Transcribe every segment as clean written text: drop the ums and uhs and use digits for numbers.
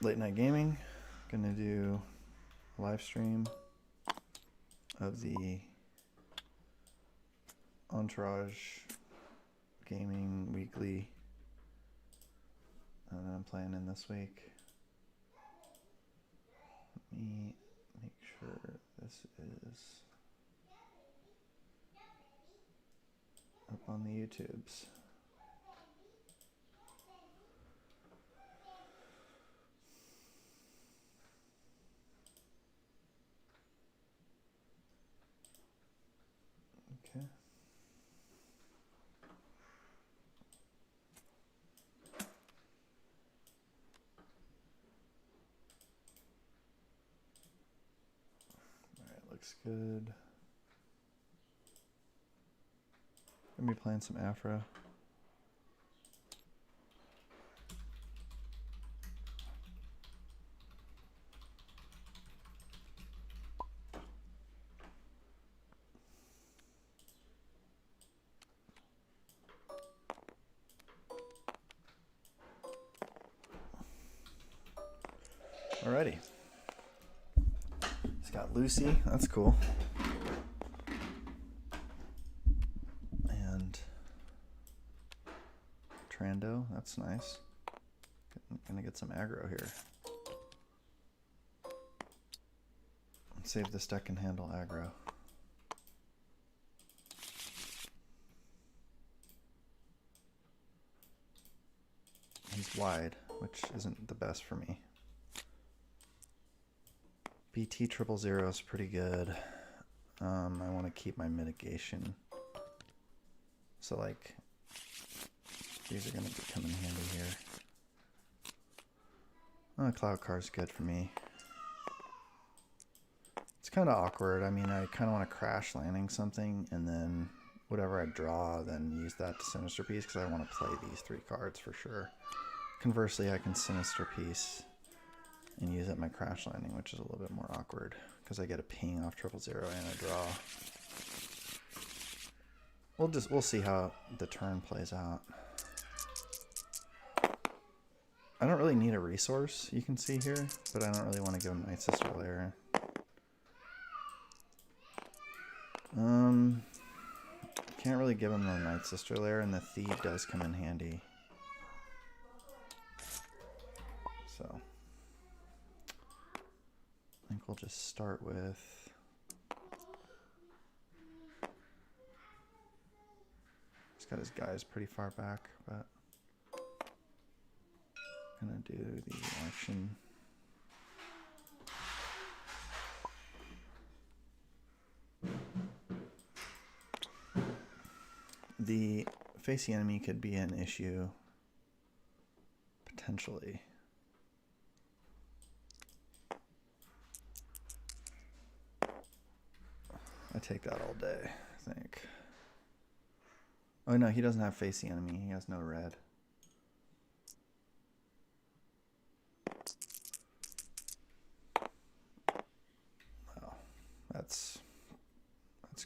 late night gaming. Gonna do a live stream of the Entourage Gaming Weekly that I'm playing in this week. Let me make sure this is up on the YouTubes. Okay. Alright, looks good. Gonna be playing some Aphra. Alrighty. It's got Lucy, that's cool. And Trando, that's nice. Gonna get some aggro here. Let's see if this deck can handle aggro. He's wide, which isn't the best for me. BT 000 is pretty good. I want to keep my mitigation. So like, these are going to come in handy here. Oh, Cloud Car's good for me. It's kind of awkward. I mean, I kind of want to crash landing something and then whatever I draw, then use that to Sinister Piece because I want to play these 3 cards for sure. Conversely, I can Sinister Piece and use up my crash landing, which is a little bit more awkward because I get a ping off 000 and a draw. We'll see how the turn plays out. I don't really need a resource, you can see here, but I don't really want to give him Night Sister Lair. Can't really give him the Night Sister Lair, and the Thief does come in handy. So I think we'll just start with he's got his guys pretty far back, but I'm gonna do the action. The facing enemy could be an issue potentially. I take that all day, I think. Oh no, he doesn't have face the enemy. He has no red. Wow, that's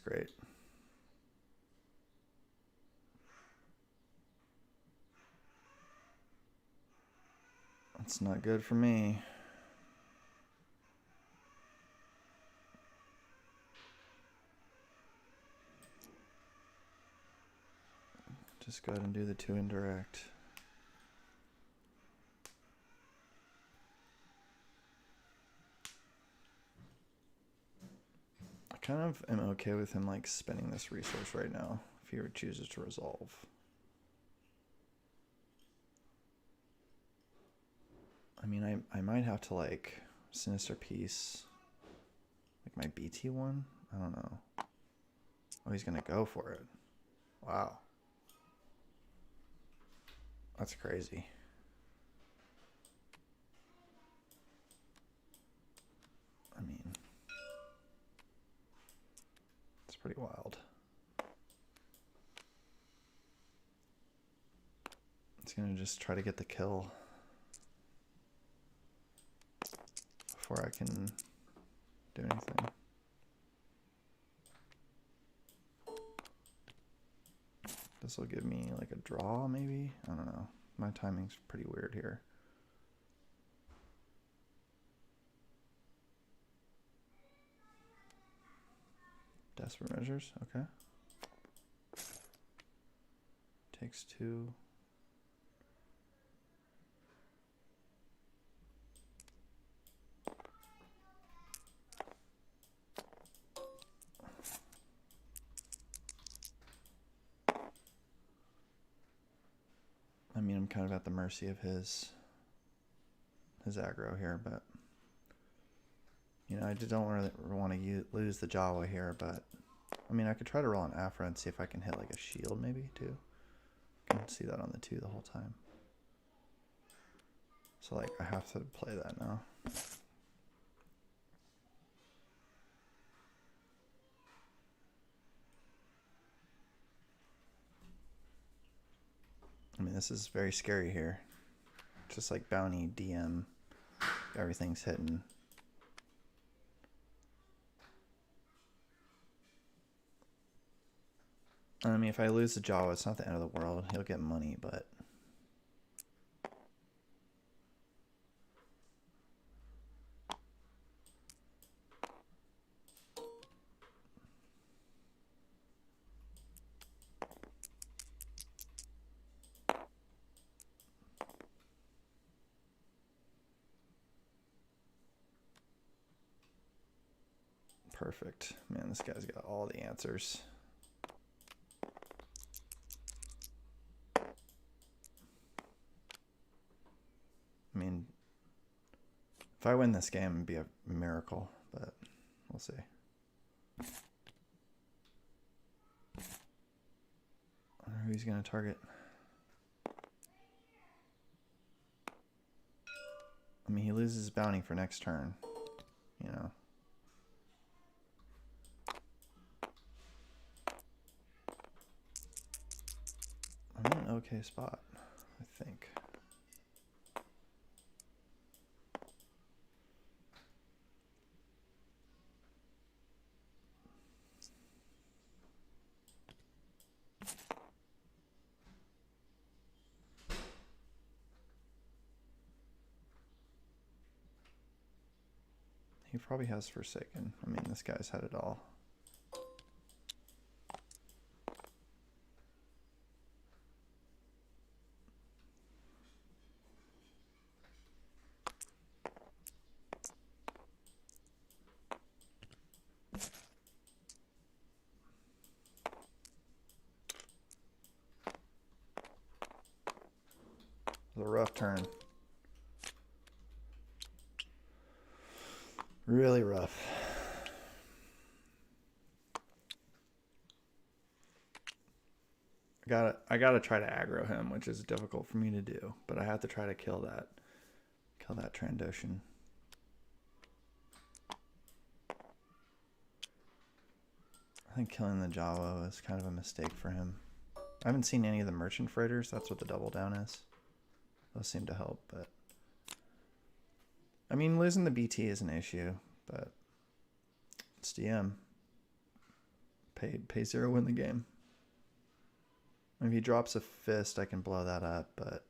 great. That's not good for me. Just go ahead and do the 2 indirect. I kind of am okay with him like spending this resource right now if he chooses to resolve. I mean, I might have to like Sinister Piece like my BT one. I don't know. Oh, he's gonna go for it. Wow. That's crazy. I mean, it's pretty wild. It's gonna just try to get the kill before I can do anything. This will give me like a draw, maybe? I don't know. My timing's pretty weird here. Desperate measures, okay. Takes 2. I mean, I'm kind of at the mercy of his aggro here, but you know, I just don't really want to lose the Jawa here, but I mean, I could try to roll an Aphra and see if I can hit like a shield maybe too. I can see that on the 2 the whole time. So like, I have to play that now. I mean, this is very scary here. Just like bounty, DM, everything's hitting. I mean, if I lose the Jawa, it's not the end of the world. He'll get money, but perfect. Man, this guy's got all the answers. I mean, if I win this game, it'd be a miracle, but we'll see. I wonder who he's going to target. I mean, he loses his bounty for next turn, you know. I'm in an okay spot, I think. He probably has Forsaken. I mean, this guy's had it all. It was a rough turn. Really rough. I gotta try to aggro him, which is difficult for me to do, but I have to try to kill that Trandoshan. I think killing the Jawa is kind of a mistake for him. I haven't seen any of the merchant freighters. That's what the double down is. Those seem to help, but I mean, losing the BT is an issue, but it's DM. Pay 0, win the game. If he drops a fist, I can blow that up, but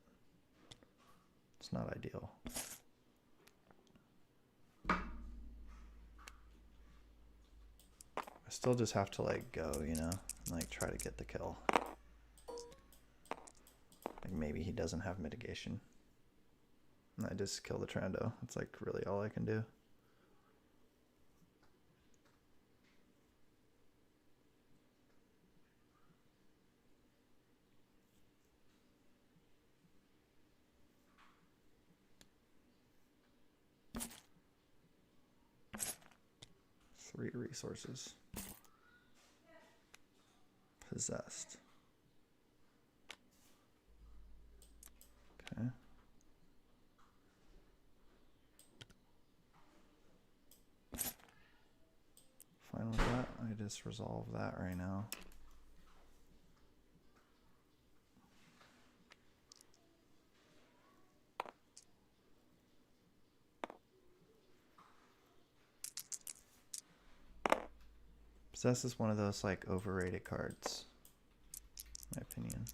it's not ideal. I still just have to like go, you know, and like try to get the kill. Like maybe he doesn't have mitigation. And I just kill the Trando. That's like really all I can do. Three resources. Possessed. Okay. Fine with that. I just resolve that right now. Possess is one of those like overrated cards, in my opinion.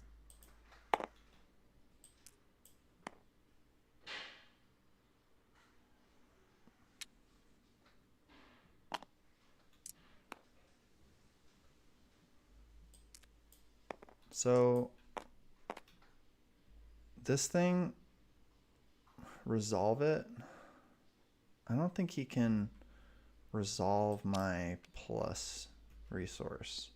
So this thing, resolve it. I don't think he can resolve my plus resource.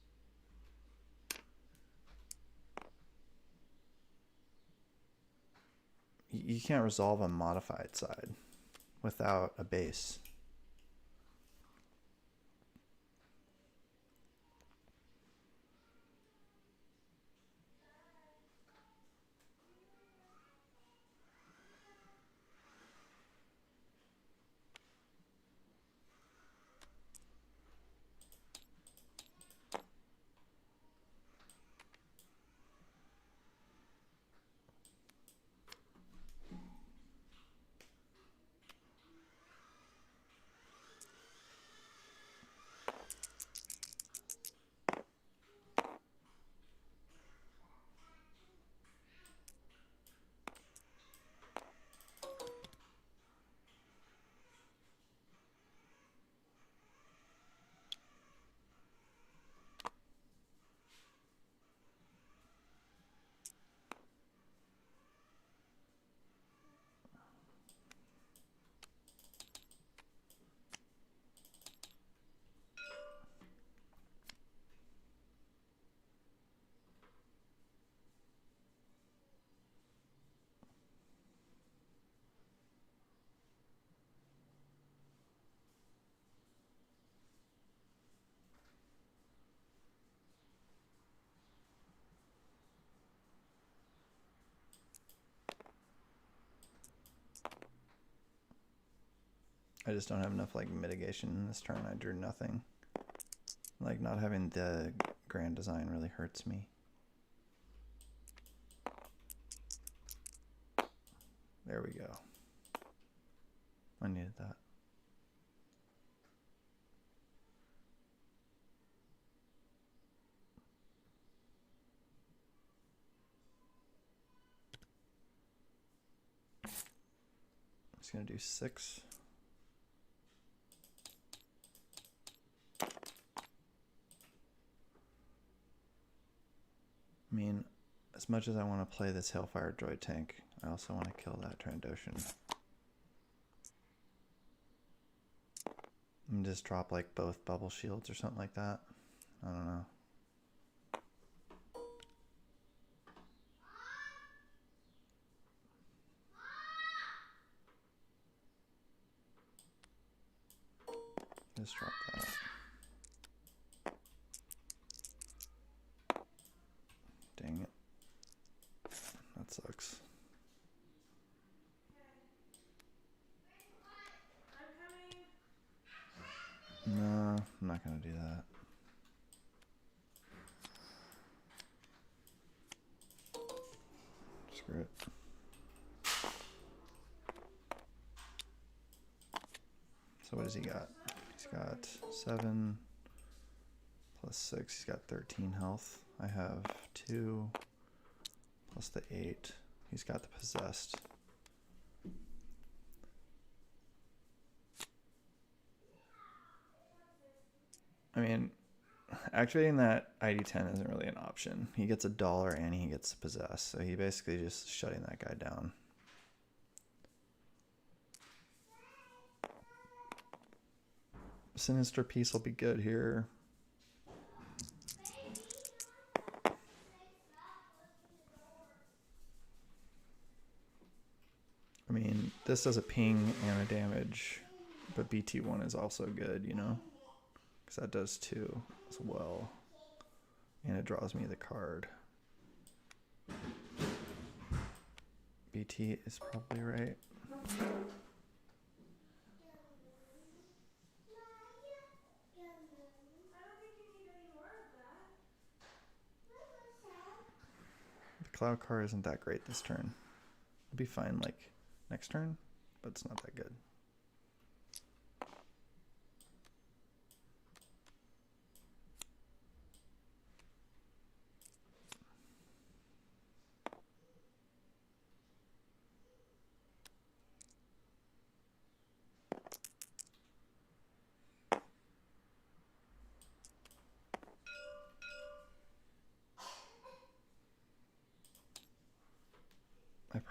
You can't resolve a modified side without a base. I just don't have enough like mitigation in this turn. I drew nothing. Like not having the grand design really hurts me. There we go. I needed that. I'm just gonna do 6. I mean, as much as I want to play this Hellfire Droid tank, I also want to kill that Trandoshan. And just drop like both bubble shields or something like that. I don't know. Just drop that. Dang it. That sucks. No, I'm not gonna do that. Screw it. So what does he got? He's got 7 plus 6. He's got 13 health. I have 2 plus the 8. He's got the possessed. I mean, activating that ID10 isn't really an option. He gets $1 and he gets possessed. So he basically just shutting that guy down. Sinister Piece will be good here. I mean, this does a ping and a damage, but BT1 is also good, you know? Because that does 2 as well. And it draws me the card. BT is probably right. The cloud card isn't that great this turn. It'll be fine like next turn, but it's not that good.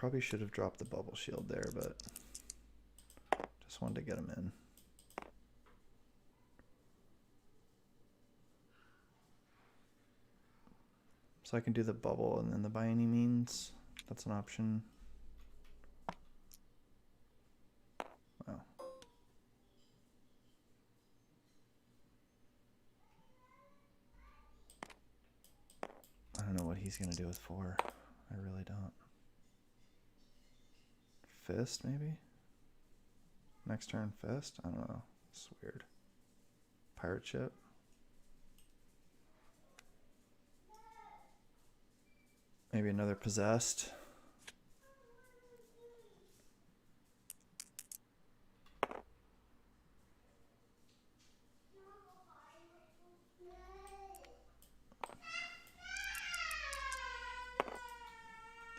Probably should have dropped the bubble shield there, but just wanted to get him in. So I can do the bubble and then the by any means. That's an option. Wow. I don't know what he's gonna do with 4. I really don't. Fist, maybe? Next turn, fist? I don't know. It's weird. Pirate ship? Maybe another possessed?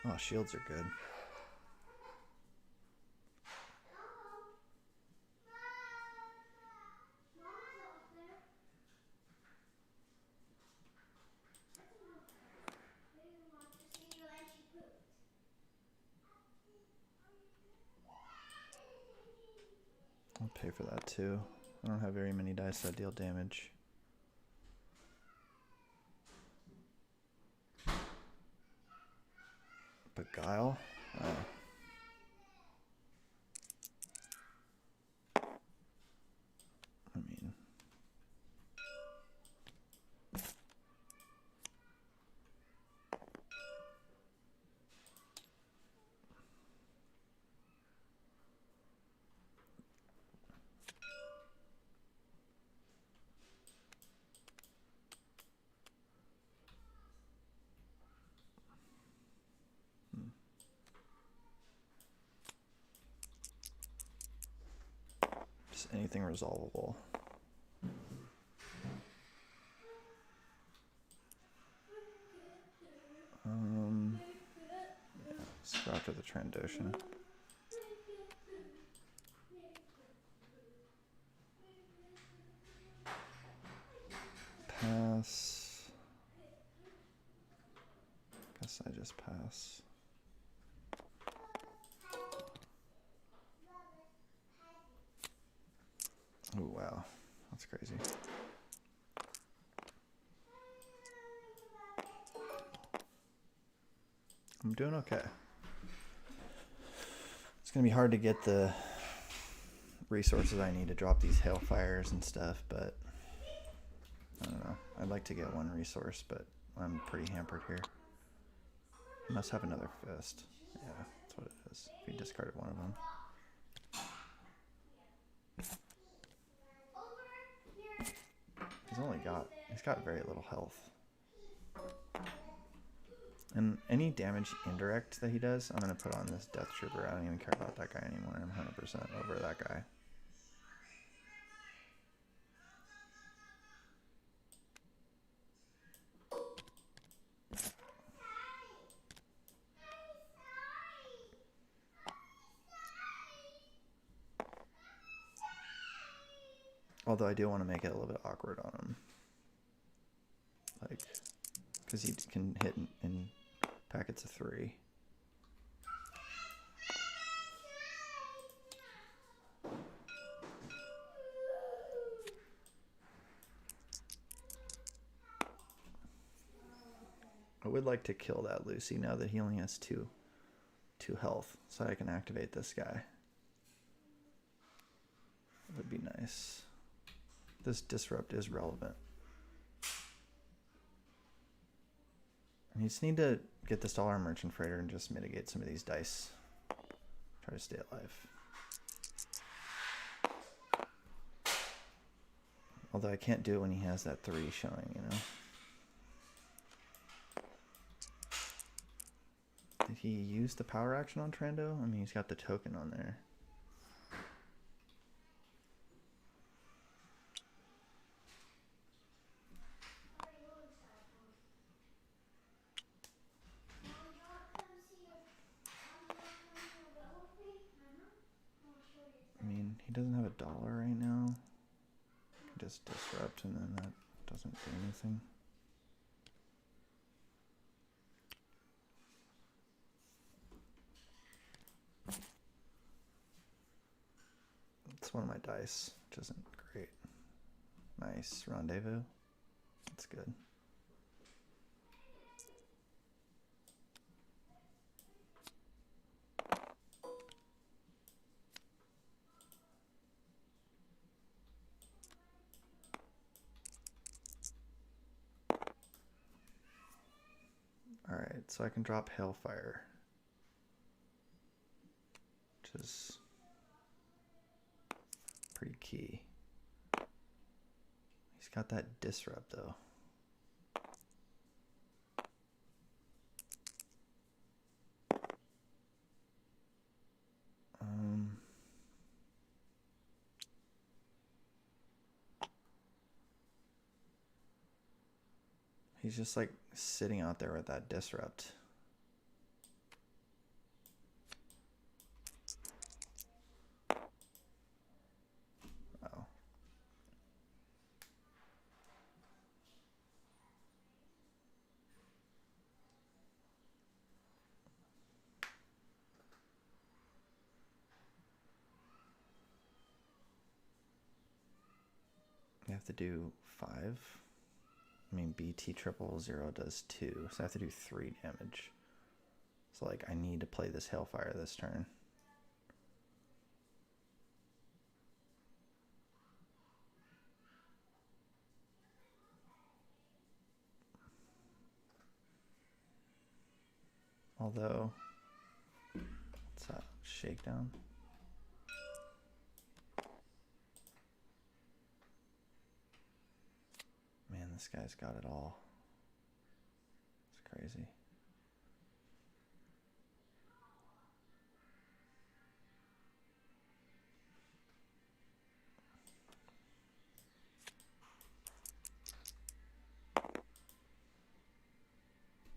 Oh, shields are good. I'll pay for that too. I don't have very many dice that deal damage. Beguile? Oh. I mean... Just anything resolvable. Yeah, let's go after the Trandoshan. Pass. Guess I just pass. Oh wow, that's crazy. I'm doing okay. It's gonna be hard to get the resources I need to drop these hailfires and stuff, but I don't know. I'd like to get one resource, but I'm pretty hampered here. I must have another fist. Yeah, that's what it is. If you discarded one of them. He's got very little health. And any damage indirect that he does, I'm going to put on this Death Trooper. I don't even care about that guy anymore. I'm 100% over that guy. Although I do want to make it a little bit awkward on him. Like, because he can hit in packets of 3. I would like to kill that Lucy now that he only has 2 health, so I can activate this guy. That would be nice. This disrupt is relevant. You just need to get this dollar merchant freighter and just mitigate some of these dice. Try to stay alive. Although I can't do it when he has that 3 showing, you know. Did he use the power action on Trando? I mean, he's got the token on there. I mean, he doesn't have a dollar right now. Just disrupt and then that doesn't do anything. It's one of my dice, which isn't great. Nice. Rendezvous. That's good. Alright, so I can drop Hailfire, which is pretty key. He's got that Disrupt though. He's just like sitting out there with that Disrupt. Oh. You have to do 5. I mean, BT 000 does 2, so I have to do 3 damage. So, like, I need to play this Hailfire this turn. Although, what's that? Shakedown? Man, this guy's got it all. It's crazy.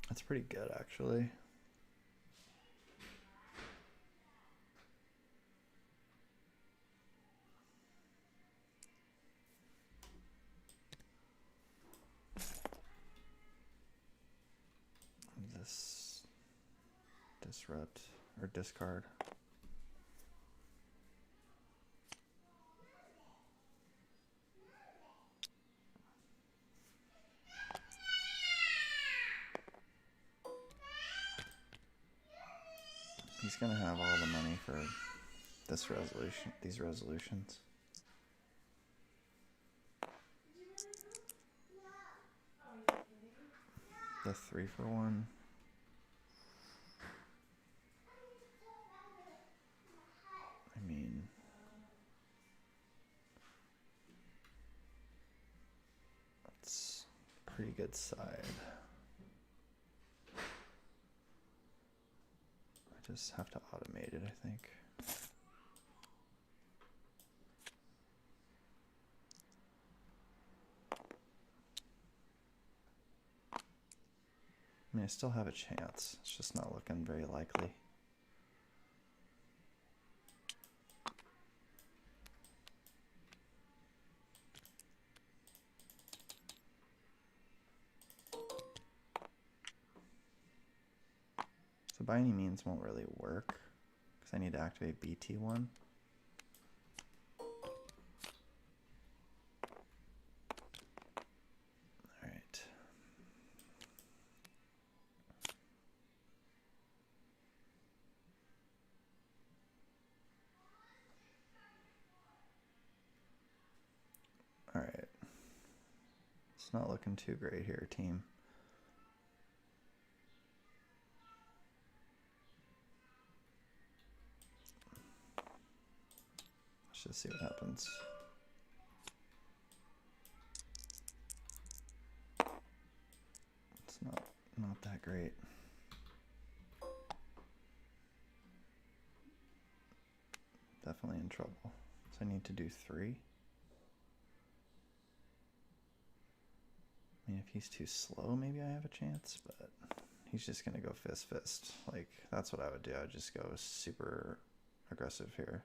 That's pretty good, actually. This Disrupt or discard. He's gonna have all the money for this resolution, these resolutions. The 3-for-1. I mean, that's a pretty good side. I just have to automate it, I think. I mean, I still have a chance. It's just not looking very likely. So by any means won't really work because I need to activate BT1. Alright. Alright. It's not looking too great here, team. Let's just see what happens. It's not that great. Definitely in trouble. So I need to do 3. I mean, if he's too slow, maybe I have a chance, but he's just going to go fist. Like, that's what I would do. I would just go super aggressive here.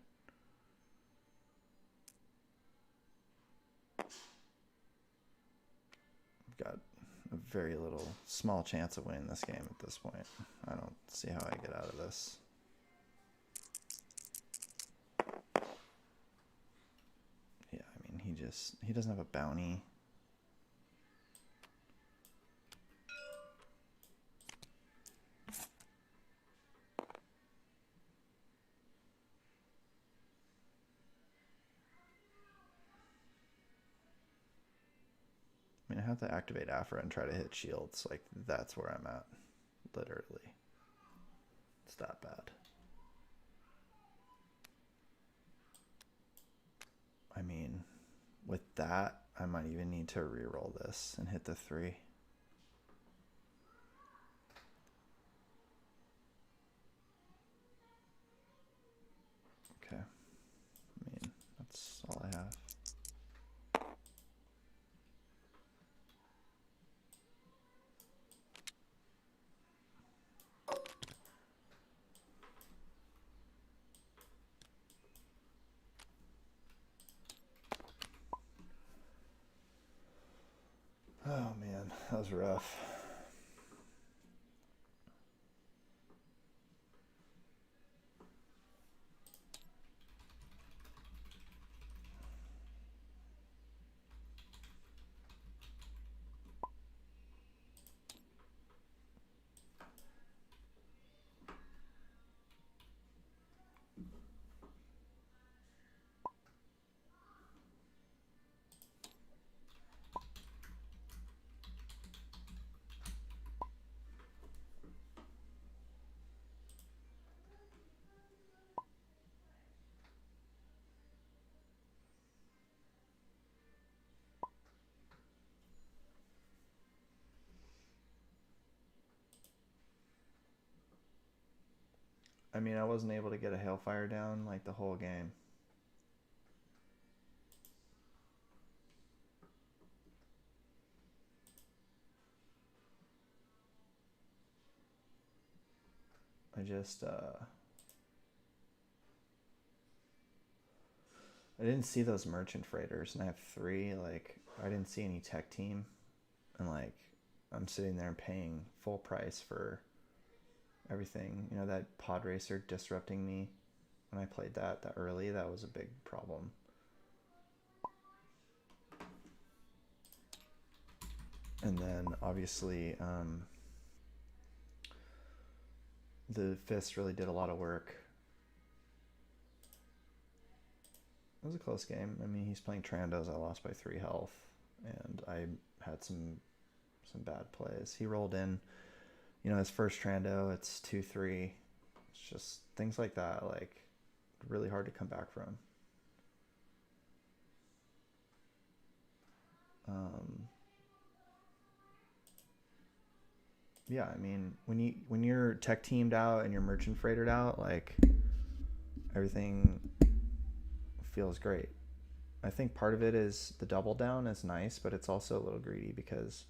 I've got a very small chance of winning this game at this point. I don't see how I get out of this. curious. He doesn't have a bounty. I mean, I have to activate Aphra and try to hit shields. Like, that's where I'm at. Literally. It's that bad. I mean, with that, I might even need to reroll this and hit the 3. Okay. I mean, that's all I have. Oh man, that was rough. I mean, I wasn't able to get a Hailfire down like the whole game. I just, I didn't see those merchant freighters, and I have 3. Like, I didn't see any tech team, and like, I'm sitting there paying full price for everything. You know, that pod racer disrupting me when I played that early, that was a big problem. And then obviously the Fist really did a lot of work. It was a close game. I mean, he's playing Trandos. I lost by 3 health, and I had some bad plays. He rolled in, you know, his first Trando. It's 2-3. It's just things like that, like, really hard to come back from. Yeah, I mean, when you're tech teamed out and you're merchant freighted out, like, everything feels great. I think part of it is the double down is nice, but it's also a little greedy because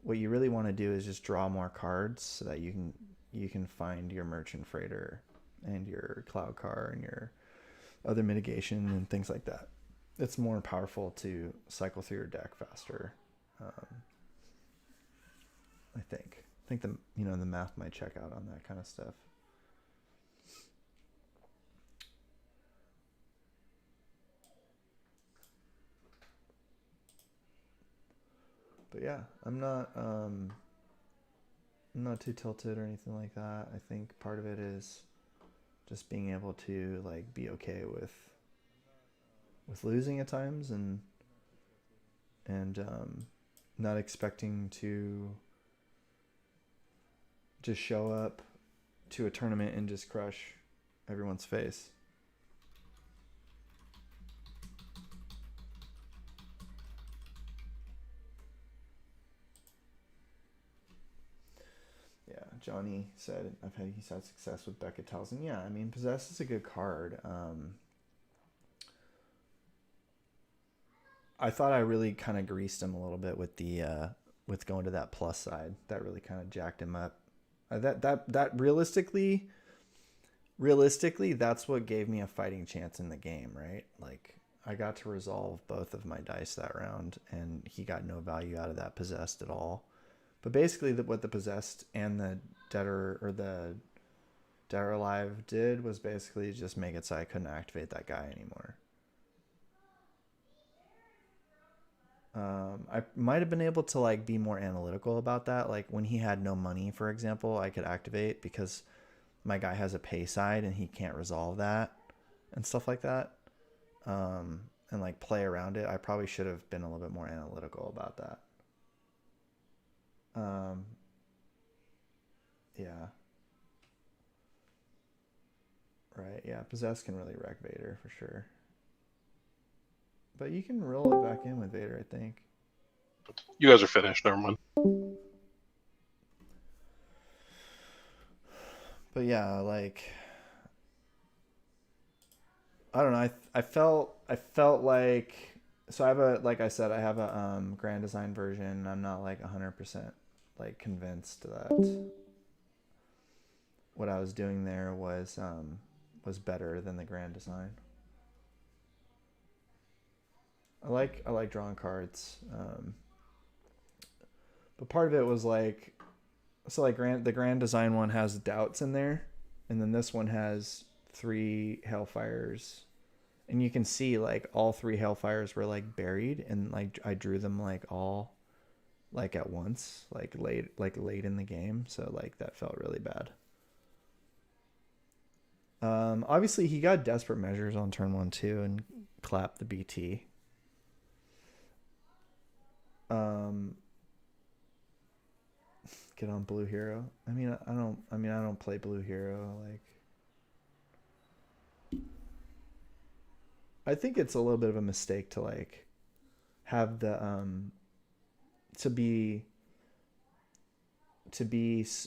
what you really want to do is just draw more cards so that you can find your merchant freighter and your cloud car and your other mitigation and things like that. It's more powerful to cycle through your deck faster. I think the the math might check out on that kind of stuff. But yeah, I'm not too tilted or anything like that. I think part of it is just being able to like be okay with losing at times and not expecting to just show up to a tournament and just crush everyone's face. Yeah, Johnny said he's had success with Becca Towson. Yeah, I mean, Possess is a good card. I thought I really kind of greased him a little bit with the with going to that plus side. That really kind of jacked him up. That realistically, that's what gave me a fighting chance in the game, right? Like, I got to resolve both of my dice that round, and he got no value out of that Possessed at all. But basically, what the Possessed and the Dead or Alive did was basically just make it so I couldn't activate that guy anymore. I might have been able to like be more analytical about that. Like when he had no money, for example, I could activate because my guy has a pay side and he can't resolve that and stuff like that. And like play around it. I probably should have been a little bit more analytical about that. Yeah. Right. Yeah. Possess can really wreck Vader for sure. But you can roll it back in with Vader, I think. You guys are finished. Never mind. But yeah, like I don't know. I felt like so I have a like I said I have a Grand Design version. I'm not like 100% like convinced that what I was doing there was better than the Grand Design. I like drawing cards, but part of it was like so like the Grand Design one has doubts in there, and then this one has 3 Hellfires, and you can see like all 3 Hellfires were like buried, and like I drew them like all like at once, like late in the game, so like that felt really bad. Obviously he got Desperate Measures on turn 1 too and clapped the BT. Um, get on Blue Hero. I don't play Blue Hero. Like, I think it's a little bit of a mistake to like have the to be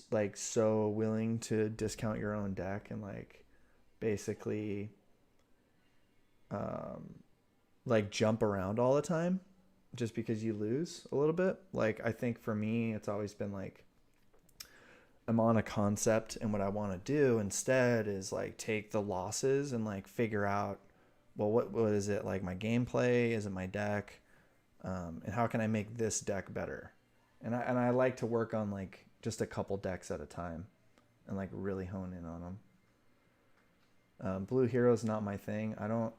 like so willing to discount your own deck and like basically um like jump around all the time just because you lose a little bit. Like I think for me it's always been like I'm on a concept, and what I want to do instead is like take the losses and like figure out, well, what is it, like my gameplay, is it my deck, and how can I make this deck better? And I like to work on like just a couple decks at a time and like really hone in on them. Blue Hero is not my thing. I don't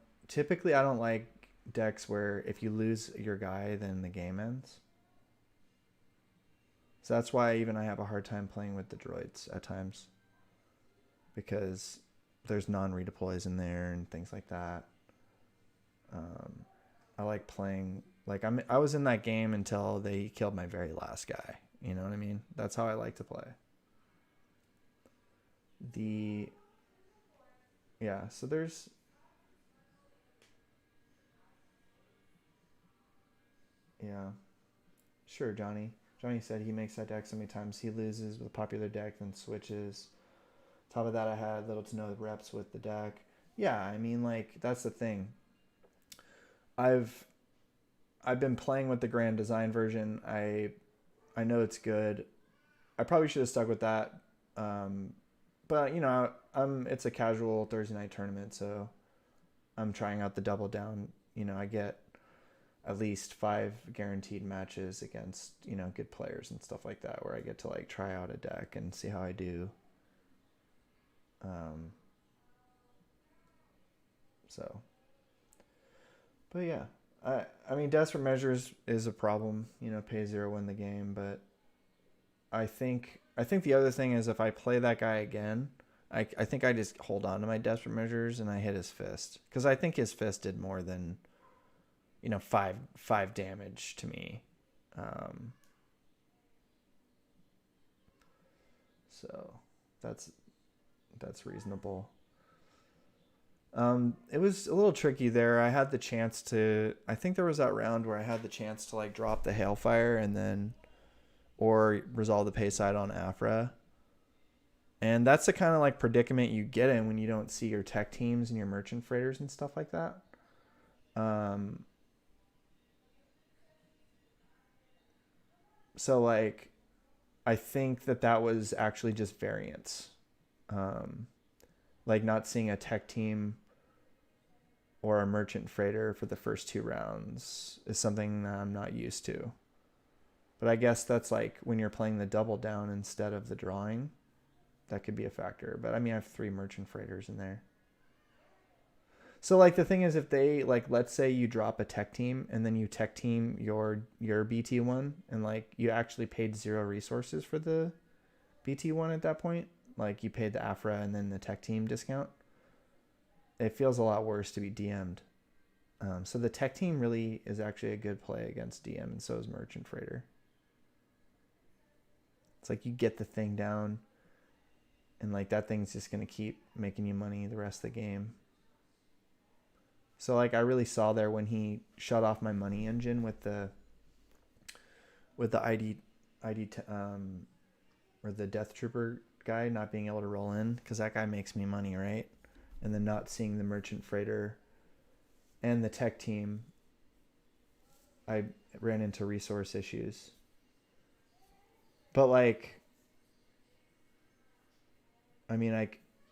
like decks where if you lose your guy then the game ends. So that's why even I have a hard time playing with the droids at times, because there's non-redeploys in there and things like that. I like playing like I was in that game until they killed my very last guy. You know what I mean? That's how I like to play. The Yeah, so there's yeah. Sure, Johnny. Johnny said he makes that deck so many times he loses with a popular deck, then switches. Top of that, I had little to no reps with the deck. Yeah, I mean, like that's the thing. I've I've been playing with the Grand Design version. I know it's good. I probably should have stuck with that. Um, but it's a casual Thursday night tournament, so I'm trying out the double down. I get at least 5 guaranteed matches against good players and stuff like that, where I get to like try out a deck and see how I do. Um, so, but yeah, I mean, Desperate Measures is a problem. Pay 0, win the game. But I think the other thing is if I play that guy again, I think I just hold on to my Desperate Measures and I hit his fist, because I think his fist did more than five damage to me. Um, so that's reasonable. It was a little tricky there. I had the chance to. I think there was that round where I had the chance to like drop the Hailfire and then, or resolve the pay side on Aphra. And that's the kind of like predicament you get in when you don't see your tech teams and your merchant freighters and stuff like that. Um, so like, I think that was actually just variance. Um, like not seeing a tech team or a merchant freighter for the first 2 rounds is something that I'm not used to. But I guess that's like when you're playing the double down instead of the drawing, that could be a factor. But I mean, I have 3 merchant freighters in there. So like the thing is, if they like, let's say you drop a tech team and then you tech team your BT one, and like you actually paid zero resources for the BT one at that point, like you paid the Aphra and then the tech team discount. It feels a lot worse to be DM'd. So the tech team really is actually a good play against DM, and so is Merchant Freighter. It's like you get the thing down, and like that thing's just gonna keep making you money the rest of the game. So like I really saw there when he shut off my money engine with the ID or the Death Trooper guy not being able to roll in, because that guy makes me money, right? And then not seeing the Merchant Freighter and the tech team, I ran into resource issues. But like, I mean,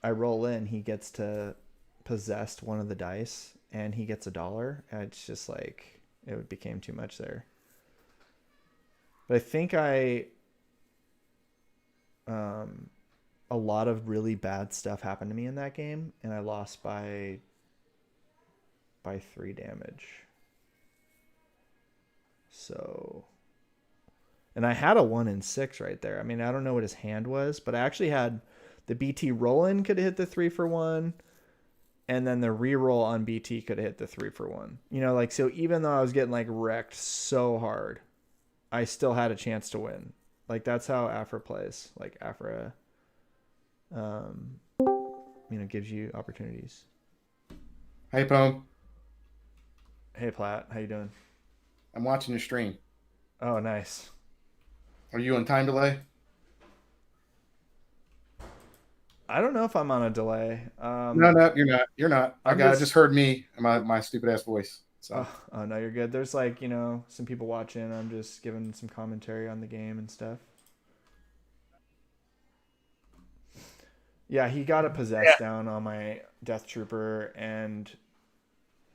I roll in, he gets to possess one of the dice, and he gets $1. And it's just like it became too much there. But I think a lot of really bad stuff happened to me in that game, and I lost by 3 damage. So, and I had a 1 in 6 right there. I mean, I don't know what his hand was, but I actually had the BT roll in could have hit the 3 for 1, and then the reroll on BT could have hit the 3 for 1. You know, like, so even though I was getting like wrecked so hard, I still had a chance to win. Like, that's how Aphra plays. Like, Aphra, gives you opportunities. Hey, Poem. Hey, Platt, how you doing? I'm watching your stream. Oh, nice. Are you on time delay? I don't know if I'm on a delay. No, you're not. You're not. I just heard me and my stupid ass voice. So. Oh, no, you're good. There's like, some people watching. I'm just giving some commentary on the game and stuff. Yeah, he got a possess down on my Death Trooper, and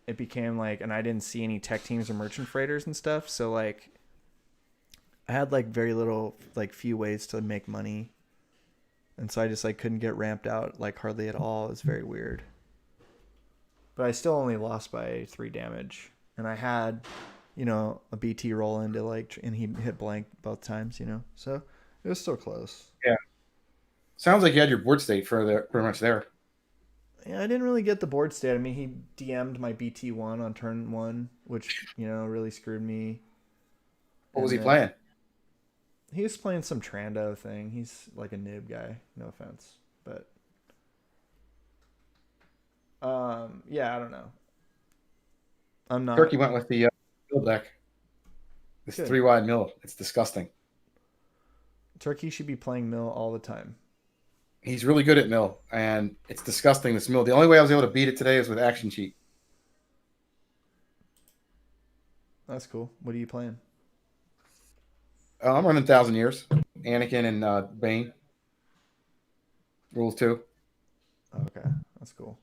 it became like, and I didn't see any tech teams or Merchant Freighters and stuff. So like, I had like very little, like few ways to make money. And so I just like couldn't get ramped out like hardly at all. It was very weird. But I still only lost by 3 damage. And I had, a BT roll into like, and he hit blank both times, So it was still close. Yeah. Sounds like you had your board state pretty much there. Yeah, I didn't really get the board state. I mean, he DM'd my BT1 on turn 1, which, really screwed me. What was he playing? He was playing some Trando thing. He's like a noob guy. No offense. But, yeah, I don't know. I'm not. Turkey went with the mill deck. This 3-wide mill. It's disgusting. Turkey should be playing mill all the time. He's really good at mill, and it's disgusting, this mill. The only way I was able to beat it today is with action cheat. That's cool. What are you playing? I'm running 1,000 Years. Anakin and Bane. Rules 2. Okay, that's cool.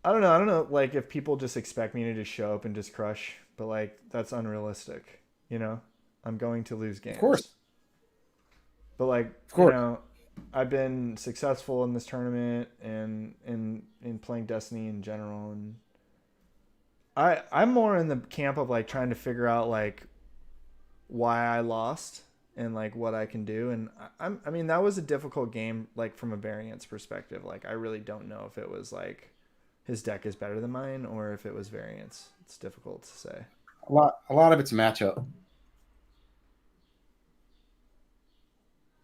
I don't know, like, if people just expect me to just show up and just crush, but, like, that's unrealistic, I'm going to lose games. Of course. But, like, of course. I've been successful in this tournament and in playing Destiny in general, and I'm more in the camp of, like, trying to figure out, like, why I lost and, like, what I can do. And I mean, that was a difficult game, like, from a variance perspective. Like, I really don't know if it was, like, his deck is better than mine or if it was variance. It's difficult to say. A lot of it's matchup.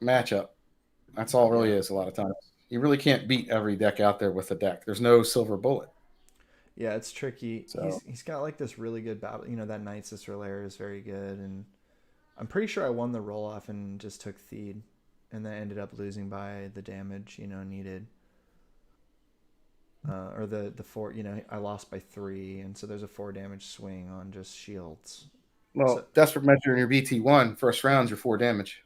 That's all it really is a lot of times. You really can't beat every deck out there with a deck. There's no silver bullet. Yeah, it's tricky. So. He's got like this really good battle. That Night Sister layer is very good, and I'm pretty sure I won the roll off and just took Theed, and then ended up losing by the damage needed. Or the 4, I lost by 3, and so there's a 4 damage swing on just shields. Well, Desperate Measure in your BT1 first round's your 4 damage.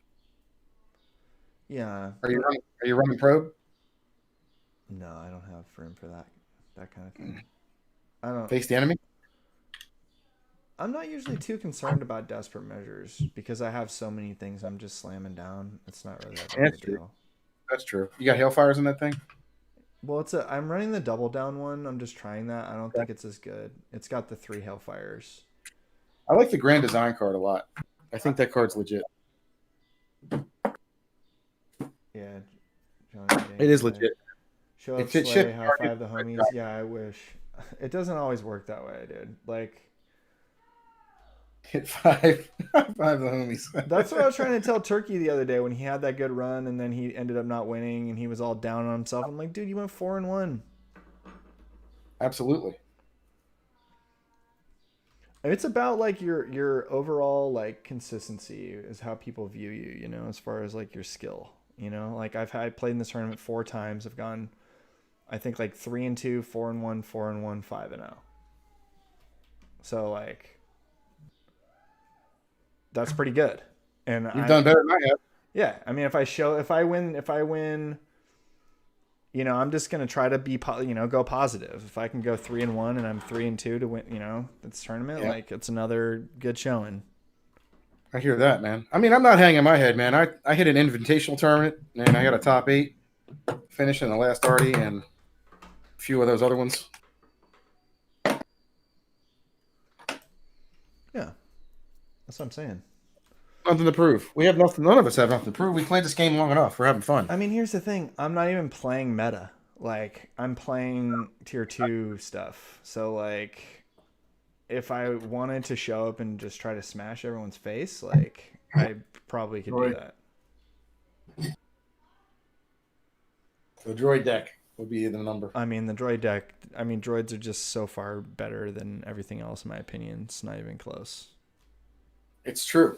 Yeah. Are you running probe? No, I don't have room for that kind of thing. I don't face the enemy. I'm not usually too concerned about Desperate Measures because I have so many things I'm just slamming down. It's not really that big of a deal. That's true. You got Hailfires in that thing? Well, I'm running the double down one. I'm just trying that. I don't Okay. think it's as good. It's got the 3 Hellfires. I like the Grand Design card a lot. I think that card's legit. Yeah, Johnny It is Dang, legit. show up, If it slay, shipped, high five the homies. Yeah, I wish. It doesn't always work that way, dude. Like, hit 5, 5 the homies. that's what I was trying to tell Turkey the other day when he had that good run and then he ended up not winning and he was all down on himself. I'm like, dude, you went 4-1. Absolutely. It's about like your overall like consistency is how people view you, you know, as far as like your skill. You know, like I played in this tournament 4 times. I've gone, I think like 3-2, 4-1, 4-1, 5-0. So like, that's pretty good. And You've done better than I have. yeah, I mean, if I win, you know, I'm just gonna try to be, you know, go positive. If I can go 3-1 and I'm 3-2 to win, you know, this tournament, Yeah. like it's another good showing. I hear that, man. I mean, I'm not hanging my head, man. I hit an invitational tournament and I got a top 8 finish in the last Artie and a few of those other ones. Yeah, that's what I'm saying. Nothing to prove. We have nothing. None of us have nothing to prove. We played this game long enough. We're having fun. I mean, here's the thing. I'm not even playing meta. Like, I'm playing tier 2 stuff. So, like, if I wanted to show up and just try to smash everyone's face, like, I probably could do that. The droid deck would be the number. I mean, the droid deck, I mean, droids are just so far better than everything else, in my opinion. It's not even close. It's true.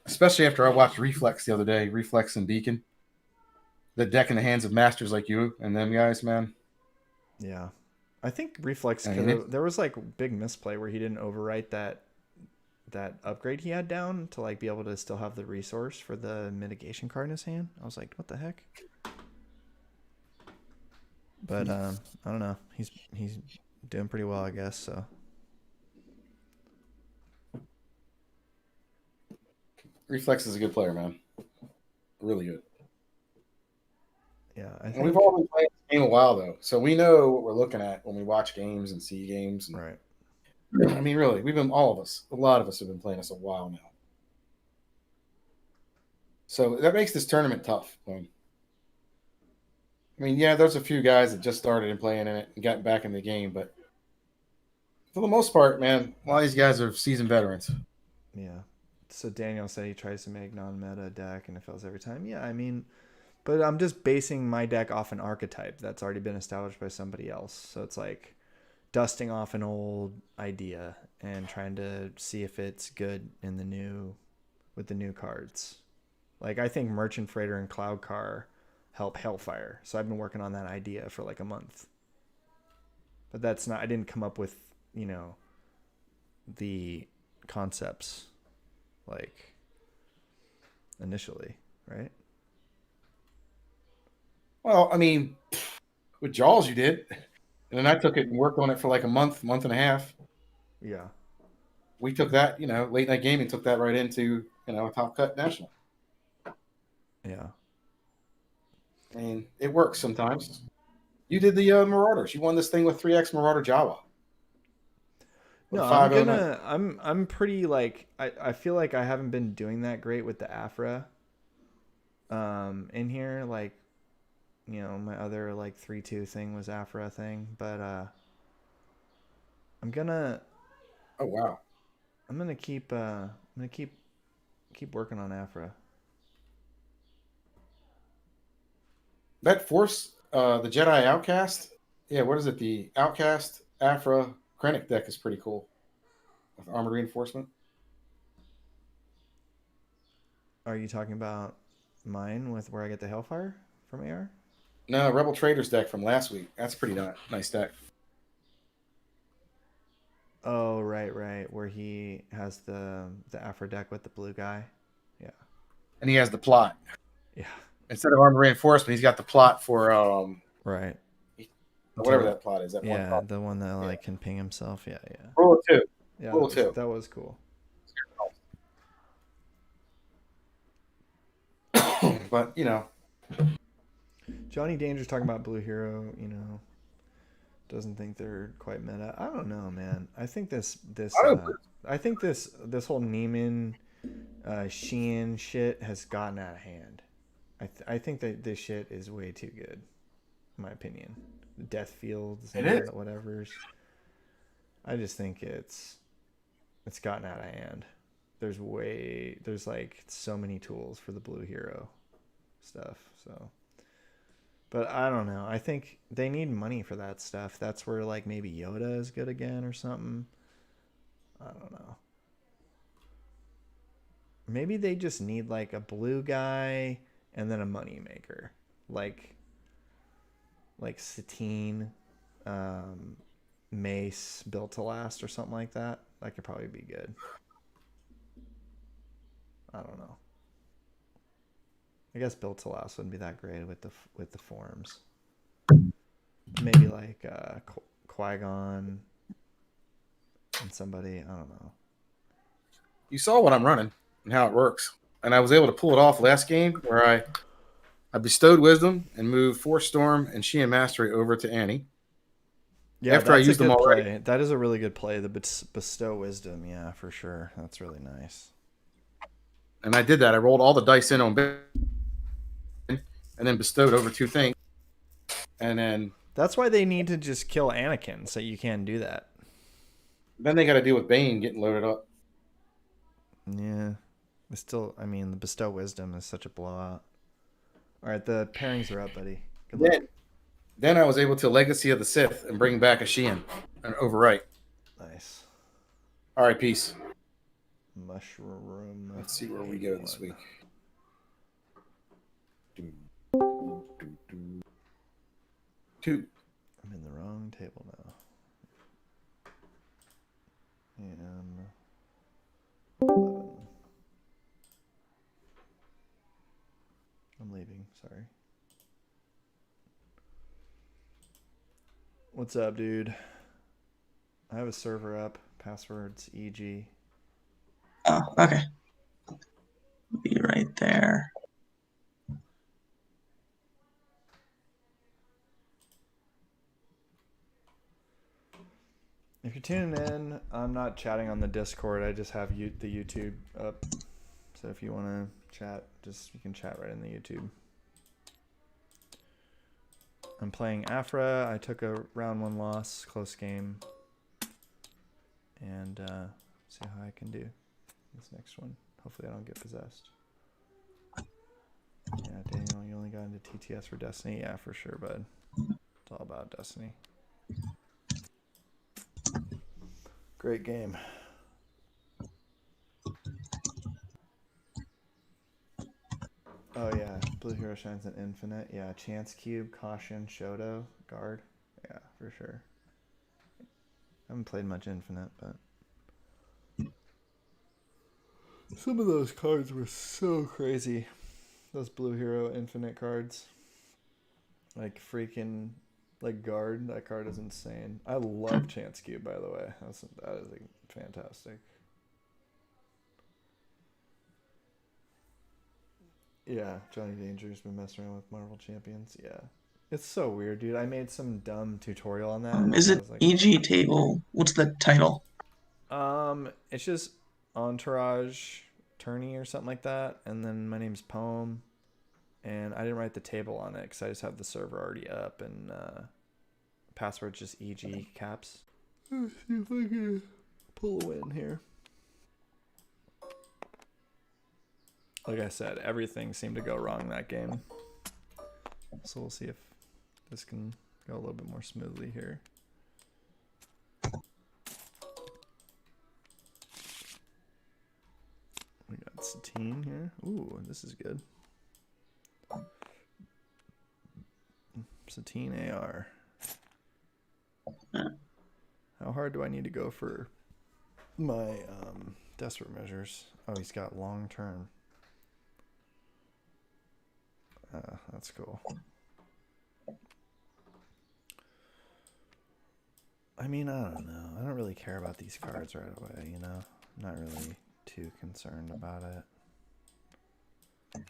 Especially after I watched Reflex the other day. Reflex and Beacon. The deck in the hands of masters like you and them guys, man. Yeah. I think Reflex I mean, there was like big misplay where he didn't overwrite that upgrade he had down to like be able to still have the resource for the mitigation card in his hand. I was like, what the heck? But I don't know. He's doing pretty well, I guess. So Reflex is a good player, man. Really good. yeah, And we've all been playing this game a while though, so we know what we're looking at when we watch games and see games. And, right. I mean, really, all of us, a lot of us have been playing this a while now. So that makes this tournament tough. I mean, yeah, there's a few guys that just started and playing in it and got back in the game, but for the most part, man, a lot of these guys are seasoned veterans. Yeah. So Daniel said he tries to make non-meta deck and it fails every time. Yeah, I mean, but I'm just basing my deck off an archetype that's already been established by somebody else. So it's like dusting off an old idea and trying to see if it's good in with the new cards. Like I think Merchant Freighter and Cloud Car help Hellfire. So I've been working on that idea for like a month. But I didn't come up with, you know, the concepts like initially, right? Well, I mean, with Jaws you did, and then I took it and worked on it for like a month and a half. Yeah. We took that, you know, late night gaming, took that right into, you know, a top cut national. Yeah. I mean, it works sometimes. You did the Marauders. You won this thing with 3x Marauder Jawa. No, I'm pretty like I feel like I haven't been doing that great with the Aphra in here. Like, you know, my other like 3-2 thing was Aphra thing, but I'm gonna Oh wow. I'm gonna keep working on Aphra. That Force, the Jedi Outcast. Yeah, what is it? The Outcast Aphra Krennic deck is pretty cool. With armored reinforcement. Are you talking about mine with where I get the Hellfire from AR? No, Rebel Traders deck from last week. That's pretty nice deck. Oh, right. Where he has the Aphra deck with the blue guy. Yeah. And he has the plot. Yeah. Instead of armored reinforcement, he's got the plot for right. Whatever that plot is. That yeah, one plot. the one that like can ping himself. Yeah. Rule 2. Yeah, Rule 2. That was cool. But, you know, Johnny Danger's talking about Blue Hero, you know, doesn't think they're quite meta. I don't know, man. I think this whole Neiman Sheehan shit has gotten out of hand. I think that this shit is way too good, in my opinion. Death Fields It and is. whatever's. I just think it's gotten out of hand. There's like so many tools for the Blue Hero stuff. So, but I don't know. I think they need money for that stuff. That's where like maybe Yoda is good again or something. I don't know. Maybe they just need like a blue guy and then a money maker, like Satine, Mace, Built to Last, or something like that. That could probably be good. I don't know. I guess Built to Last wouldn't be that great with the forms. Maybe like Qui-Gon and somebody. I don't know. You saw what I'm running and how it works, and I was able to pull it off last game where I bestowed wisdom and moved Force Storm and Sheehan Mastery over to Annie. Yeah, After I that's a used them good already. play. That is a really good play. The bestow wisdom, yeah, for sure. That's really nice. And I did that. I rolled all the dice in on Ben and then bestowed over 2 things. And then That's why they need to just kill Anakin, so you can do that. they got to deal with Bane getting loaded up. Yeah, it's still. I mean, the bestow wisdom is such a blowout. All right, the pairings are up, buddy. Good luck. Then I was able to Legacy of the Sith and bring back a Sheehan and overwrite. Nice. All right, peace. Mushroom. Let's see where we go this week. Two. I'm in the wrong table now. And 11. I'm leaving. Sorry. What's up, dude? I have a server up. Passwords EG. Oh, okay. Be right there. If you're tuning in, I'm not chatting on the Discord. I just have the YouTube up. So if you want to chat, you can chat right in the YouTube. I'm playing Aphra. I took a round 1 loss, close game. And see how I can do this next one. Hopefully I don't get possessed. Yeah, Daniel, you only got into TTS for Destiny? Yeah, for sure, bud. It's all about Destiny. Great game. Oh yeah, Blue Hero shines in Infinite. Yeah, Chance Cube, Caution, Shoto, Guard. Yeah, for sure. I haven't played much Infinite, but some of those cards were so crazy. Those Blue Hero Infinite cards. Like freaking like Guard. That card is insane. I love Chance Cube, by the way. That is like fantastic. Yeah, Johnny Danger's been messing around with Marvel Champions. Yeah. It's so weird, dude. I made some dumb tutorial on that. Is I it was like, EG table? What's the title? it's just Entourage Tourney or something like that. And then my name's Poem. And I didn't write the table on it because I just have the server already up. And password's just EG caps. Let's see if I can pull a win here. Like I said, everything seemed to go wrong that game. So we'll see if this can go a little bit more smoothly here. We got Satine here. Ooh, this is good. Satine AR. How hard do I need to go for my desperate measures? Oh, he's got long term. That's cool. I mean, I don't know. I don't really care about these cards right away, you know? I'm not really too concerned about it.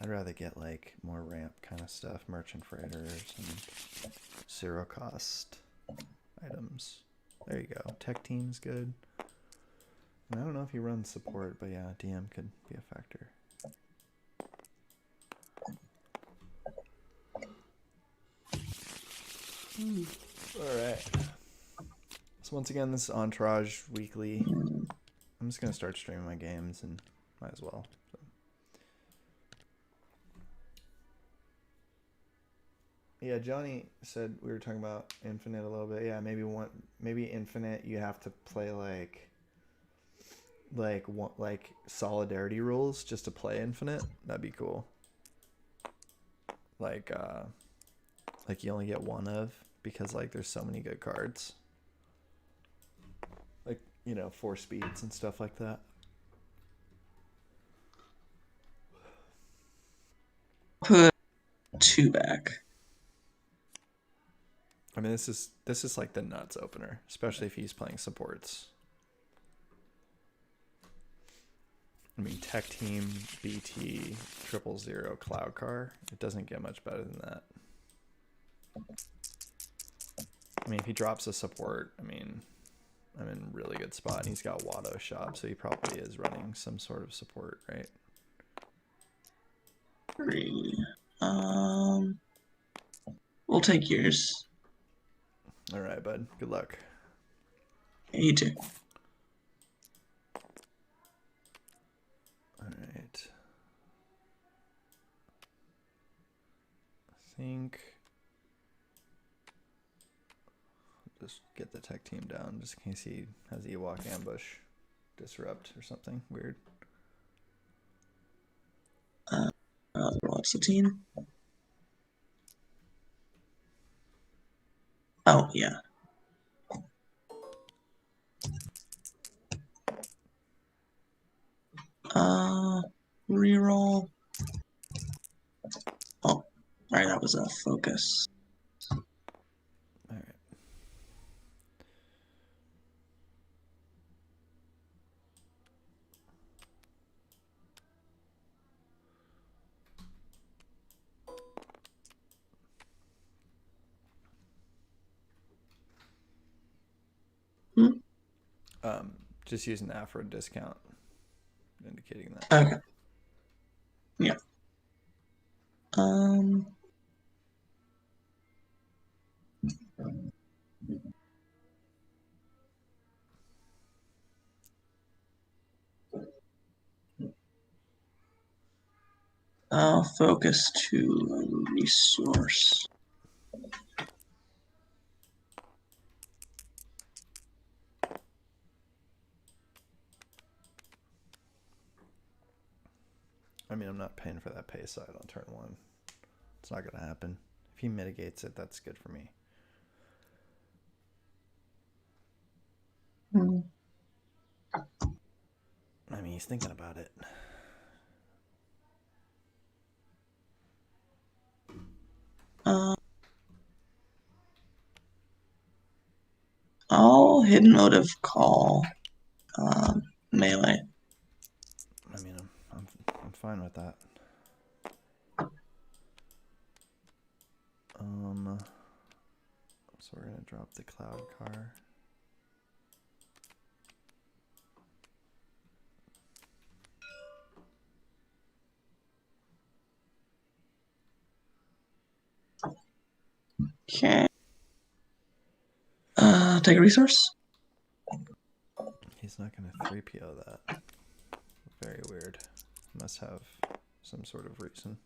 I'd rather get like more ramp kind of stuff, merchant freighters and 0 cost items. There you go. Tech team's good. And I don't know if he runs support, but yeah, DM could be a factor. Alright. So once again, this is Entourage Weekly. I'm just going to start streaming my games and might as well. So. Yeah, Johnny said we were talking about Infinite a little bit. Yeah, maybe Infinite you have to play like solidarity rules just to play Infinite. That'd be cool. Like you only get one of, because like there's so many good cards. Like, 4 speeds and stuff like that. Put 2 back. I mean, this is like the nuts opener, especially if he's playing supports. I mean, Tech Team, BT, 000, Cloud Car. It doesn't get much better than that. I mean, if he drops a support, I mean, I'm in a really good spot. And he's got Watto Shop, so he probably is running some sort of support, right? 3. We'll take yours. All right, bud. Good luck. You too. All right. I think just get the Tech Team down just in case he has Ewok ambush, disrupt or something weird. What's the team? Oh, yeah. Reroll. Oh, alright, that was a focus. All right. Just using Aphra discount, indicating that. Okay. Yeah. Focus to resource. I mean, I'm not paying for that pay side on turn 1. It's not going to happen. If he mitigates it, that's good for me. I mean, he's thinking about it. I'll hidden motive call melee. I mean, I'm fine with that. So we're gonna drop the Cloud Car. Okay. Take a resource. He's not gonna 3PO that. Very weird. Must have some sort of reason.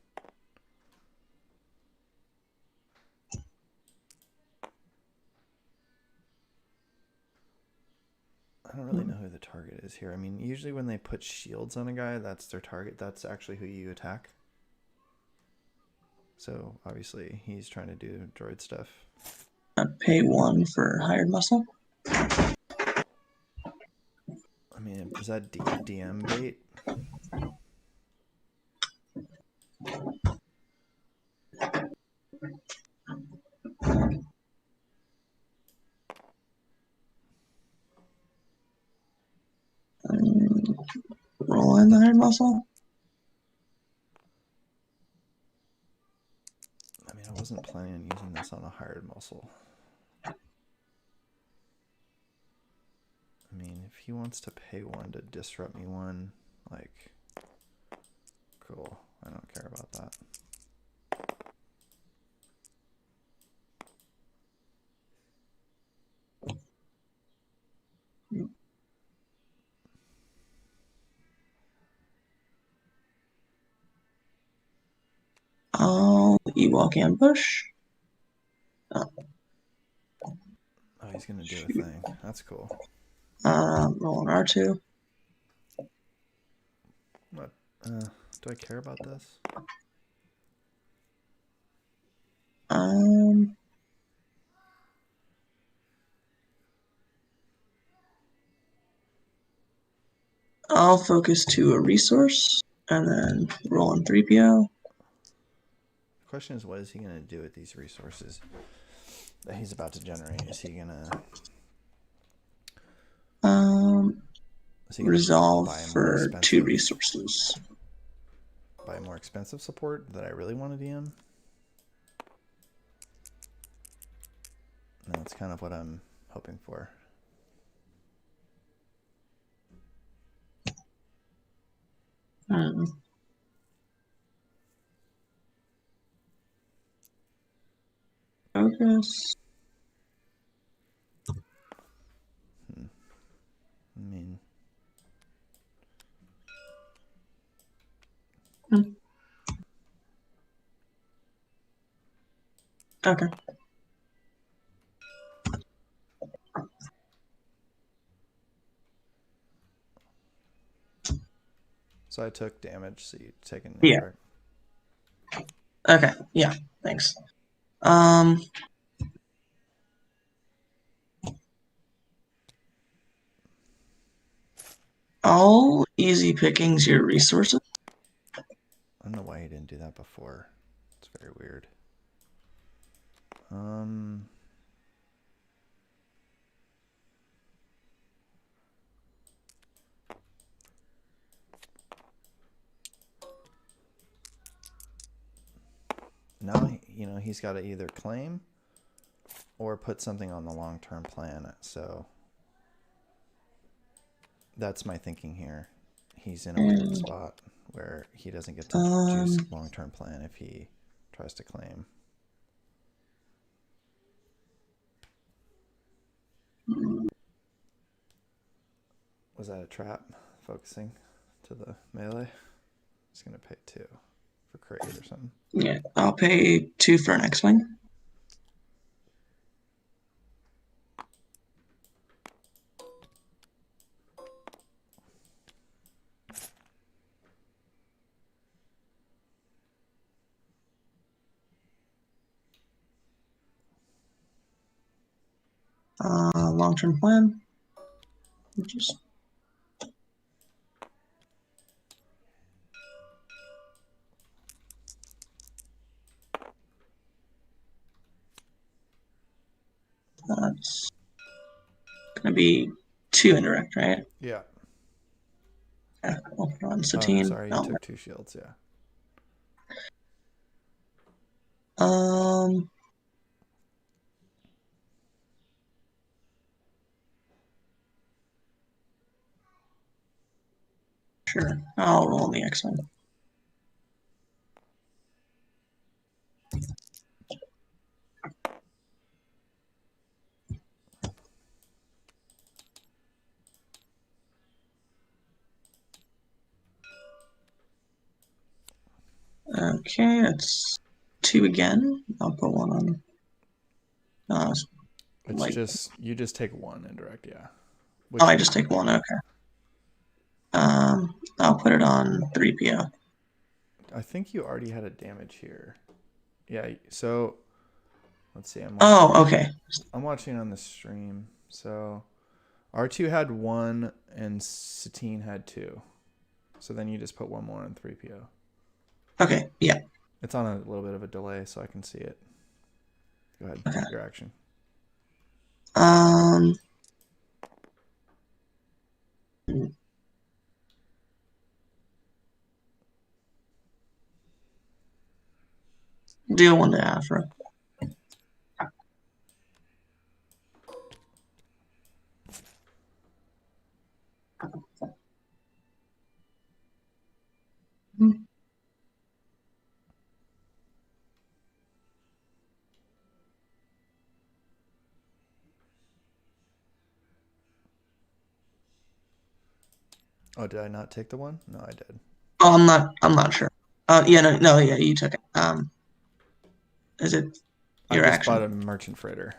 I don't really know who the target is here. I mean, usually when they put shields on a guy, that's their target. That's actually who you attack. So obviously he's trying to do droid stuff. Pay 1 for hired muscle. I mean, is that DM bait? Roll in the hired muscle. wasn't planning on using this on a hired muscle. I mean, if he wants to pay 1 to disrupt me 1, like, cool. I don't care about that. Ewok ambush. Oh, he's gonna do a thing. That's cool. Roll an R2. What? Do I care about this? I'll focus to a resource and then roll on 3PO. The question is, what is he gonna do with these resources that he's about to generate? Is he gonna Resolve buy more for 2 expensive- resources. buy more expensive support that I really want to DM? No, that's kind of what I'm hoping for. Focus. I mean, Okay. so I took damage, so you take an Yeah. indirect. Okay. Yeah. Thanks. All easy pickings your resources. I don't know why he didn't do that before. It's very weird. Now, he's got to either claim or put something on the long-term plan. So that's my thinking here. He's in a weird spot where he doesn't get to choose long-term plan if he tries to claim. Was that a trap? Focusing to the melee? He's going to pay 2 for crate or something. Yeah. I'll pay 2 for an X-Wing. Long-term plan. Just that's gonna be 2 indirect, right? Yeah. Yeah. I'll put on Oh, Satine. sorry, you took 2 shields, yeah. Sure. I'll roll on the X-Wing. Okay, it's 2 again. I'll put 1 on. It's Like- just, you just take 1 indirect, yeah. Oh, I just take 1. Okay. I'll put it on 3PO. I think you already had a damage here. Yeah, so let's see. Okay. I'm watching on the stream. So R2 had 1 and Satine had 2. So then you just put 1 more on 3PO. Okay, yeah. It's on a little bit of a delay, so I can see it. Go ahead. Okay. Your action. Deal 1 to Aphra. Oh, did I not take the one? No, I did. Oh, I'm not sure. Yeah, no, yeah, you took it. Is it your I just action? bought a merchant freighter.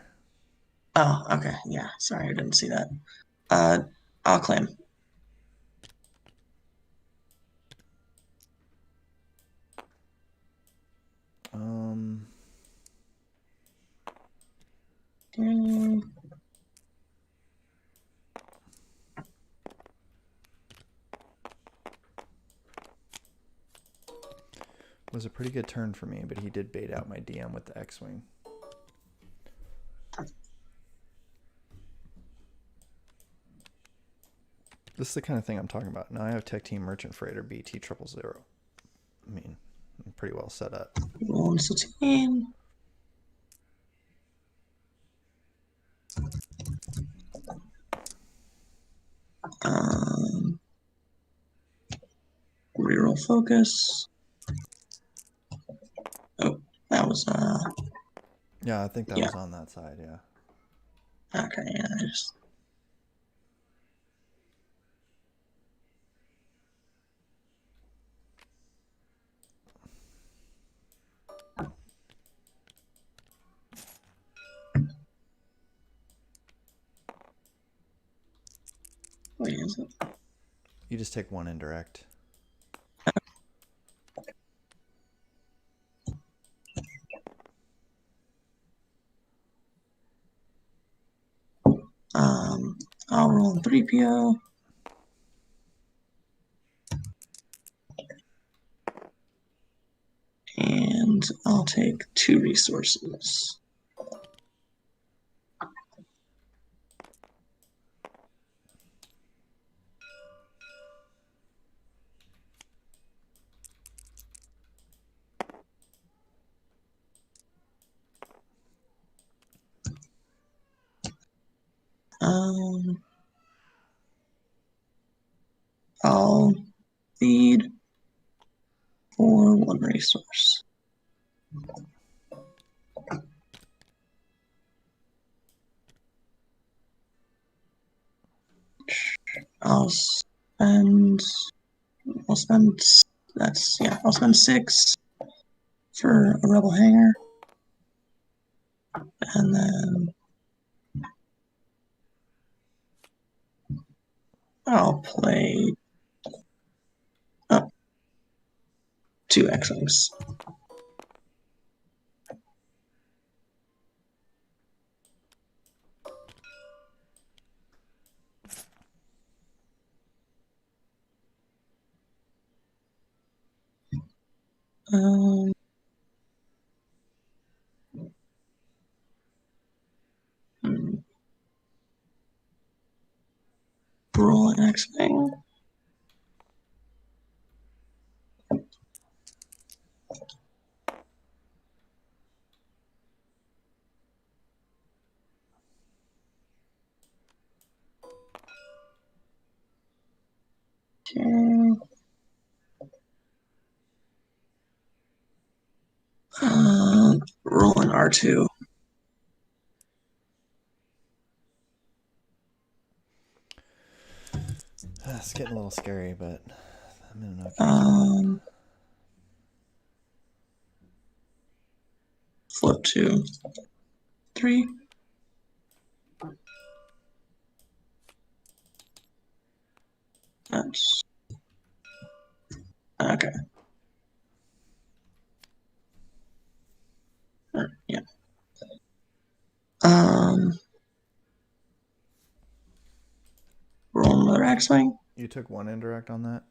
Oh, okay. Yeah, sorry, I didn't see that. I'll claim. Okay. Was a pretty good turn for me, but he did bait out my DM with the X-Wing. This is the kind of thing I'm talking about. Now I have Tech Team Merchant Freighter BT 000. I mean, I'm pretty well set up. Roll 16. Reroll focus. Oh, that was Yeah, I think that yeah. was on that side, yeah. Okay, yeah, I just wait, is it? You just take one indirect. I'll roll 3PO. And I'll take 2 resources. I'll feed for 1 resource. I'll spend I'll spend I'll spend 6 for a rebel hangar. And then I'll play 2 X-Wings. Roll an X-Wing. Okay. Roll an R2. It's getting a little scary, but I'm in an okay spot. Flip to 3. That's okay. Yeah. Roll another X-Wing. You took 1 indirect on that?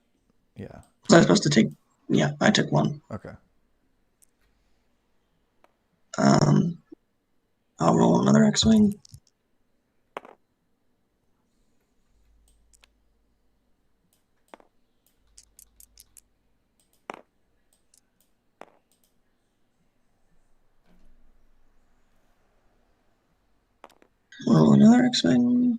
Yeah. Was I supposed to take? Yeah, I took 1. Okay. I'll roll another X-Wing. Roll another X-Wing.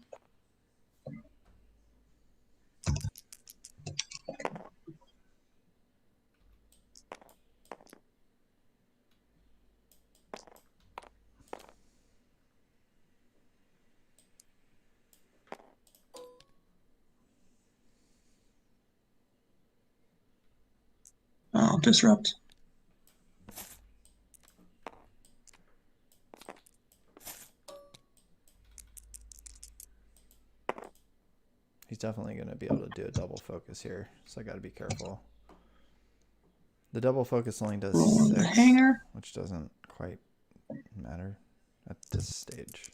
I'll disrupt. He's definitely going to be able to do a double focus here, so I got to be careful. The double focus only does Roll the 6, hanger. which doesn't quite matter at this stage.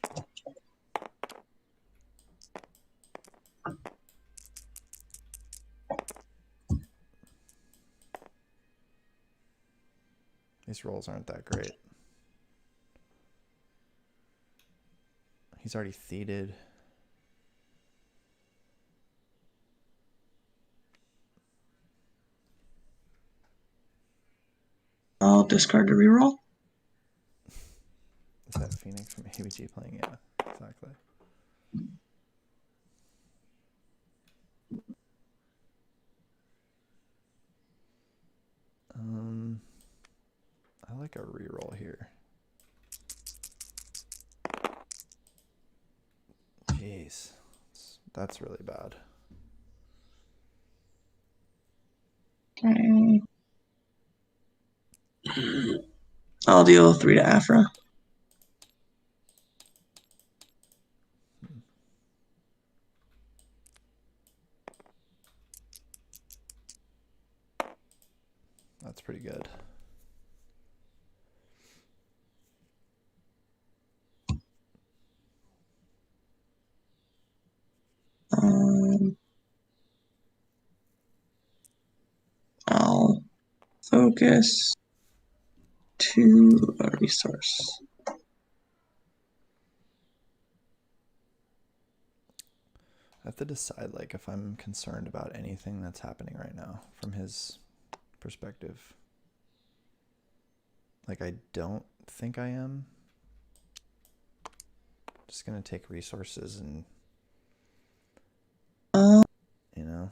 These rolls aren't that great. He's already theated. I'll discard to reroll. Is that Phoenix from ABG playing? Yeah, exactly. I like a reroll here. Jeez, that's really bad. Okay. I'll deal 3 to Aphra. That's pretty good. I'll focus to a resource. I have to decide, like, if I'm concerned about anything that's happening right now from his perspective. Like, I don't think I am. Just gonna take resources and, you know,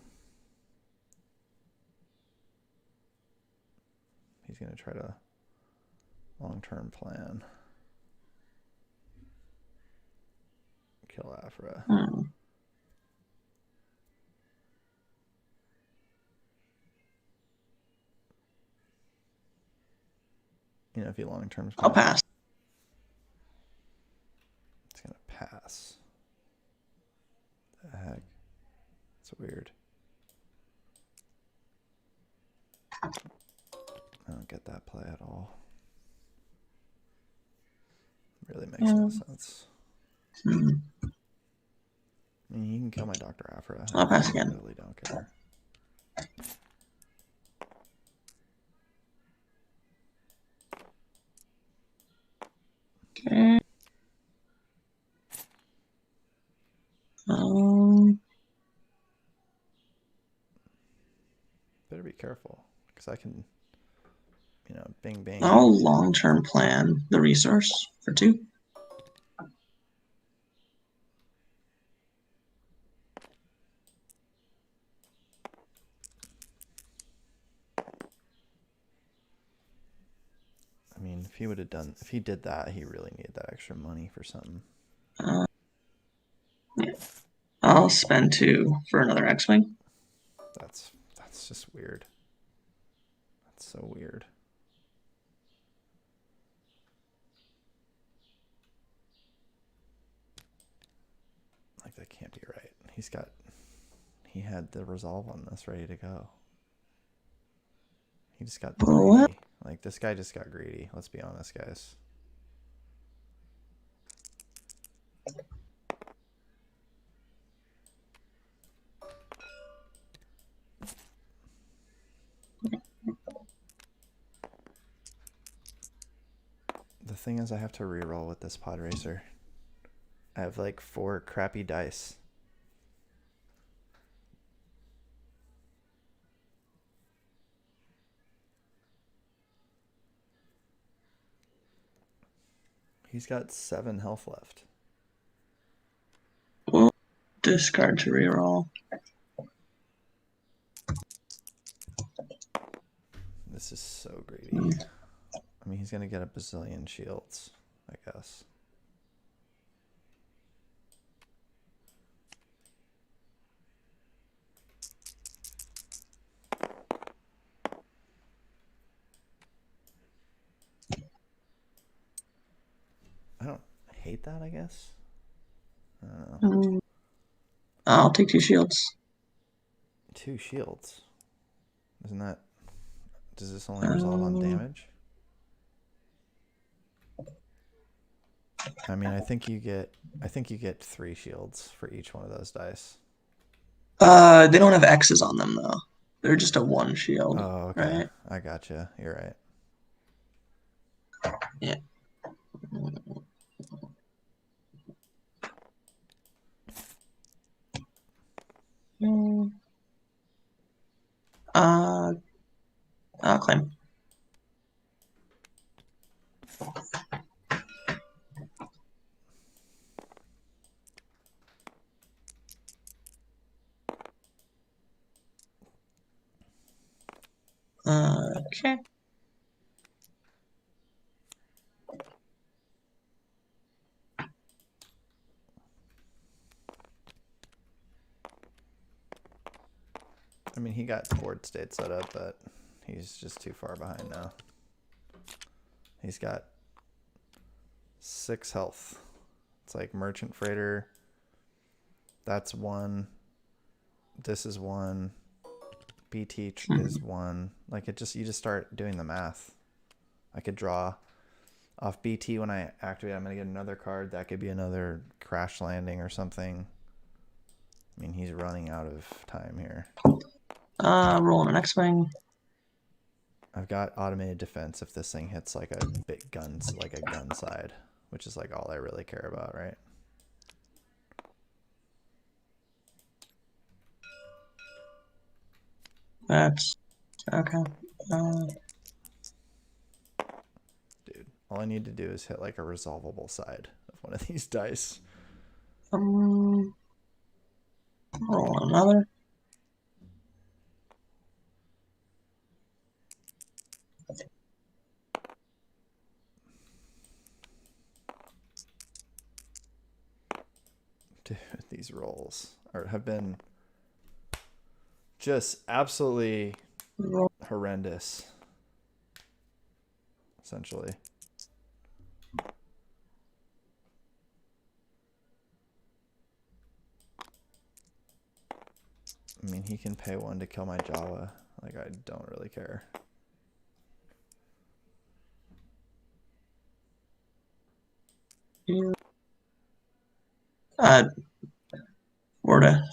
he's gonna try to long-term plan. Kill Aphra. You know, if he long-terms I'll pass. It's gonna pass. The heck? It's weird. I don't get that play at all. Really makes no sense. I mean, you can kill my Dr. Aphra. I'll pass I again. really don't care. Okay. Better be careful, because I can, you know, bing bing. I'll long-term plan the resource for 2. I mean, if he would have done, if he did that, he really needed that extra money for something. Yeah. I'll spend 2 for another X-Wing. That's just weird. That's so weird. Like, that can't be right. He had the resolve on this ready to go. He just got greedy. Like, this guy just got greedy. Let's be honest, guys. The thing is, I have to reroll with this pod racer. I have like 4 crappy dice. He's got 7 health left. We'll discard to reroll. This is so greedy. I mean, he's going to get a bazillion shields, I guess. that, I guess. I don't know. I'll take 2 shields. 2 shields. Isn't that? Does this only resolve on damage? I mean, I think you get 3 shields for each one of those dice. They don't have X's on them though. They're just a 1 shield. Oh, okay. Right? I gotcha. You're right. Yeah. I'll claim. Okay. I mean, he got board state set up, but he's just too far behind now. He's got 6 health. It's like merchant freighter. That's 1. This is 1. BT is 1. Like you just start doing the math. I could draw off BT when I activate. I'm gonna get another card. That could be another crash landing or something. I mean, he's running out of time here. Rolling an X-Wing. I've got automated defense if this thing hits like a big guns, like a gun side, which is like all I really care about, right? That's okay. Dude, all I need to do is hit like a resolvable side of one of these dice. Roll another. Dude, these rolls have been just absolutely horrendous, essentially. I mean, he can pay 1 to kill my Jawa. Like, I don't really care.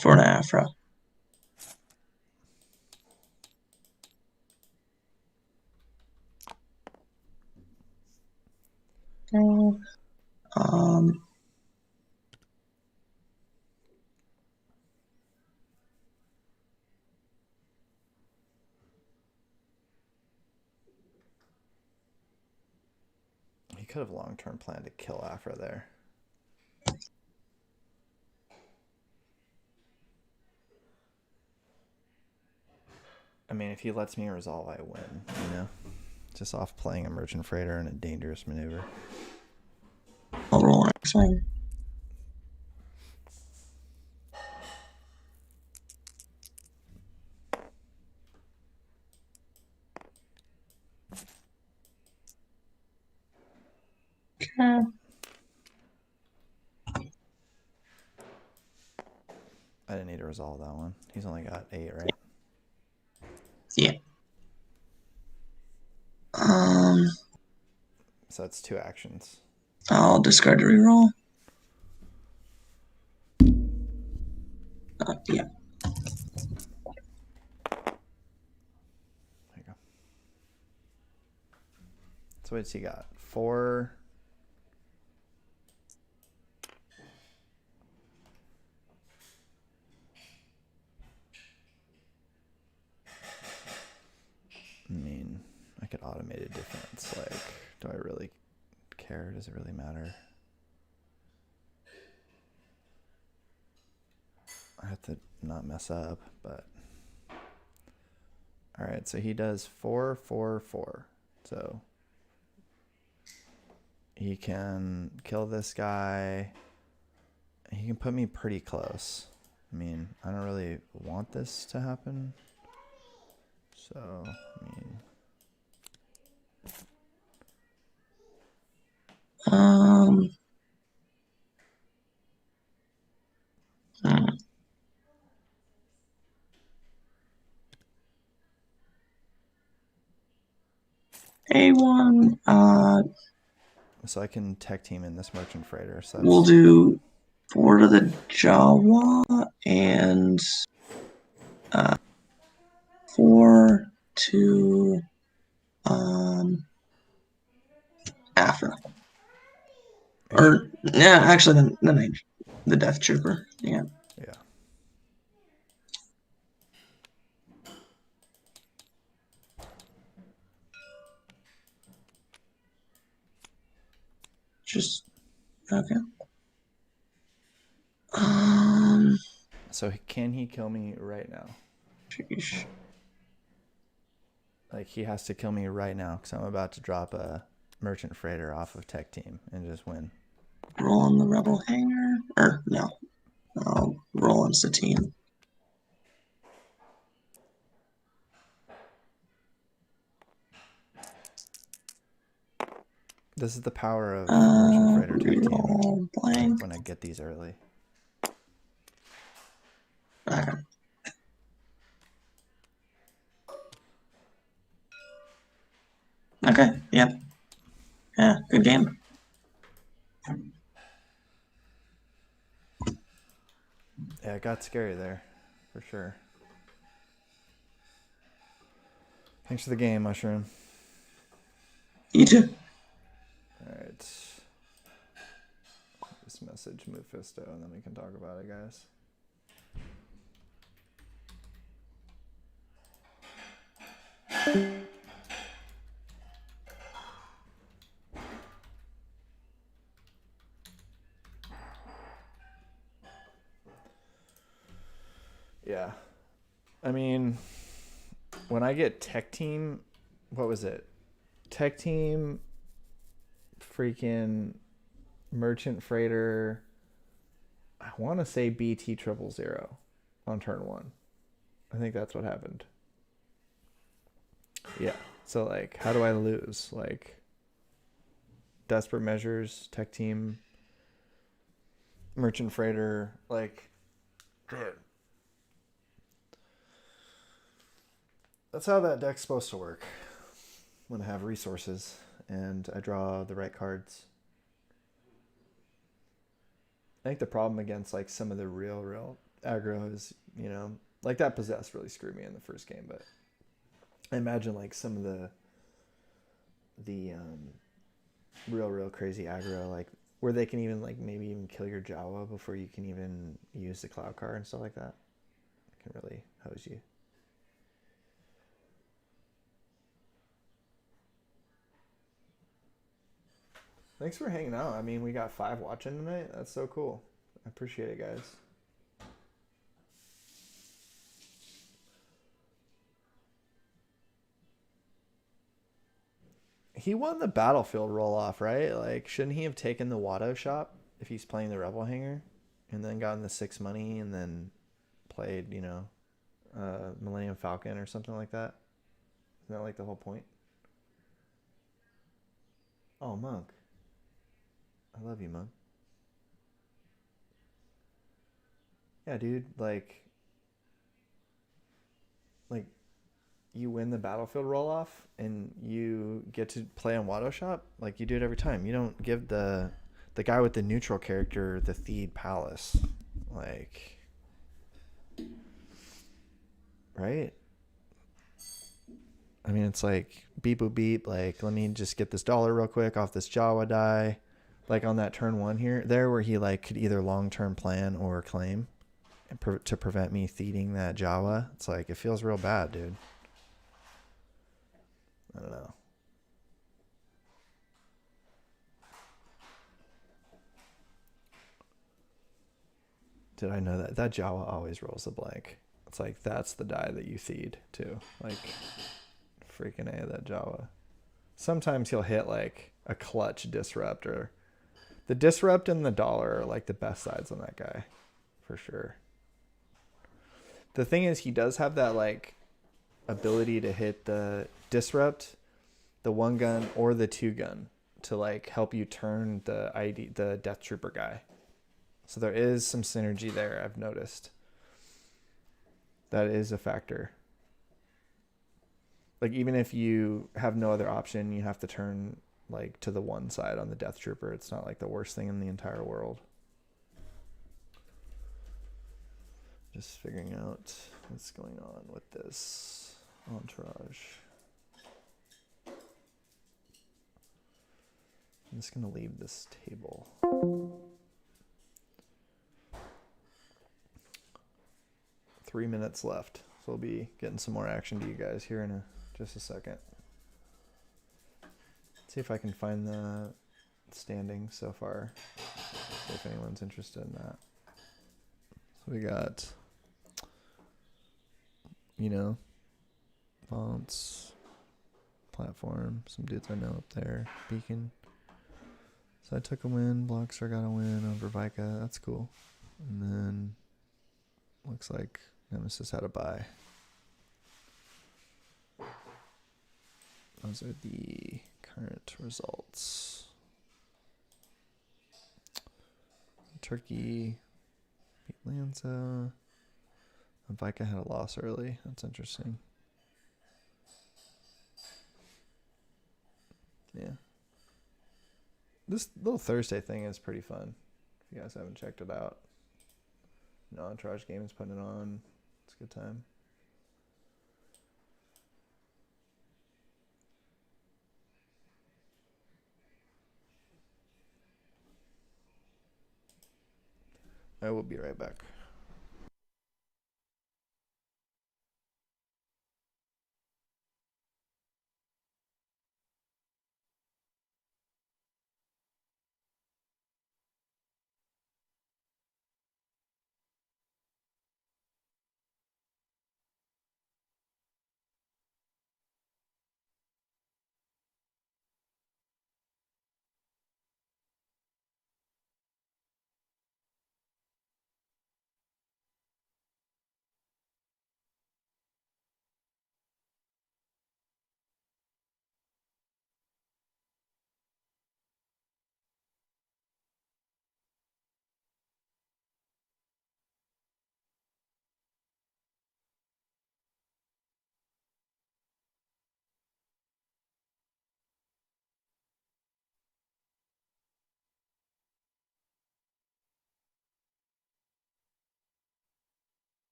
For an Aphra. He could have long-term planned to kill Aphra there. I mean, if he lets me resolve, I win, you know? Just off playing a merchant freighter and a dangerous maneuver. I'll roll an X-Wing. Okay. I didn't need to resolve that one. He's only got 8, right? Yeah. So that's 2 actions. I'll discard a reroll. Yeah. There you go. So what's he got? 4. I mean, I could automated defense. Like, do I really care? Does it really matter? I have to not mess up, but all right. So he does 4, 4, 4. So he can kill this guy. He can put me pretty close. I mean, I don't really want this to happen. So, Um, A1. So I can tech team in this merchant freighter. So We'll that's do 4 to the Jawa and 4 to Aphra. Or yeah, actually, the Death Trooper. Yeah. yeah. Just okay. So can he kill me right now? Sheesh. Like he has to kill me right now because I'm about to drop a merchant freighter off of tech team and just win. Roll on the Rebel Hangar. Or no. I'll roll on Satine. This is the power of merchant freighter tech team. Reroll blank. When I get these early. Okay. Okay. Yep. Yeah. Good game. Yeah, it got scary there, for sure. Thanks for the game, Mushroom. You too. All right. This message Mephisto, and then we can talk about it, guys. Yeah. I mean, when I get tech team, what was it? Tech team, freaking merchant freighter. I want to say BT 000 on turn 1. I think that's what happened. Yeah. So like, how do I lose? Like, desperate measures, tech team, merchant freighter, like, dude. That's how that deck's supposed to work. When I have resources and I draw the right cards. I think the problem against like some of the real aggro is, you know, like that possess really screwed me in the first game, but I imagine like some of the real crazy aggro, like where they can even like maybe even kill your Jawa before you can even use the cloud card and stuff like that. It can really hose you. Thanks for hanging out. I mean, we got 5 watching tonight. That's so cool. I appreciate it, guys. He won the battlefield roll off, right? Like, shouldn't he have taken the Watto shop if he's playing the Rebel Hanger and then gotten the 6 money and then played, you know, Millennium Falcon or something like that? Isn't that like the whole point? Oh, Monk. I love you, Monk. Yeah, dude, like you win the battlefield roll off and you get to play on Watto Shop, like you do it every time. You don't give the guy with the neutral character the Theed Palace. Like, right? I mean, it's like beep boop beep, like let me just get this dollar real quick off this Jawa die. Like on that turn 1 here, there where he like could either long-term plan or claim to prevent me feeding that Jawa. It's like, it feels real bad, dude. I don't know. Did I know that? That Jawa always rolls a blank. It's like, that's the die that you feed too. Like, freaking A, that Jawa. Sometimes he'll hit like a clutch disrupt, or the disrupt and the dollar are like the best sides on that guy. For sure. The thing is, he does have that like ability to hit the disrupt, the 1 gun or the 2 gun to like help you turn the Death Trooper guy. So there is some synergy there, I've noticed. That is a factor. Like even if you have no other option, you have to turn like to the one side on the Death Trooper. It's not like the worst thing in the entire world. Just figuring out what's going on with this Entourage. I'm just going to leave this table. 3 minutes left. So we'll be getting some more action to you guys here in just a second. See if I can find the standings so far. See if anyone's interested in that. So we got, fonts, platform, some dudes I know up there, Beacon. So I took a win, Blockstar got a win over Vika, that's cool. And then looks like Nemesis had a bye. Those are the current results. Turkey beat Lanza. Vika had a loss early. That's interesting. Yeah. This little Thursday thing is pretty fun. If you guys haven't checked it out. Entourage Games putting it on. It's a good time. I will be right back.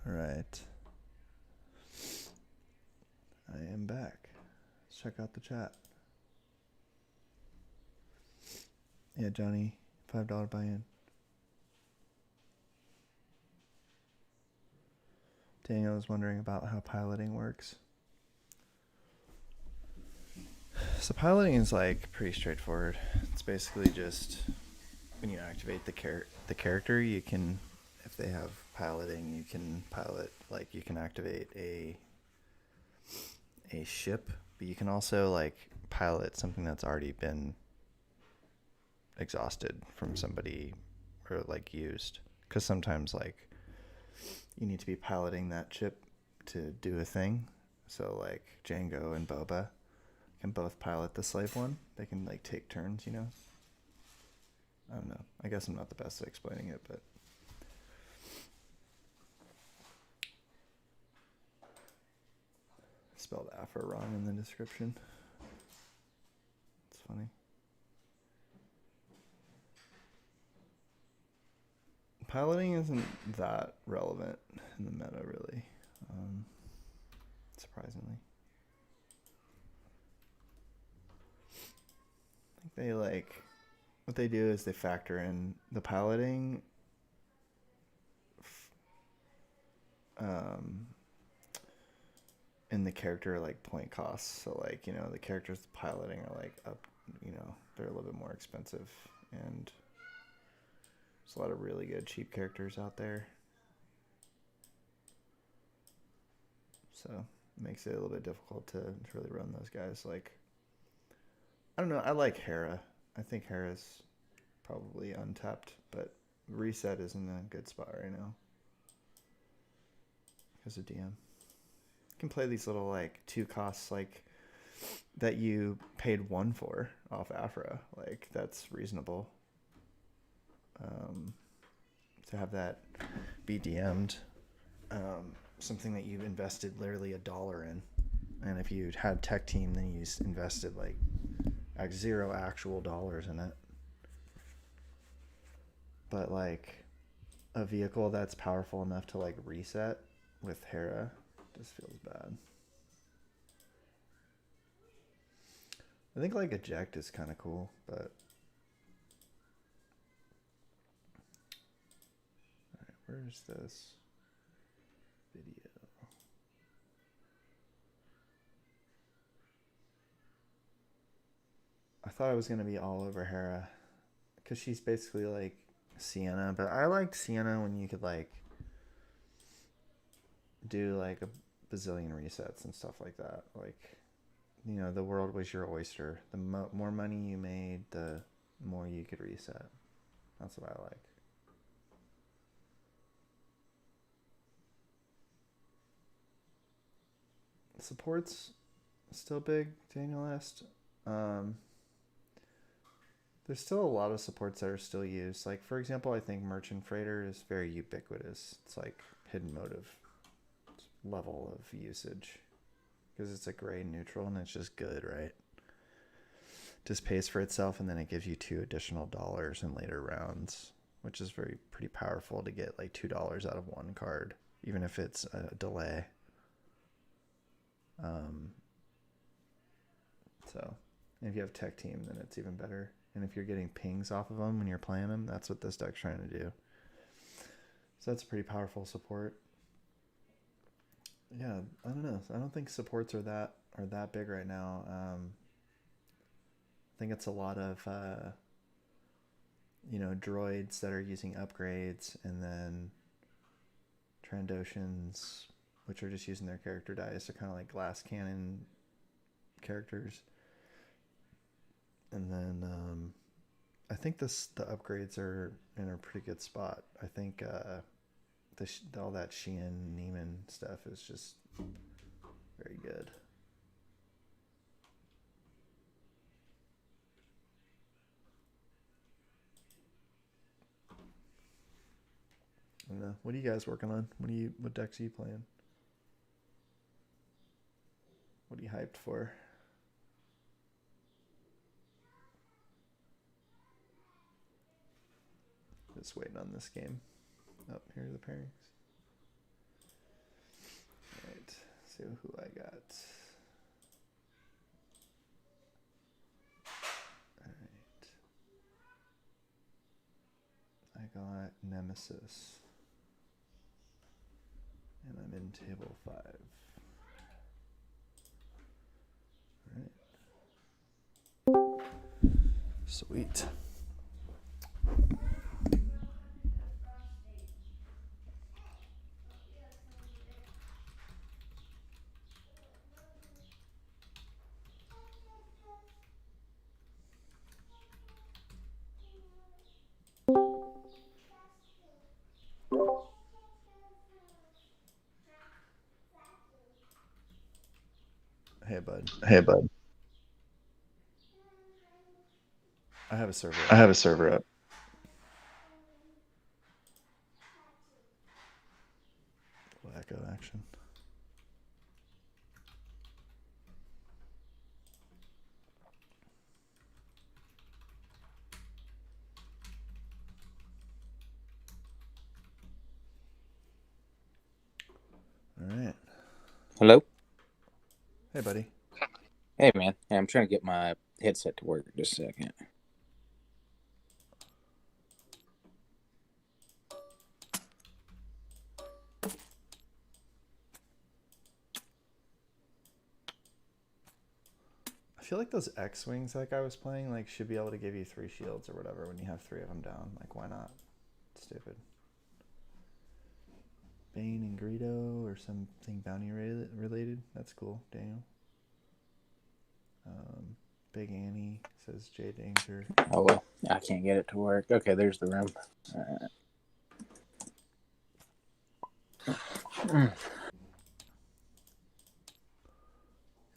All right. I am back. Let's check out the chat. Yeah, Johnny, $5 buy-in. Daniel was wondering about how piloting works. So piloting is like pretty straightforward. It's basically just when you activate the character, you can, if they have piloting, you can pilot, like you can activate a ship, but you can also like pilot something that's already been exhausted from somebody or like used, because sometimes like you need to be piloting that ship to do a thing. So like Django and Boba can both pilot the slave one. They can like take turns, you know. I don't know. I guess I'm not the best at explaining it, but I spelled Aphra wrong in the description. It's funny. Piloting isn't that relevant in the meta, really. Surprisingly. I think they like, what they do is they factor in the piloting in the character like point costs. So like, you know, the characters piloting are like up, you know, they're a little bit more expensive, and there's a lot of really good cheap characters out there. So it makes it a little bit difficult to really run those guys. Like, I don't know, I like Hera. I think Hera's probably untapped, but Reset is in a good spot right now because of DM. You can play these little like 2 costs like that you paid 1 for off Aphra. Like that's reasonable. To have that be DM'd, something that you invested literally $1 in, and if you had tech team, then you invested like 0 actual dollars in it. But like a vehicle that's powerful enough to like reset with Hera just feels bad. I think like eject is kind of cool, but alright, where's this video? I thought I was gonna be all over Hera because she's basically like Sienna, but I liked Sienna when you could like do like a bazillion resets and stuff like that. Like, you know, the world was your oyster. The more money you made, the more you could reset. That's what I like. Support's still big, Daniel asked. There's still a lot of supports that are still used. Like, for example, I think Merchant Freighter is very ubiquitous. It's like hidden motive level of usage because it's a gray neutral and it's just good, right? Just pays for itself, and then it gives you 2 additional dollars in later rounds, which is pretty powerful to get like $2 out of 1 card, even if it's a delay. So if you have tech team, then it's even better. And if you're getting pings off of them when you're playing them, that's what this deck's trying to do. So that's a pretty powerful support. Yeah, I don't know. I don't think supports are that big right now. I think it's a lot of you know, droids that are using upgrades, and then Trandoshans, which are just using their character dice. They're kind of like glass cannon characters. And then I think the upgrades are in a pretty good spot. I think all that Sheehan Neiman stuff is just very good. I don't know. What are you guys working on? What decks are you playing? What are you hyped for? Just waiting on this game. Oh, here are the pairings. Alright, see who I got. Alright. I got Nemesis. And I'm in table 5. Alright. Sweet. Hey, bud. Hey, bud. I have a server I up. have a server up. Echo action. All right. Hello? Hey, buddy. Hey, man. Hey, I'm trying to get my headset to work. Just a second. I feel like those X-Wings that guy was playing like should be able to give you 3 shields or whatever when you have 3 of them down. Like, why not? Stupid. Bane and Greedo or something bounty related. That's cool, Daniel. Big Annie says J Danger. Oh, well. I can't get it to work. Okay, there's the room.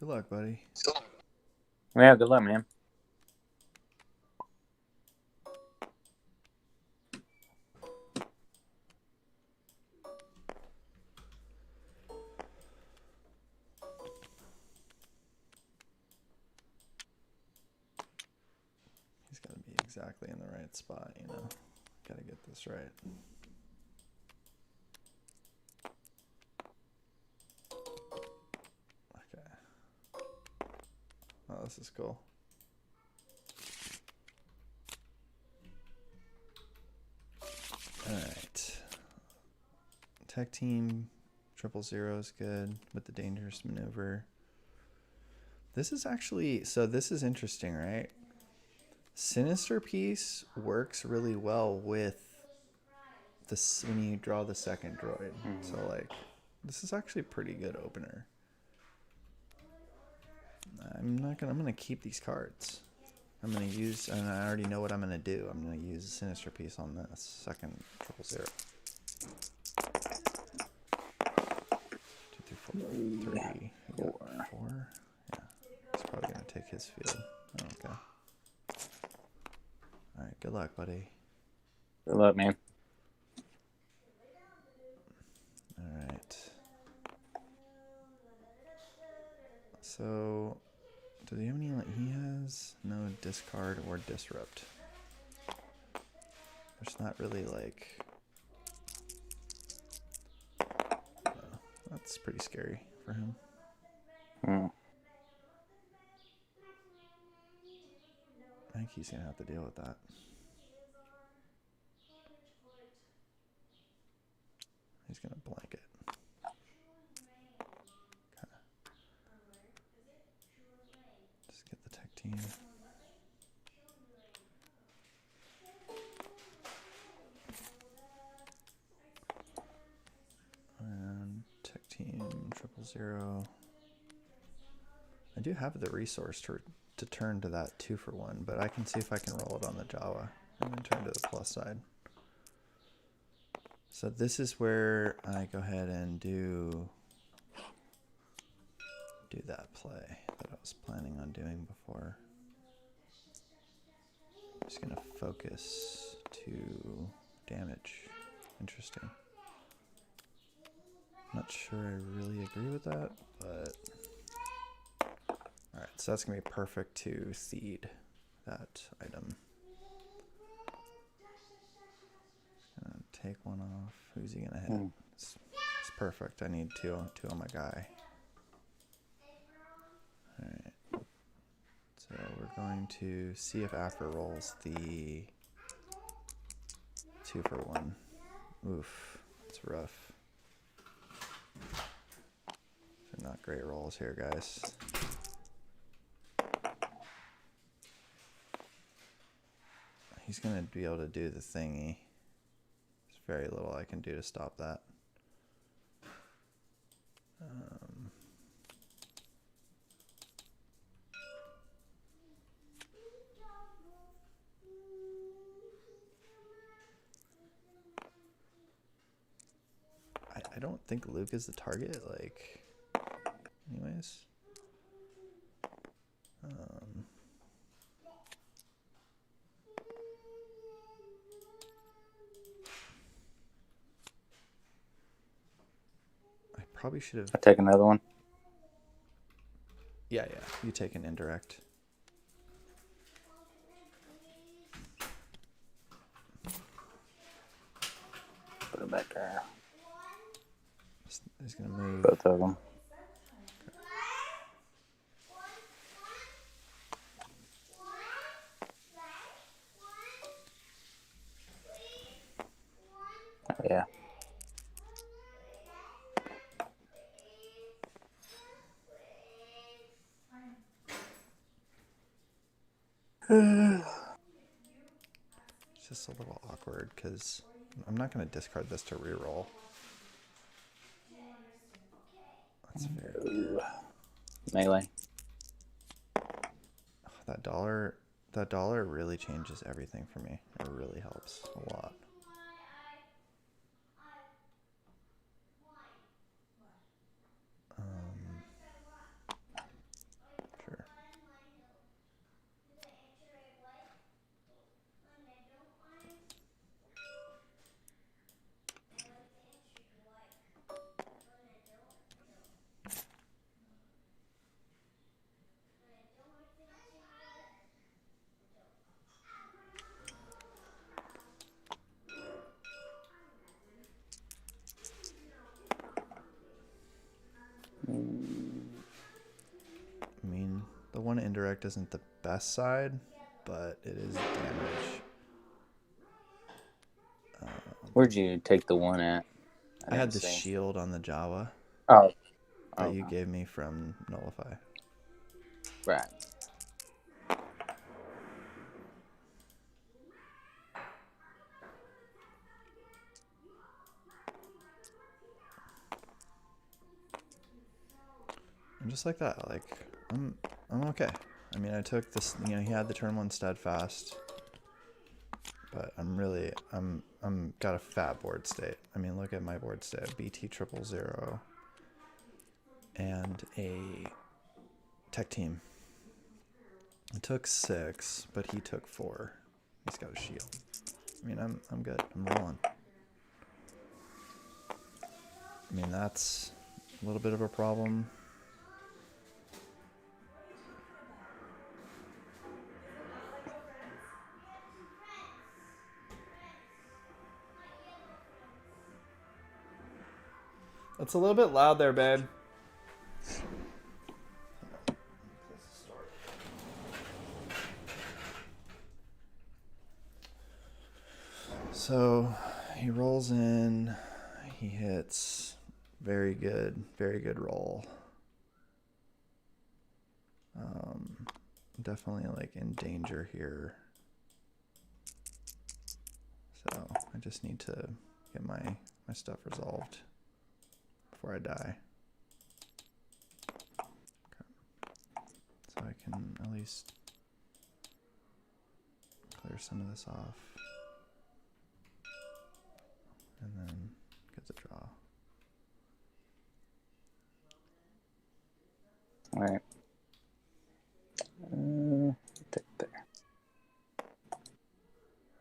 Good luck, buddy. Yeah, good luck, man. He's got to be exactly in the right spot, you know. Got to get this right. Okay. Oh, this is cool. All right. Tech team 000 is good with the dangerous maneuver. This is actually, so this is interesting, right? Sinister piece works really well with this when you draw the second droid. So like, this is actually a pretty good opener. I'm gonna keep these cards. I'm gonna use, and I already know what I'm gonna do. I'm gonna use a Sinister piece on this second 000. 2, 3, 4, 3, 4. Yeah, he's probably gonna take his field. Oh, okay. All right, good luck, buddy. Good luck, man. All right. So, does he have any? He has no discard or disrupt. There's not really like. That's pretty scary for him. I think he's gonna have to deal with that. He's gonna blanket. Okay. Just get the tech team. And tech team 000. I do have the resource to turn to that 2-for-1, but I can see if I can roll it on the Jawa and then turn to the plus side. So this is where I go ahead and do that play that I was planning on doing before. I'm just gonna focus to damage. Interesting. Not sure I really agree with that, but alright, so that's gonna be perfect to seed that item. Gonna take one off. Who's he gonna hit? It's perfect. I need two on my guy. Alright. So we're going to see if Aphra rolls the 2-for-1. Oof, that's rough. They're not great rolls here, guys. he's going to be able to do the thingy. There's very little I can do to stop that. I don't think Luke is the target, like, anyways. I probably should have. I'll take another one. Yeah, you take an indirect. Put it back there. He's gonna move. Both of them. Oh, yeah. It's just a little awkward because I'm not going to discard this to reroll. That's fair. Melee. That dollar really changes everything for me. It really helps a lot. Sure. I mean, the one indirect isn't the best side, but it is damage. Where'd you take the one at? I had didn't the see. shield on the Java Oh. that you gave me from Nullify. Right. And just like that, like I'm okay. I mean, I took this. You know, he had the turn 1 steadfast, but I'm got a fat board state. I mean, look at my board state: BT 000 and a tech team. I took 6, but he took 4. He's got a shield. I mean, I'm good. I'm rolling. I mean, that's a little bit of a problem. It's a little bit loud there, babe. So he rolls in, he hits, very good roll. Definitely like in danger here. So I just need to get my stuff resolved before I die. Okay. So I can at least clear some of this off. And then get the draw. All right. Take there.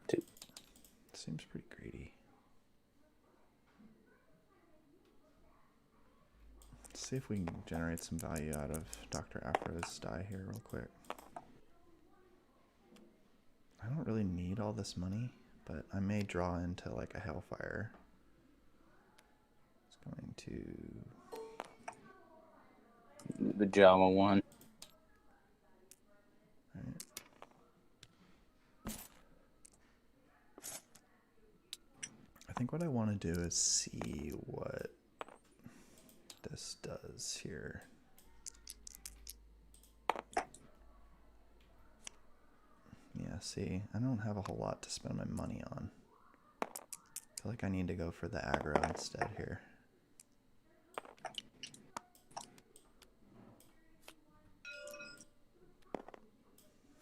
2. Seems pretty greedy. Let's see if we can generate some value out of Dr. Aphra's die here real quick. I don't really need all this money, but I may draw into like a Hellfire. It's going to... The Java one. Right. I think what I want to do is see what this does here. Yeah, Yeah, see, I don't have a whole lot to spend my money on. I feel like I need to go for the aggro instead here.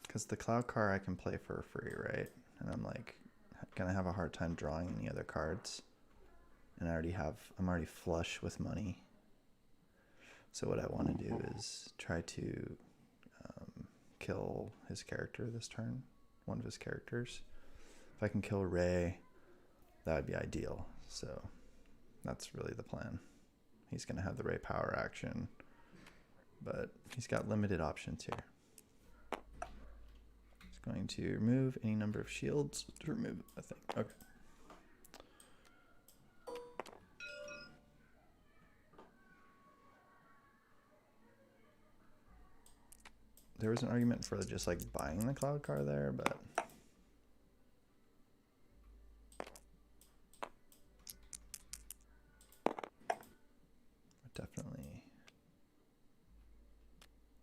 Because the Cloud Car I can play for free, right? And I'm like, gonna have a hard time drawing any other cards. And I'm already flush with money. So what I want to do is try to kill his character this turn, one of his characters. If I can kill Ray, that would be ideal. So that's really the plan. He's going to have the Ray power action, but he's got limited options here. He's going to remove any number of shields to remove, I think. Okay. There was an argument for just like buying the Cloud Car there, but definitely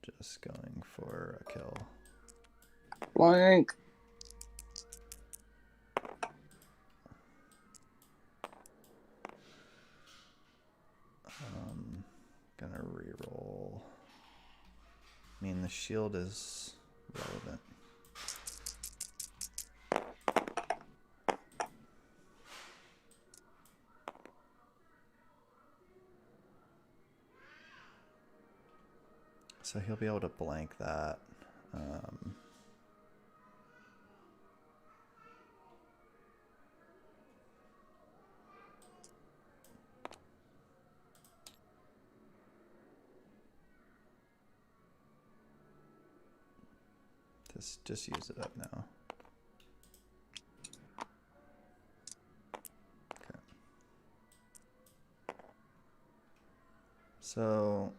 just going for a kill. Blank. Gonna reroll. I mean, the shield is relevant. So he'll be able to blank that. Just use it up now. Okay. So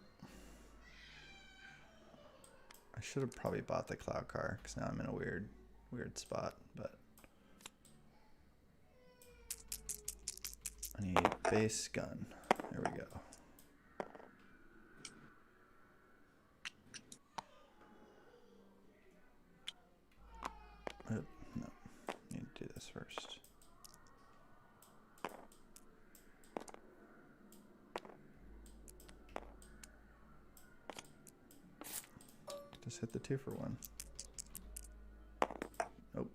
I should have probably bought the Cloud Car because now I'm in a weird spot, but I need base gun. There we go. No, need to do this first. Just hit the 2-for-1. Nope.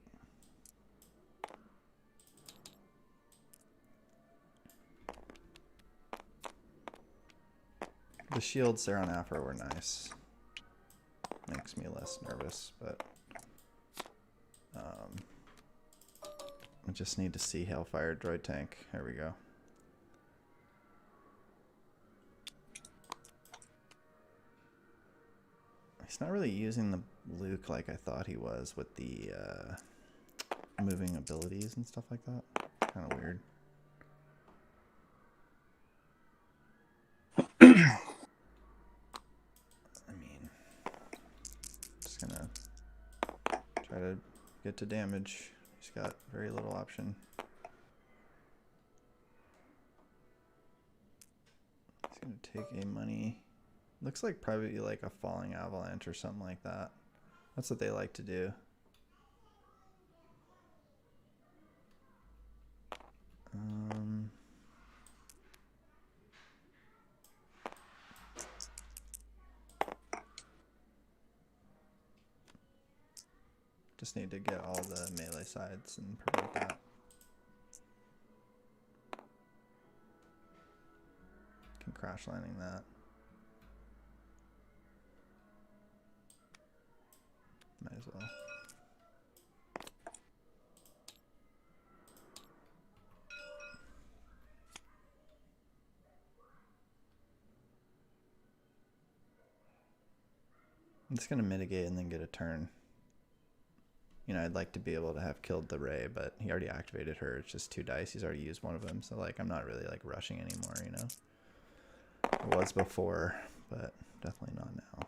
The shields there on Aphra were nice. Makes me less nervous, but I just need to see Hellfire Droid Tank. There we go. He's not really using the Luke like I thought he was with the moving abilities and stuff like that. Kind of weird. I mean, just gonna try to get to damage. He's got very little option. He's gonna take a money. Looks like probably like a falling avalanche or something like that. That's what they like to do. Just need to get all the melee sides and prevent that. Can crash landing that. Might as well. I'm just going to mitigate and then get a turn. You know, I'd like to be able to have killed the Ray, but he already activated her. It's just 2 dice. He's already used one of them. So, like, I'm not really, like, rushing anymore, you know? It was before, but definitely not now.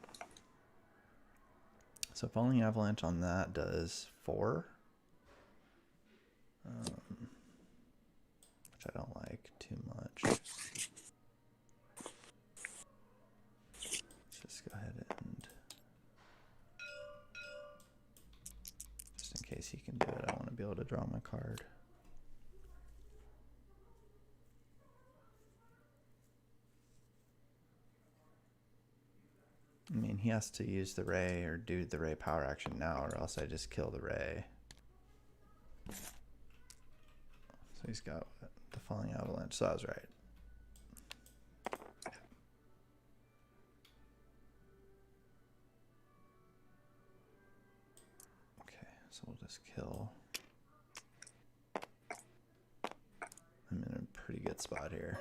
So falling avalanche on that does 4. Which I don't like too much. Let's just go ahead and... just in to draw my card. I mean, he has to use the ray or do the ray power action now, or else I just kill the ray. So he's got the falling avalanche, so I was right. Okay, so we'll just kill. I'm in a pretty good spot here.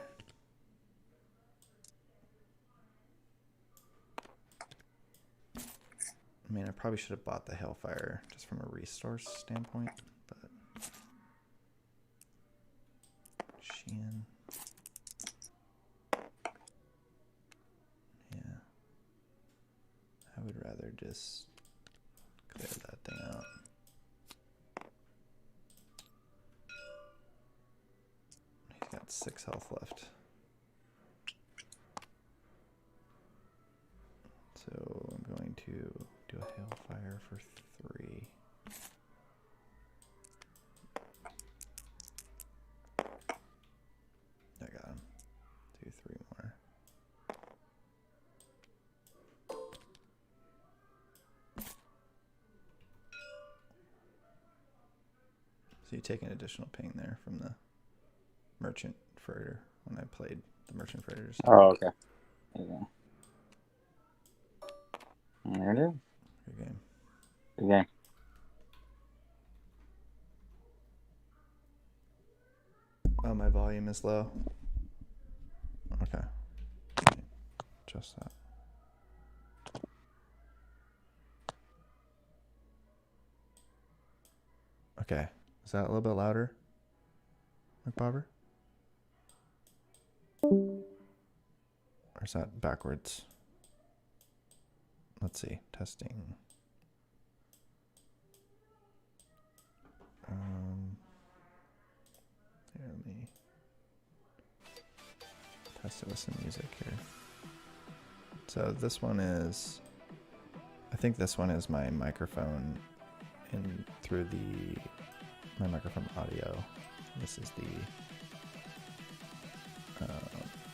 I mean, I probably should have bought the Hailfire just from a resource standpoint, but Sheehan. Yeah. I would rather just clear that thing out. He's got 6 health left. So I'm going to do a Hailfire for 3. I got him. Do 3 more. So you take an additional ping there from the merchant freighter when I played the merchant freighters. Oh, okay. There you go. There it is. Good game. Good game. Oh, my volume is low. Okay. Just that. Okay. Is that a little bit louder? McBobber? Or is that backwards? Let's see. Testing. Here, let me test it with some music here. So this one is, I think this one is my microphone in through my microphone audio. This is the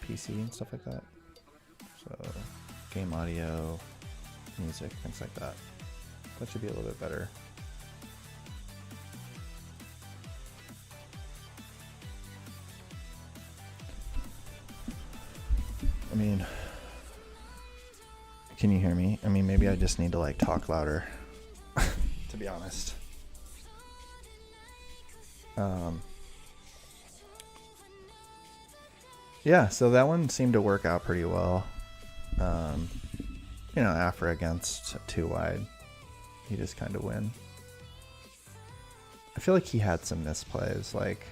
PC and stuff like that. So game audio, music, things like that. That should be a little bit better. I mean, can you hear me? I mean, maybe I just need to like talk louder, to be honest. Yeah, so that one seemed to work out pretty well. You know, Aphra against 2 wide, you just kind of win. I feel like he had some misplays, like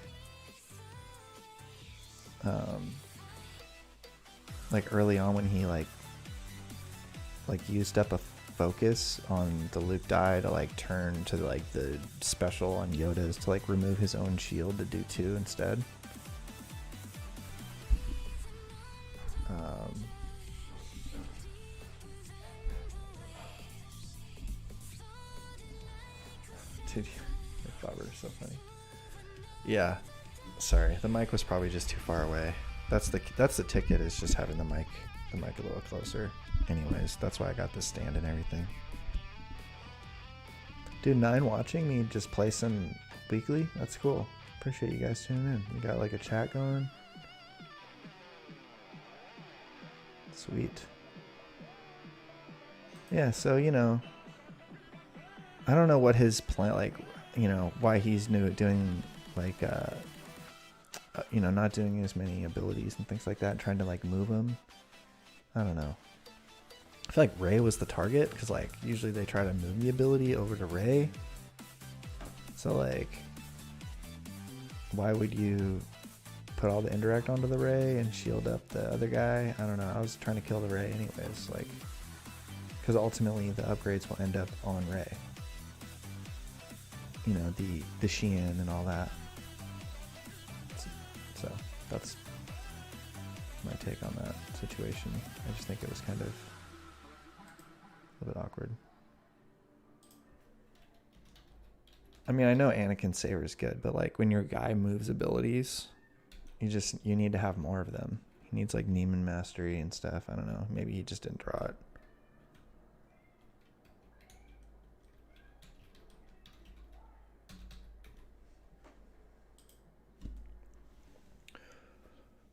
early on when he like used up a focus on the Luke die to like turn to like the special on Yoda's to like remove his own shield to do 2 instead. Dude, Bobber is so funny. Yeah, sorry, the mic was probably just too far away. That's the ticket, is just having the mic a little closer. Anyways, that's why I got this stand and everything. Dude, 9 watching me just play some weekly. That's cool. Appreciate you guys tuning in. We got like a chat going. Sweet. Yeah, so you know, I don't know what his plan, like, you know, why he's doing like you know, not doing as many abilities and things like that, trying to like move him. I don't know. I feel like Ray was the target, because like usually they try to move the ability over to Ray. So like, why would you put all the indirect onto the Ray and shield up the other guy? I don't know. I was trying to kill the Ray anyways, like, because ultimately the upgrades will end up on Ray. You know, the Sheehan and all that. So that's my take on that situation. I just think it was kind of a little bit awkward. I mean, I know Anakin's saber is good, but like when your guy moves abilities, you need to have more of them. He needs like Neiman mastery and stuff. I don't know. Maybe he just didn't draw it.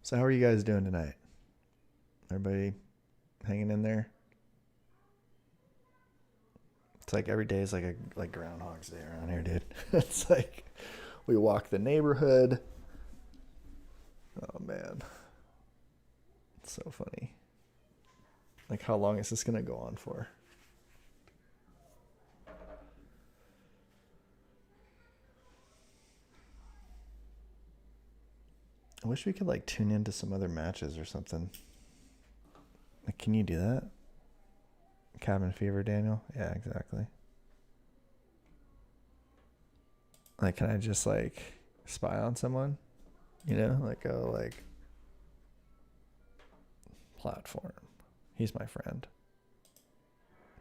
So how are you guys doing tonight? Everybody hanging in there? It's like every day is like Groundhog's Day around here, dude. It's like we walk the neighborhood. Oh man. It's so funny. Like how long is this gonna go on for? I wish we could like tune into some other matches or something. Like, can you do that? Cabin fever, Daniel? Yeah, exactly. Like, can I just like spy on someone? You know, like go like platform. He's my friend.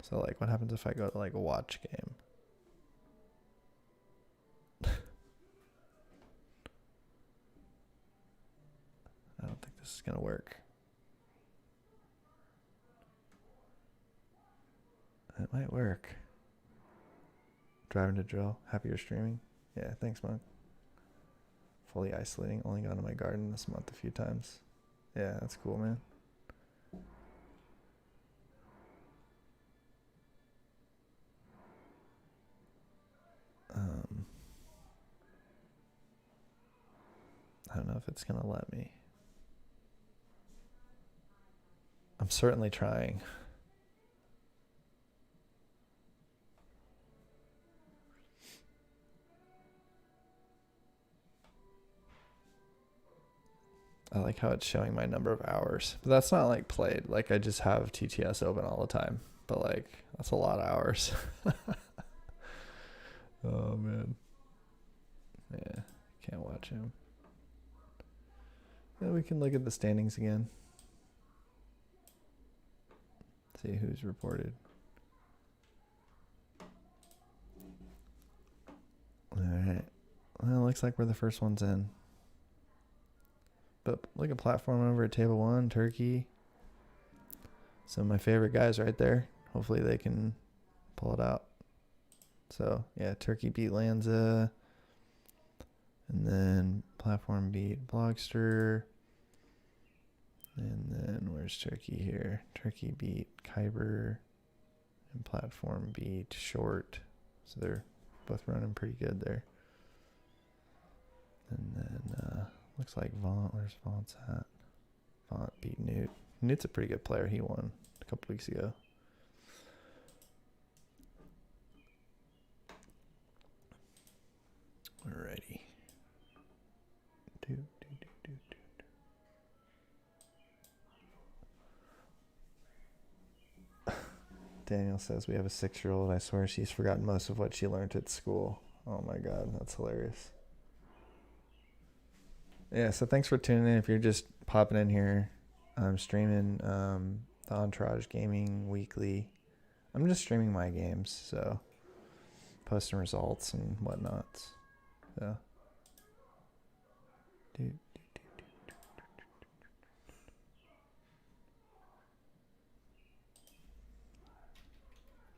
So like, what happens if I go to like a watch game? I don't think this is gonna work. It might work. Driving to drill. Happy you're streaming. Yeah, thanks, Monk. Fully isolating. Only gone to my garden this month a few times. Yeah, that's cool, man. I don't know if it's gonna let me. I'm certainly trying. I like how it's showing my number of hours, but that's not like played. Like I just have TTS open all the time, but like that's a lot of hours. Oh man. Yeah, can't watch him. Yeah, we can look at the standings again. See who's reported. Alright. Well, it looks like we're the first ones in. But look at platform over at table 1, Turkey. Some of my favorite guys right there. Hopefully they can pull it out. So, yeah, Turkey beat Lanza. And then platform beat Blogster. And then where's Turkey here? Turkey beat Kyber. And platform beat Short. So they're both running pretty good there. And then looks like Vaunt. Where's Vaunt's at? Vaunt beat Newt. Newt's a pretty good player. He won a couple weeks ago. Alrighty. Daniel says we have a 6-year-old. I swear she's forgotten most of what she learned at school. Oh my god, that's hilarious. Yeah, so thanks for tuning in. If you're just popping in here, I'm streaming the Entourage Gaming Weekly. I'm just streaming my games, so posting results and whatnot. So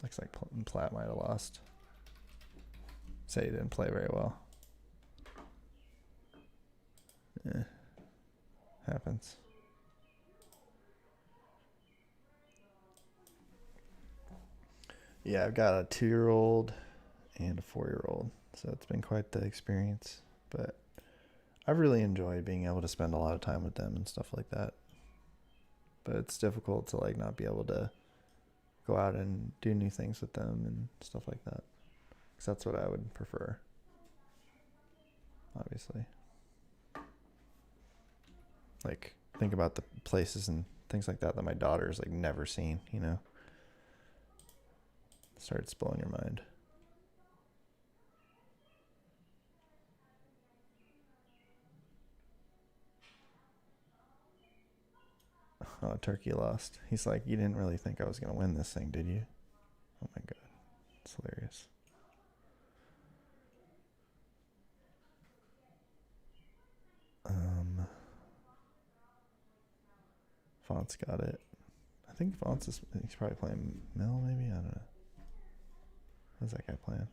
looks like Platt might have lost. Say he didn't play very well. Yeah, happens. Yeah, I've got a 2-year-old and a 4-year-old, so it's been quite the experience. But I've really enjoyed being able to spend a lot of time with them and stuff like that. But it's difficult to like not be able to go out and do new things with them and stuff like that. Because that's what I would prefer, obviously. Like, think about the places and things like that my daughter's like never seen, you know? Starts blowing your mind. Oh, Turkey lost. He's like, you didn't really think I was going to win this thing, did you? Oh my god. It's hilarious. Font's got it. I think Font's he's probably playing Mill, maybe? I don't know. What's that guy playing?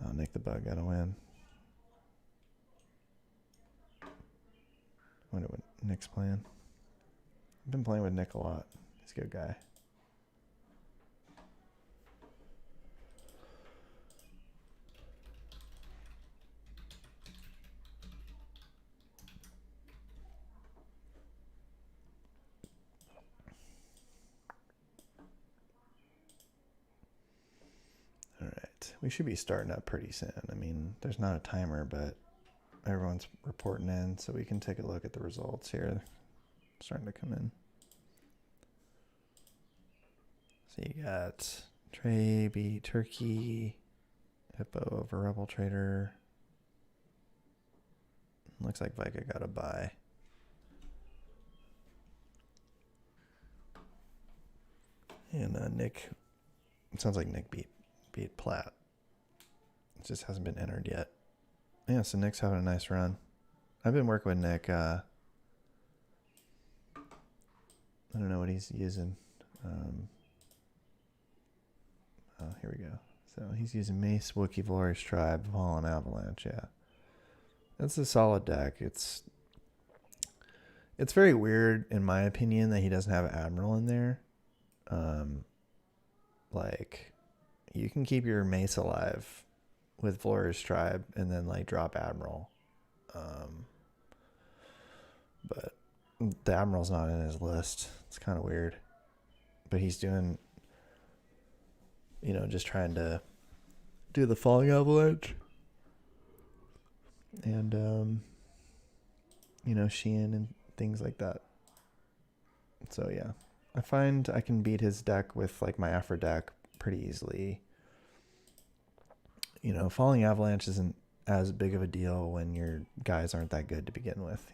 Oh, Nick the Bug got a win. I wonder what Nick's playing. I've been playing with Nick a lot. He's a good guy. We should be starting up pretty soon. I mean, there's not a timer, but everyone's reporting in, so we can take a look at the results here. Starting to come in. So you got Trey beat Turkey, Hippo over Rebel Trader. Looks like Vika got a bye. And Nick, it sounds like Nick beat Platt. It just hasn't been entered yet. Yeah, so Nick's having a nice run. I've been working with Nick. I don't know what he's using. Oh, here we go. So he's using Mace, Wookiee, Valorious Tribe, Fallen Avalanche. Yeah, that's a solid deck. It's very weird, in my opinion, that he doesn't have Admiral in there. Like, you can keep your Mace alive with Valorious Tribe and then like drop Admiral. But the Admiral's not in his list. It's kind of weird. But he's doing, just trying to do the Falling Avalanche. And, Sheehan and things like that. So, yeah. I find I can beat his deck with like my Aphra deck pretty easily. Falling Avalanche isn't as big of a deal when your guys aren't that good to begin with,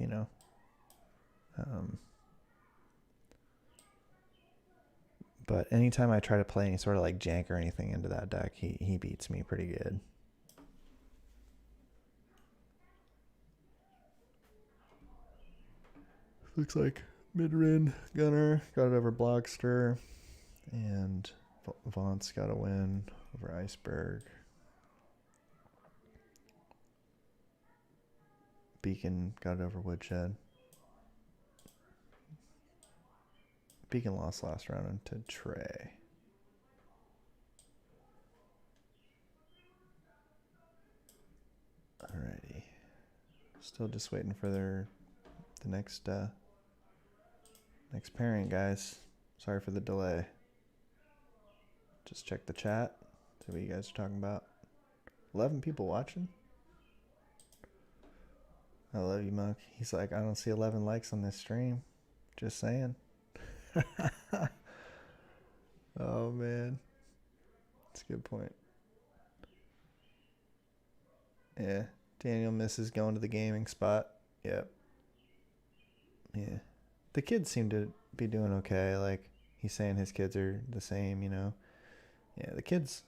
But anytime I try to play any sort of like jank or anything into that deck, he beats me pretty good. Looks like Midrin Gunner got it over Blogster, and Vaught's got a win over Iceberg. Beacon got it over Woodshed. Beacon lost last round to Trey. Alrighty. Still just waiting for the next pairing, guys. Sorry for the delay. Just check the chat. See what you guys are talking about. 11 people watching. I love you, Monk. He's like, I don't see 11 likes on this stream. Just saying. Oh, man. That's a good point. Yeah. Daniel misses going to the gaming spot. Yep. Yeah. The kids seem to be doing okay. Like, he's saying his kids are the same, Yeah, the kids...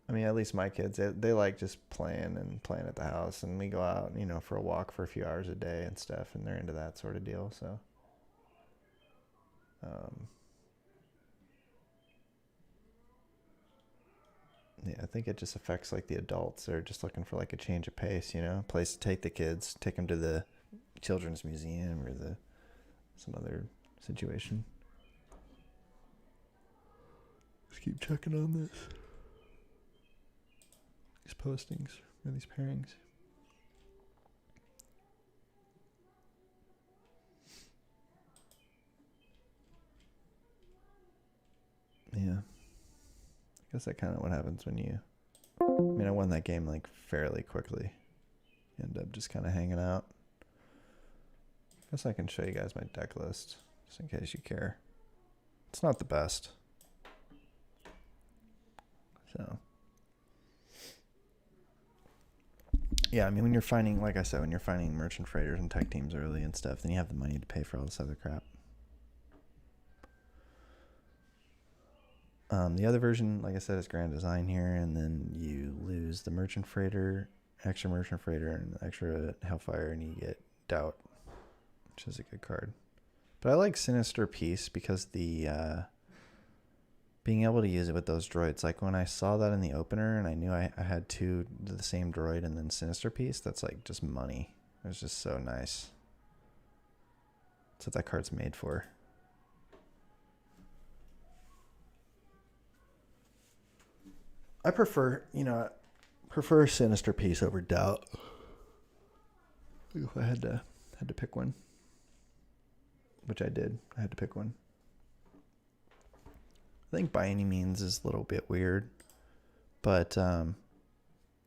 I mean, at least my kids, they like just playing at the house, and we go out, for a walk for a few hours a day and stuff, and they're into that sort of deal, so. Yeah, I think it just affects, like, the adults. They're just looking for, like, a change of pace, a place to take the kids, take them to the children's museum or some other situation. Just keep checking on this. These postings or these pairings. Yeah. I guess that kind of what happens when you... I mean, I won that game like fairly quickly. End up just kind of hanging out. I guess I can show you guys my deck list just in case you care. It's not the best. So... Yeah, I mean, when you're finding, like I said, when you're finding merchant freighters and tech teams early and stuff, then you have the money to pay for all this other crap. The other version, like I said, is Grand Design here, and then you lose the merchant freighter, extra merchant freighter, and extra Hellfire, and you get Doubt. which is a good card. But I like Sinister Peace because the being able to use it with those droids. Like when I saw that in the opener and I knew I had two the same droid and then Sinister Peace, that's like just money. It was just so nice. That's what that card's made for. I prefer Sinister Peace over Doubt. If I had to pick one, which I did. I had to pick one. I think By Any Means is a little bit weird, but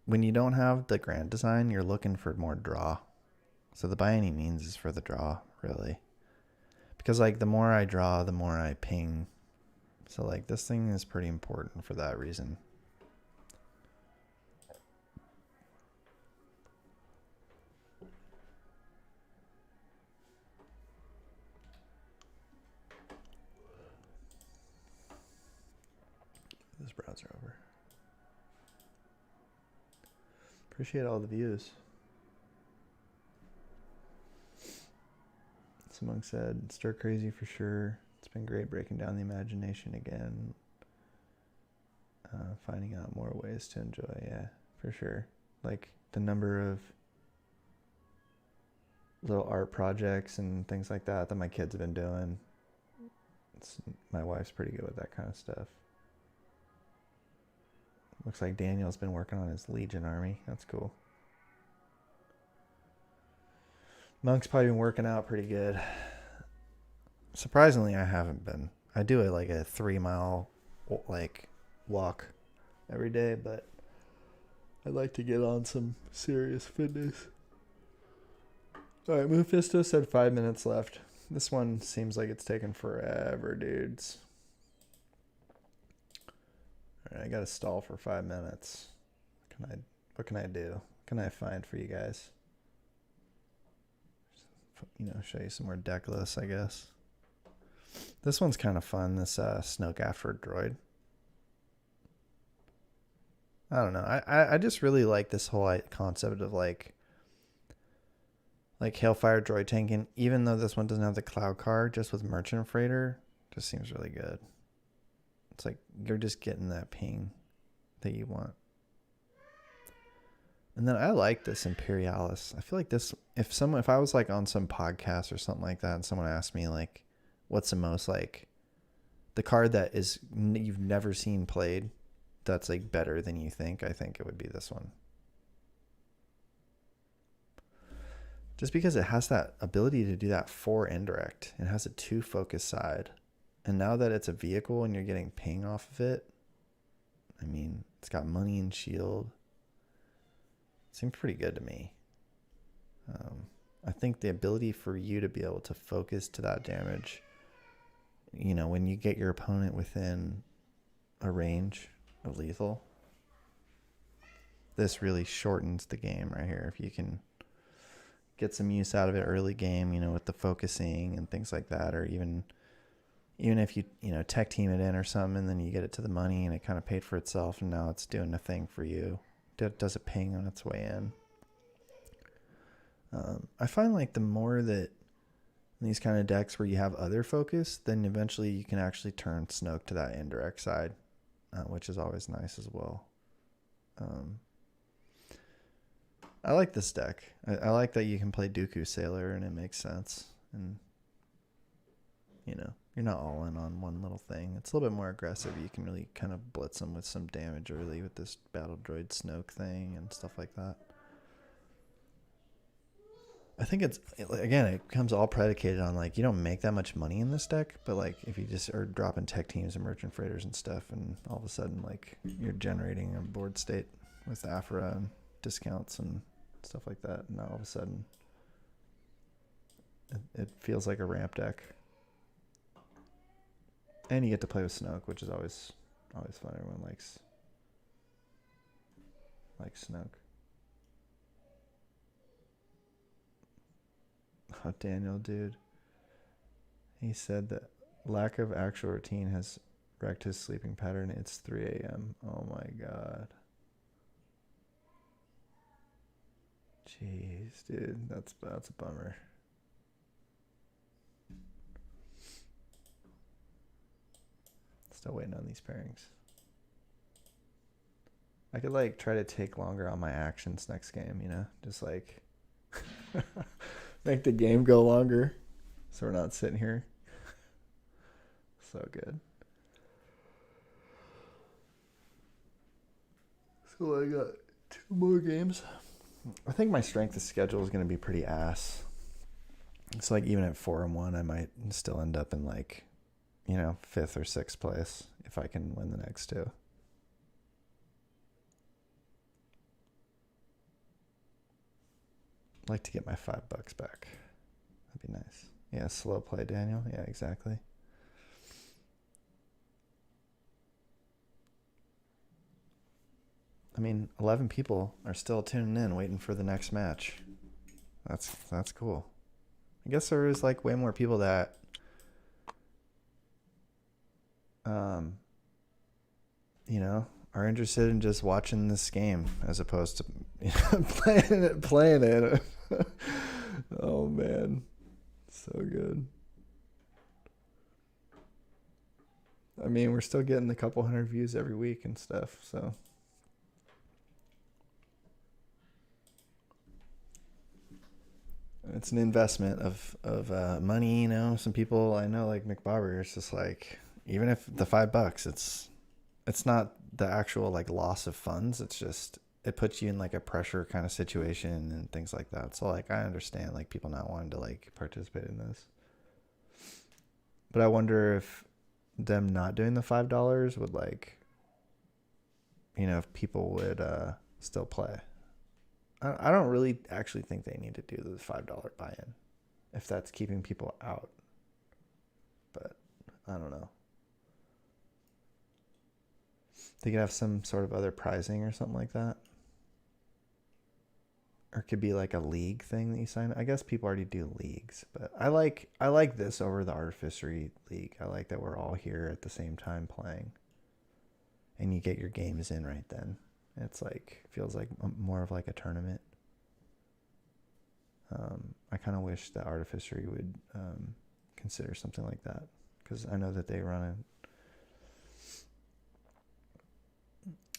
when you don't have the grand design, you're looking for more draw. So the By Any Means is for the draw, really. Because like the more I draw, the more I ping. So like this thing is pretty important for that reason. This browser over. Appreciate all the views. Someone said, stir crazy for sure. It's been great breaking down the imagination again. Finding out more ways to enjoy. Yeah, for sure. Like the number of little art projects and things like that my kids have been doing. My wife's pretty good with that kind of stuff. Looks like Daniel's been working on his Legion army. That's cool. Monk's probably been working out pretty good. Surprisingly, I haven't been. I do like a 3-mile like walk every day, but I'd like to get on some serious fitness. All right, Mephisto said 5 minutes left. This one seems like it's taking forever, dudes. All right, I got to stall for 5 minutes. What can I do? What can I find for you guys? Show you some more deck lists, I guess. This one's kind of fun, this Snoke Aphra droid. I don't know. I just really like this whole concept of like Hailfire droid tanking, even though this one doesn't have the cloud card, just with Merchant Freighter, just seems really good. It's like you're just getting that ping that you want. And then I like this Imperialis. I feel like this, if I was like on some podcast or something like that and someone asked me like, what's the most like the card that is you've never seen played that's like better than you think, I think it would be this one. Just because it has that ability to do that 4 indirect. It has a 2 focus side. And now that it's a vehicle and you're getting ping off of it, I mean, it's got money and shield. Seems pretty good to me. I think the ability for you to be able to focus to that damage, when you get your opponent within a range of lethal, this really shortens the game right here. If you can get some use out of it early game, with the focusing and things like that, or even if you tech team it in or something and then you get it to the money and it kind of paid for itself and now it's doing a thing for you. Does a ping on its way in. I find like the more that these kind of decks where you have other focus, then eventually you can actually turn Snoke to that indirect side, which is always nice as well. I like this deck. I like that you can play Dooku Sailor and it makes sense. And, you're not all in on one little thing. It's a little bit more aggressive. You can really kind of blitz them with some damage early with this Battle Droid Snoke thing and stuff like that. I think it comes all predicated on like you don't make that much money in this deck, but like if you just are dropping tech teams and merchant freighters and stuff, and all of a sudden like you're generating a board state with Aphra and discounts and stuff like that, and now all of a sudden it feels like a ramp deck. And you get to play with Snoke, which is always fun. Everyone likes Snoke. Oh, Daniel, dude. He said that lack of actual routine has wrecked his sleeping pattern. It's 3 a.m. Oh my god. Jeez, dude. That's a bummer. Still waiting on these pairings. I could like try to take longer on my actions next game, you know? Just like make the game go longer so we're not sitting here. So good. So I got 2 more games. I think my strength of schedule is going to be pretty ass. It's like even at 4-1, I might still end up in like, you know, 5th or 6th place if I can win the next 2. I'd like to get my $5 back. That'd be nice. Yeah, slow play, Daniel. Yeah, exactly. I mean, 11 people are still tuning in, waiting for the next match. That's cool. I guess there is like way more people that you know, are interested in just watching this game as opposed to, you know, playing it. Oh man. So good. I mean, we're still getting a couple hundred views every week and stuff, so it's an investment of money, you know. Some people I know, like McBobber, it's just like, even if the $5, it's not the actual like loss of funds. It's just, it puts you in like a pressure kind of situation and things like that. So like, I understand like people not wanting to like participate in this, but I wonder if them not doing the $5 would like, you know, if people would still play. I don't really actually think they need to do the $5 buy-in if that's keeping people out, but I don't know. They could have some sort of other pricing or something like that. Or it could be like a league thing that you sign. I guess people already do leagues, but I like this over the Artificery League. I like that we're all here at the same time playing. And you get your games in right then. It's like, feels like more of like a tournament. I kind of wish that Artificery would consider something like that, because I know that they run a,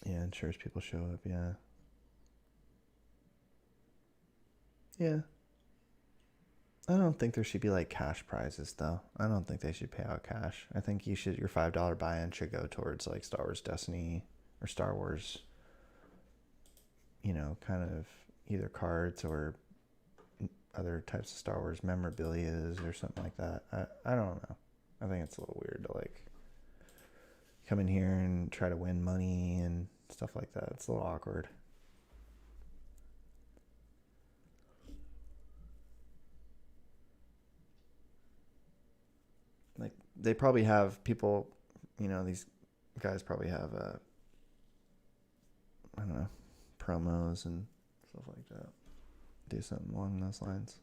yeah, ensures people show up. Yeah. Yeah. I don't think there should be like cash prizes though. I don't think they should pay out cash. I think you should, your $5 buy-in should go towards like Star Wars Destiny or Star Wars, you know, kind of either cards or other types of Star Wars memorabilia or something like that. I don't know. I think it's a little weird to like come in here and try to win money and stuff like that. It's a little awkward. Like, they probably have people, you know, these guys probably have I don't know, promos and stuff like that. Do something along those lines.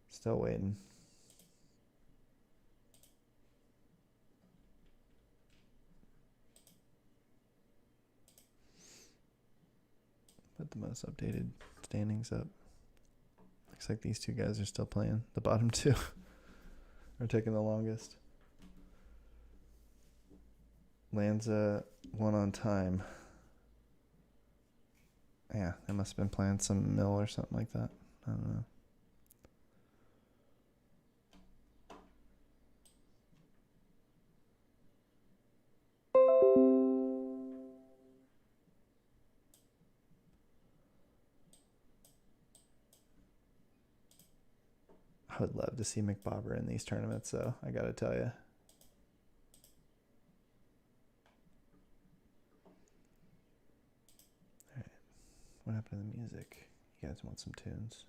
Still waiting. Put the most updated standings up. Looks like these 2 guys are still playing. The bottom 2 are taking the longest. Lanza won on time. Yeah, they must have been playing some mill or something like that. I don't know. I would love to see McBobber in these tournaments, though, I gotta tell you. Alright. What happened to the music? You guys want some tunes?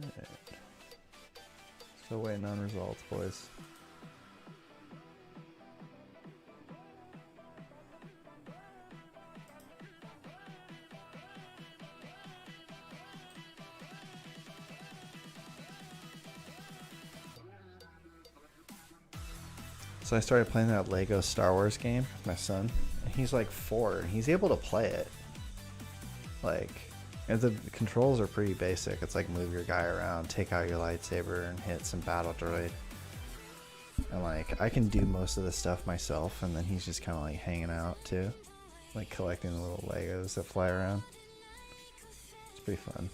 Alright. Still waiting on results, boys. So I started playing that Lego Star Wars game with my son. And he's like 4 and he's able to play it. Like, and the controls are pretty basic. It's like move your guy around, take out your lightsaber, and hit some battle droid. And like, I can do most of the stuff myself, and then he's just kind of like hanging out too. Like collecting the little Legos that fly around. It's pretty fun.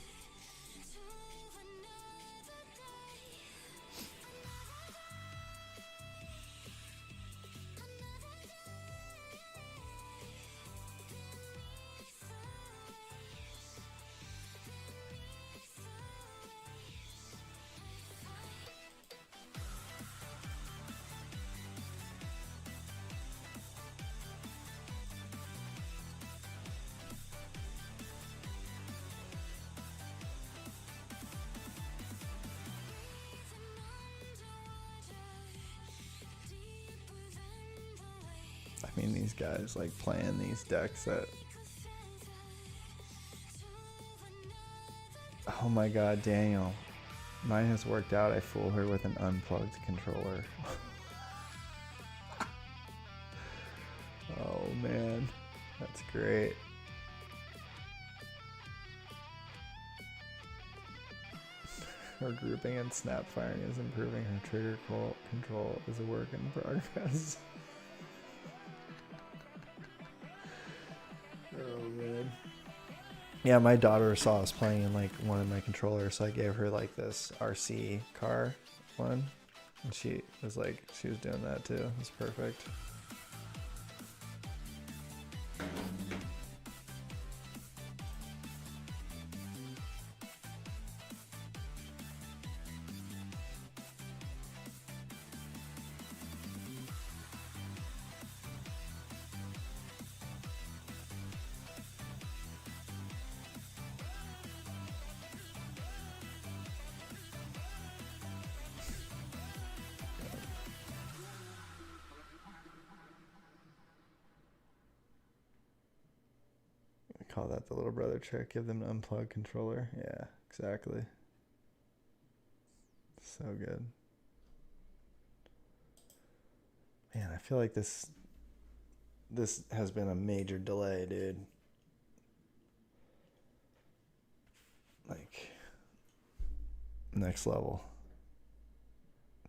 I mean, these guys like playing these decks that... Oh my god, Daniel. Mine has worked out. I fool her with an unplugged controller. Oh man, that's great. Her grouping and snap firing is improving. Her trigger control is a work in progress. Oh man. Yeah, my daughter saw us playing in like one of my controllers, so I gave her like this RC car one, and she was doing that too. It's perfect. Call that the little brother trick. Give them an unplugged controller. Yeah, exactly. So good. Man, I feel like this has been a major delay, dude. Like, next level.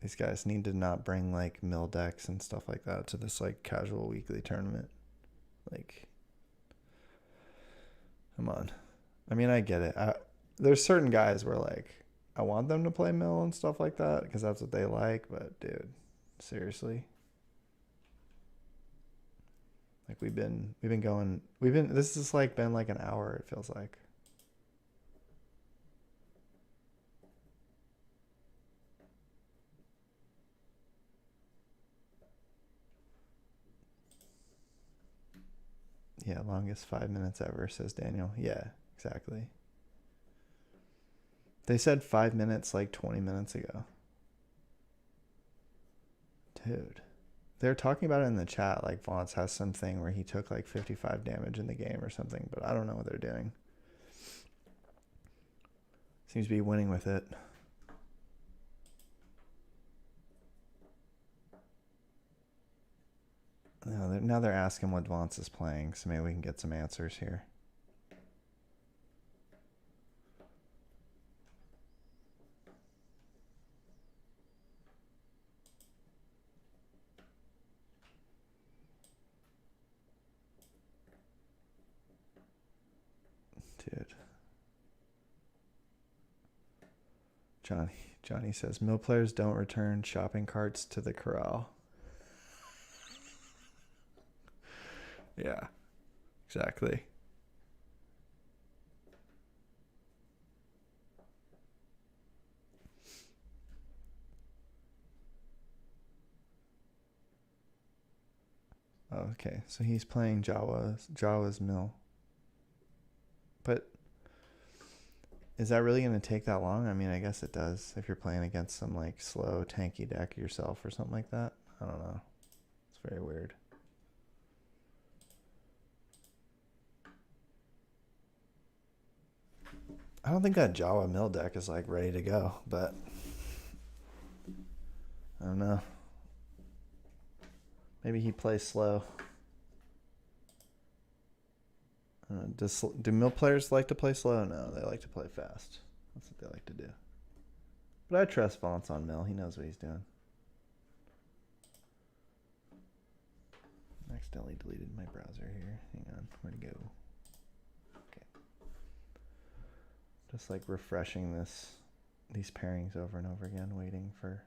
These guys need to not bring like mill decks and stuff like that to this like casual weekly tournament. Like, come on. I mean, I get it. There's certain guys where like I want them to play mill and stuff like that because that's what they like, but dude, seriously. Like this has like been like an hour, it feels like. Yeah, longest 5 minutes ever, says Daniel. Yeah, exactly. They said 5 minutes like 20 minutes ago. Dude. They're talking about it in the chat, like Vance has something where he took like 55 damage in the game or something, but I don't know what they're doing. Seems to be winning with it. Now they're asking what Vance is playing, so maybe we can get some answers here. Dude. Johnny says, mill players don't return shopping carts to the corral. Yeah, exactly. Okay, so he's playing Jawa's mill. But is that really going to take that long? I mean, I guess it does if you're playing against some like slow tanky deck yourself or something like that. I don't know. It's very weird. I don't think that Jawa mill deck is like ready to go, but I don't know. Maybe he plays slow. Do mill players like to play slow? No, they like to play fast. That's what they like to do. But I trust Vance on mill. He knows what he's doing. I accidentally deleted my browser here. Hang on. Where'd it go? Okay. Just like refreshing these pairings over and over again, waiting for...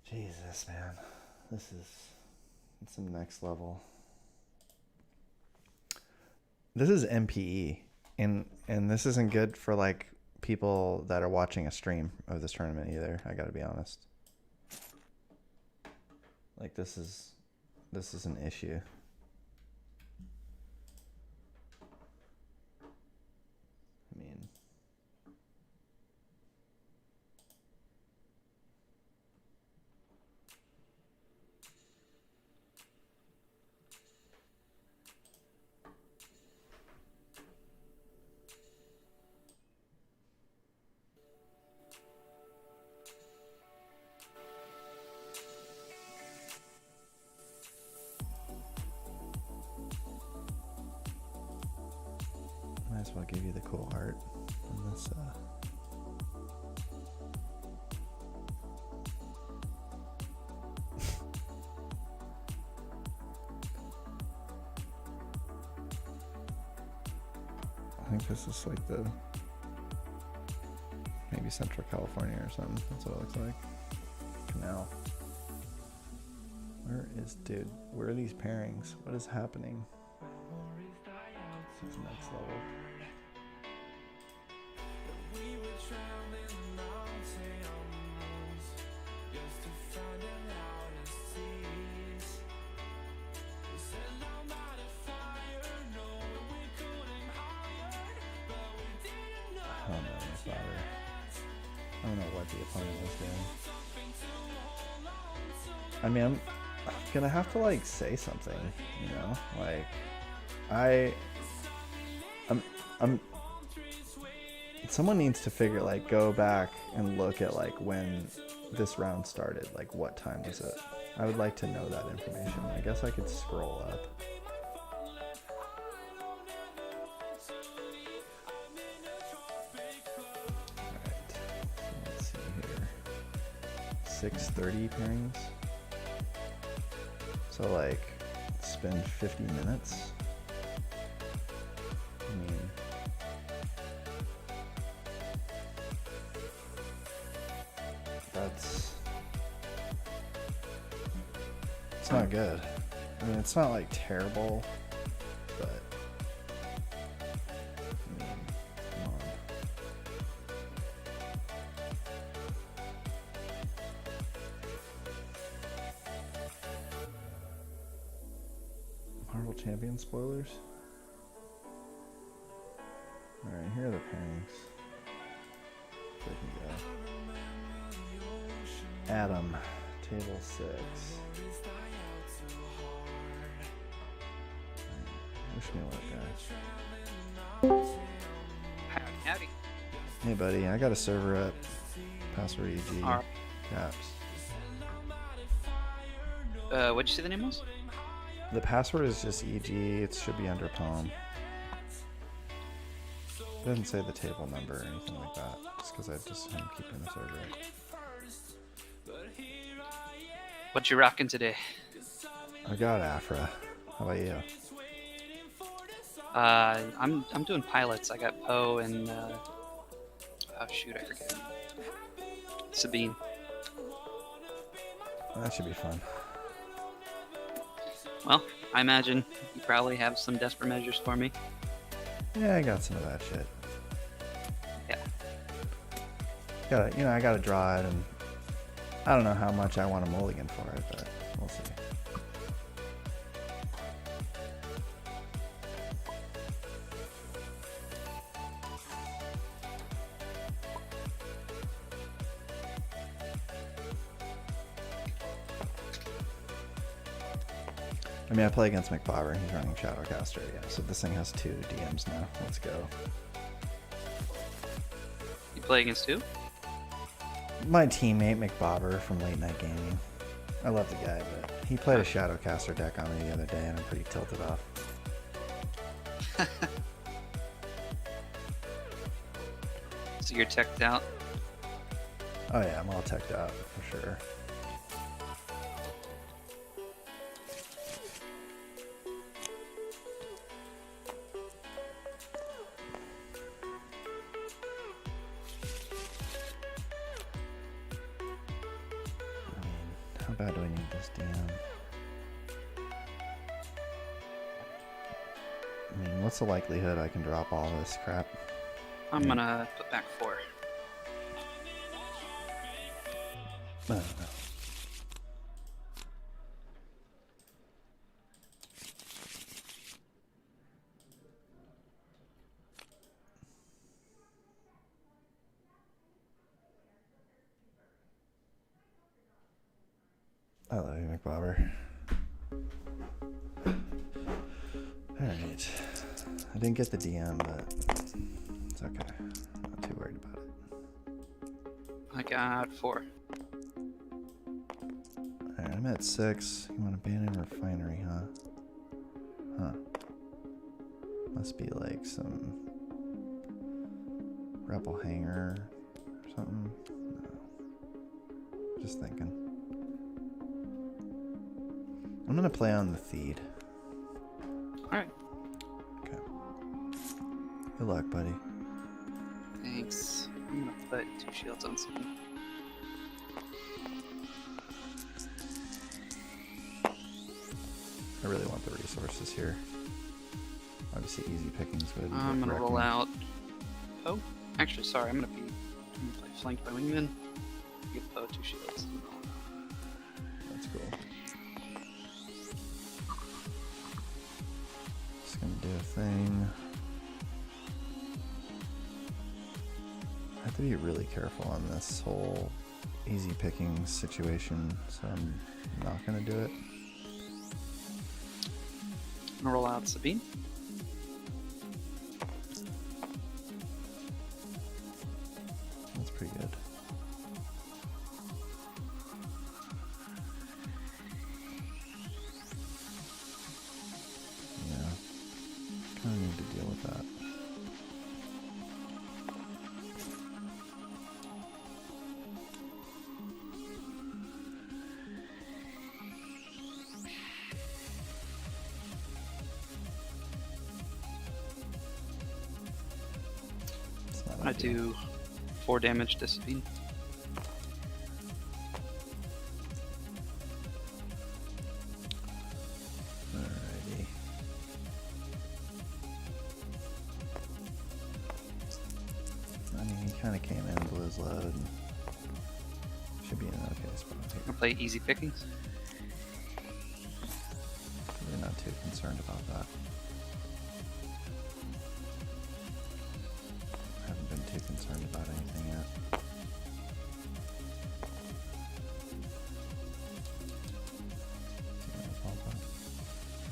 Jesus, man. It's some next level. This is MPE, and this isn't good for like people that are watching a stream of this tournament either. I gotta be honest. Like this is an issue. I mean, might as well give you the cool art on this. I think this is like maybe Central California or something. That's what it looks like. Canal. Where are these pairings? What is happening? This is next level. I don't know, my father. I don't know what the opponent was doing. I mean, I'm gonna have to like say something, you know, like I'm someone needs to figure, like, go back and look at like when this round started, like what time was it? I would like to know that information. I guess I could scroll up. Alright, let's see here. 6:30 pairings. So like spend 50 minutes. I mean, it's not good. I mean, it's not like terrible, but I mean, come on. Marvel Champion spoilers? Alright, here are the pairings. So we can go. Adam, table 6. Wish me luck, guys. Howdy. Hey, buddy, I got a server up. Password EG. Alright. Caps. What'd you say the name was? The password is just EG. It should be under Palm. It doesn't say the table number or anything like that. Just because I'm keeping the server up. What you rocking today? I got Aphra. How about you? I'm doing pilots. I got Poe and oh shoot, I forget. Sabine. That should be fun. Well, I imagine you probably have some desperate measures for me. Yeah, I got some of that shit. Yeah. I gotta draw it, and I don't know how much I want a mulligan for it, but we'll see. I mean, I play against McBobber. He's running Shadowcaster, yeah. So this thing has 2 DMs now. Let's go. You play against who? My teammate McBobber from Late Night Gaming. I love the guy, but he played a Shadowcaster deck on me the other day, and I'm pretty tilted off. So you're teched out? Oh yeah, I'm all teched out for sure. How bad do I need this DM? I mean, what's the likelihood I can drop all this crap? I'm gonna put back 4. I don't know. I love you, McBobber. Alright. I didn't get the DM, but it's okay. I'm not too worried about it. I got 4. Alright, I'm at 6. You want abandoned refinery, huh? Huh. Must be like some rebel hangar or something. No. Just thinking. I'm gonna play on the Theed. Alright, Okay. Good luck, buddy. thanks. I'm gonna put 2 shields on something. I really want the resources here. Obviously, easy pickings would. I'm gonna wreck roll me. out. Oh, actually, sorry. I'm gonna play flanked by wingman. Give Poe 2 shields. That's cool. Just gonna do a thing. I have to be really careful on this whole easy picking situation, so I'm not gonna do it. I'm gonna roll out Sabine. That's pretty good. Yeah, kind of need to deal with that. It's not I ideal. do 4 damage to Sabine. Alrighty. I mean, he kind of came in and blew his load. And should be in an okay spot I'm here. gonna play easy pickings. We're not too concerned about that. Haven't been too concerned about anything yet.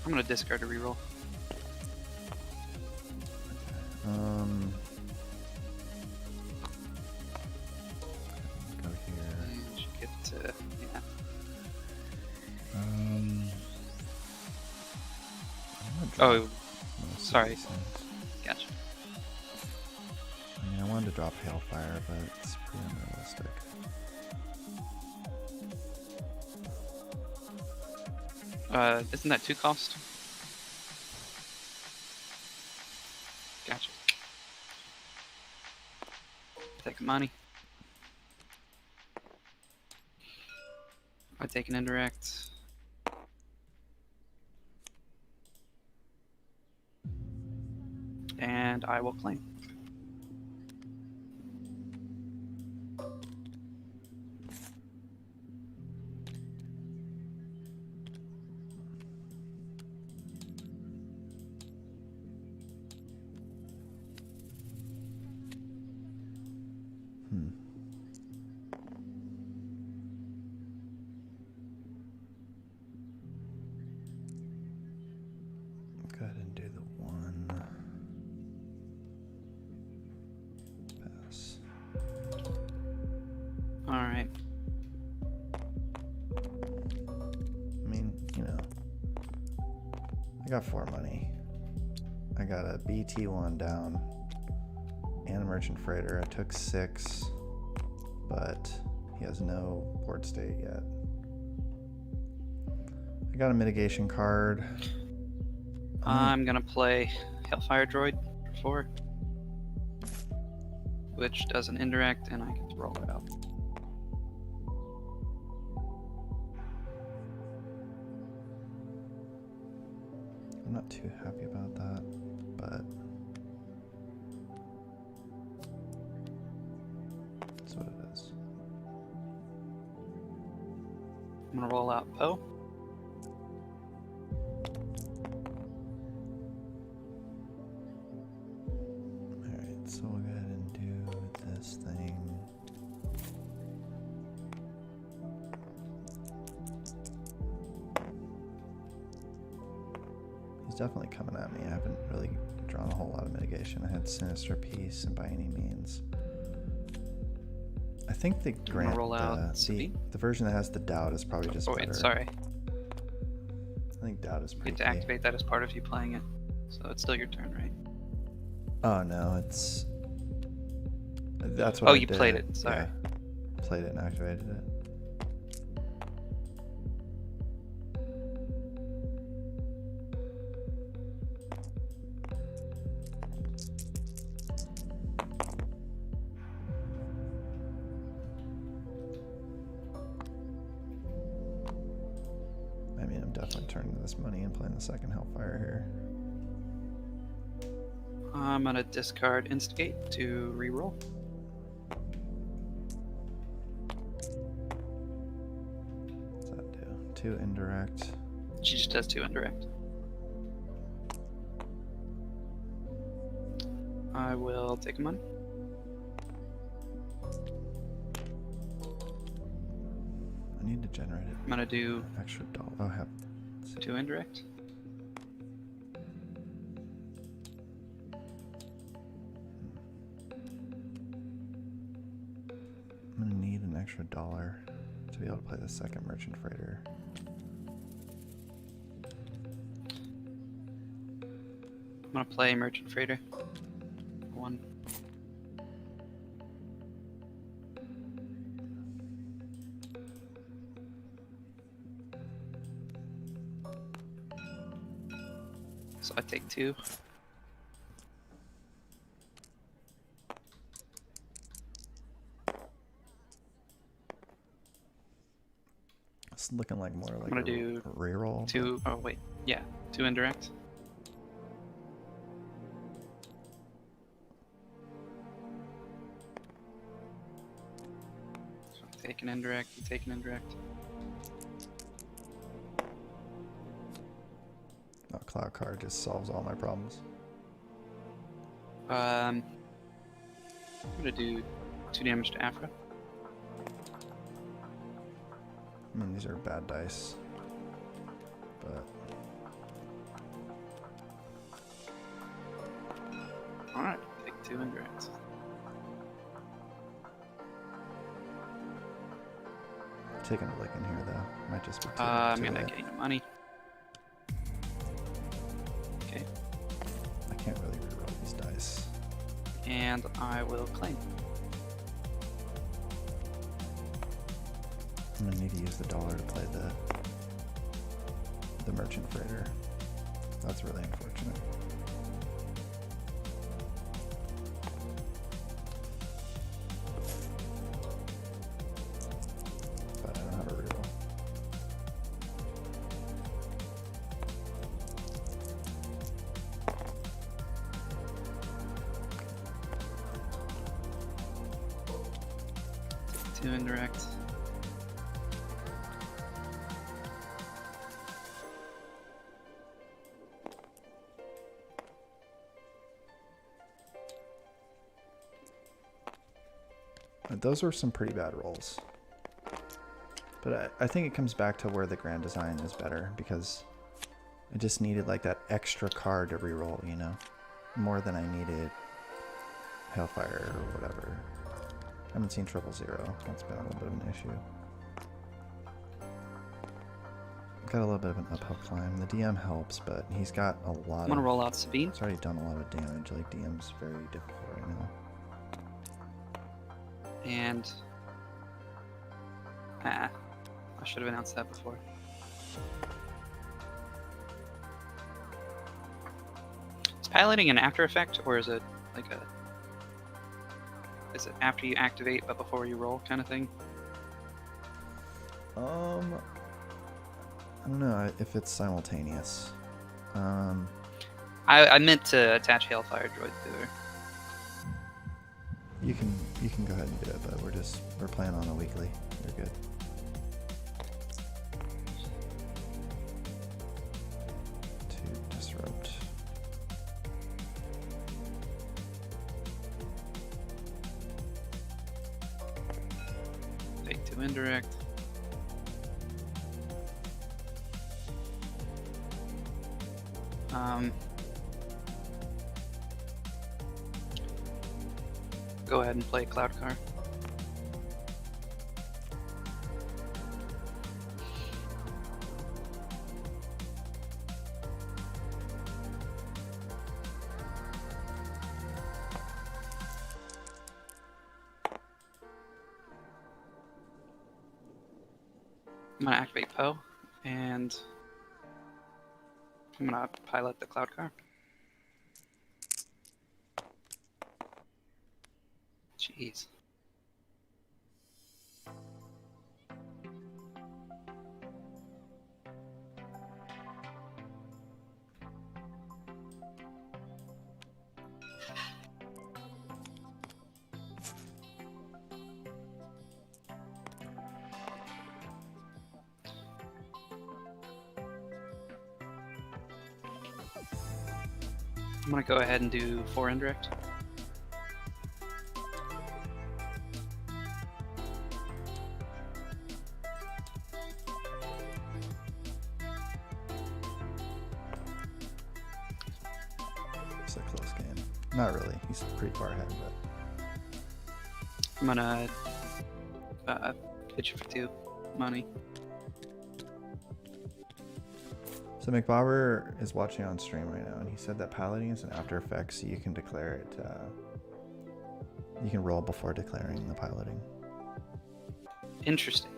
I'm gonna discard a reroll. Go here. And should get to, yeah. I'm gonna drop Oh, most of sorry. these things. Gotcha. I mean, I wanted to drop Hailfire, but it's pretty unrealistic. Isn't that 2 cost? Gotcha. Take money. I take an indirect. And I will claim. Hmm. Go ahead and do the 1. got 4 money. I got a BT1 down and a merchant freighter. I took 6, but he has no port state yet. I got a mitigation card. I'm gonna play Hellfire Droid for 4, which does an indirect, and I get to roll it out. I'm not too happy about that, but that's what it is. I'm gonna roll out Poe. Alright, so we'll go ahead and do this thing. He's definitely coming at me. I haven't really drawn a whole lot of mitigation. I had Sinister Piece, and by any means. I think the grant, roll out the version that has the doubt is probably just Oh better. wait, sorry. I think doubt is You pretty get to activate that as part of you playing it. So it's still your turn, right? Oh no, that's what Oh, I you did. played it, sorry. Yeah. Played it and activated it. I mean, I'm definitely turning this money and playing the second Hellfire here. I'm gonna discard Instigate to reroll. What's that do? 2 indirect. She just does 2 indirect. I will take a money. I need to generate it. I'm gonna do Extra dollar. Oh, have. 2 indirect. I'm gonna need an extra dollar to be able to play the second merchant freighter. I'm gonna play Merchant Freighter. 1. So I take 2. It's looking like more like gonna a do reroll. 2. Oh wait, yeah, 2 indirect. So I take an indirect. You take an indirect. Oh, Cloud Card just solves all my problems. I'm gonna do 2 damage to Aphra. I mean, these are bad dice, but Alright, take 2 indirects. taking a lick in here though. Might just be too, I'm too gonna late. gain money. Okay, I can't really reroll these dice. and I will claim. I'm gonna need to use the dollar to play the merchant freighter. That's really unfortunate. But I don't have a reroll. Take 2 indirect. Those were some pretty bad rolls. But I think it comes back to where the grand design is better, because I just needed like that extra card to reroll, you know? More than I needed Hellfire or whatever. I haven't seen 000. That's been a little bit of an issue. got a little bit of an uphill climb. The DM helps, but he's got a lot I'm gonna of... roll out Sabine. He's already done a lot of damage. Like, DM's very difficult right now. And I should have announced that before. Is piloting an after effect, or is it like a? Is it after you activate but before you roll kind of thing? I don't know if it's simultaneous. I meant to attach Hailfire Droid to her. You can go ahead and do it, but we're playing on a weekly. You're good. To disrupt. Take 2 indirect. Go ahead and play Cloud Car. I'm gonna activate Poe, and I'm gonna pilot the Cloud Car. Jeez. I'm gonna go ahead and do 4 indirect. It's a close game. Not really. He's pretty far ahead, but I'm gonna pitch it for 2 money. so McBobber is watching on stream right now, and he said that piloting is an After Effects, so you can declare it. You can roll before declaring the piloting. Interesting.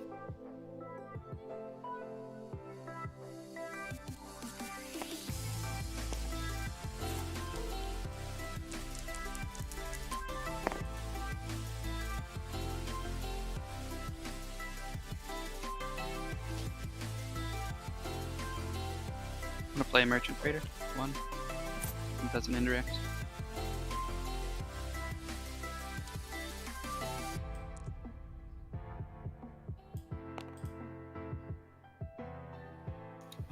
I'm gonna play Merchant Freighter 1. It does an indirect.